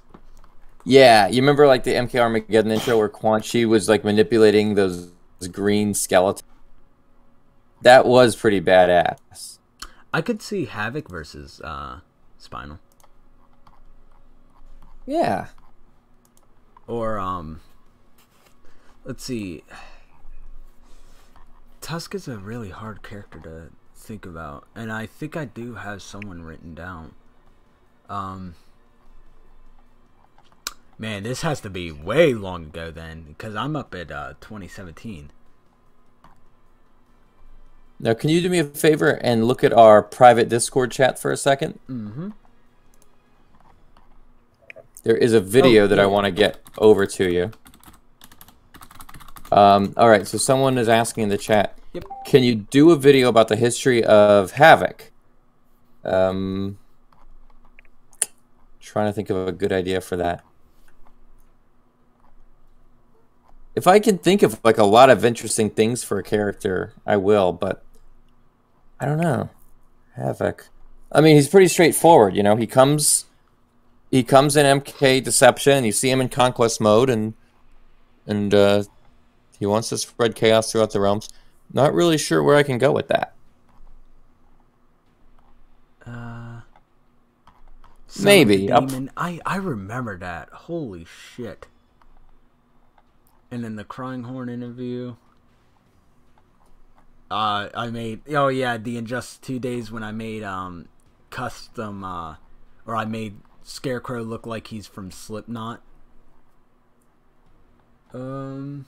Yeah, you remember like the MK Armageddon intro where Quan Chi was like manipulating those green skeletons? That was pretty badass. I could see Havoc versus Spinal. Yeah. Or, let's see. Tusk is a really hard character to think about. And I think I do have someone written down. Man, this has to be way long ago then. Because I'm up at 2017. Now, can you do me a favor and look at our private Discord chat for a second? Mm-hmm. There is a video that I want to get over to you. All right, so someone is asking in the chat, can you do a video about the history of Havoc? Trying to think of a good idea for that. If I can think of like a lot of interesting things for a character, I will, but I don't know. Havoc. I mean, he's pretty straightforward, you know. He comes in MK Deception, you see him in Conquest mode, and he wants to spread chaos throughout the realms. Not really sure where I can go with that. Maybe. Demon. I remember that. Holy shit. And then the Crying Horn interview. I made... Oh, yeah, the Injustice 2 days when I made custom... or I made Scarecrow look like he's from Slipknot. Huh.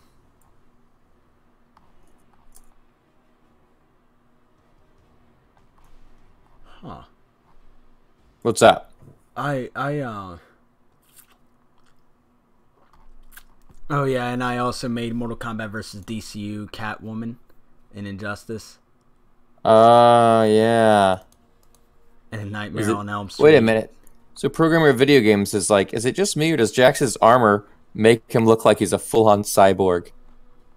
What's that? Oh yeah, and I also made Mortal Kombat versus DCU Catwoman in Injustice. Yeah. And Nightmare on Elm Street. Wait a minute. So programmer of video games is like, is it just me or does Jax's armor make him look like he's a full-on cyborg?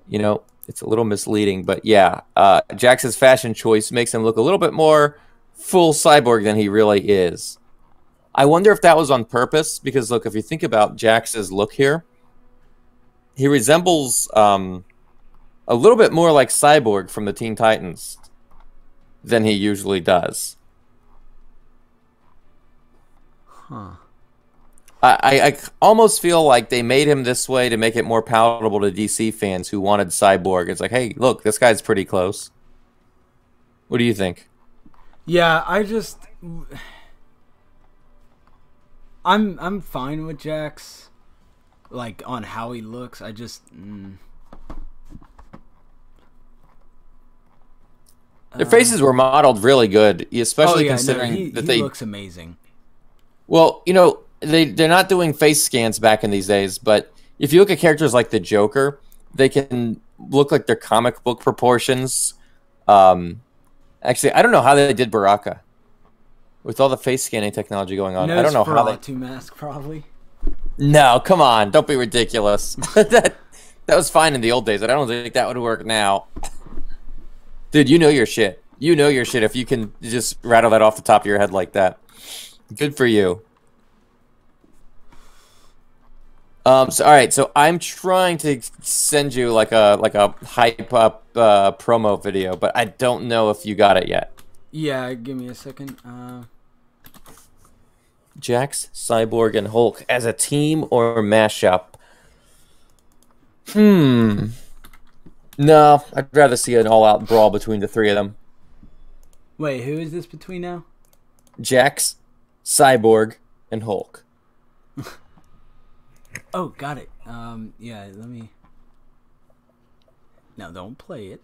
You know, it's a little misleading, but yeah. Jax's fashion choice makes him look a little bit more full cyborg than he really is. I wonder if that was on purpose, because look, if you think about Jax's look here, he resembles a little bit more like Cyborg from the Teen Titans than he usually does. Huh. I almost feel like they made him this way to make it more palatable to DC fans who wanted Cyborg. It's like, hey, look, this guy's pretty close. What do you think? Yeah, I'm fine with Jax, like on how he looks. I just their faces were modeled really good, especially considering he looks amazing. Well, you know, they're not doing face scans back in these days, but if you look at characters like the Joker, they can look like their comic book proportions. Actually, I don't know how they did Baraka. With all the face scanning technology going on, I don't know how they... Nosferatu mask, probably. No, come on. Don't be ridiculous. that was fine in the old days, but I don't think that would work now. Dude, you know your shit. You know your shit if you can just rattle that off the top of your head like that. Good for you. All right, so I'm trying to send you like a hype up promo video, but I don't know if you got it yet. Yeah, give me a second. Jax, Cyborg, and Hulk as a team or mashup? No, I'd rather see an all-out brawl between the three of them. Wait, who is this between now? Jax, Cyborg, and Hulk. Oh, got it. Yeah, let me... No, don't play it.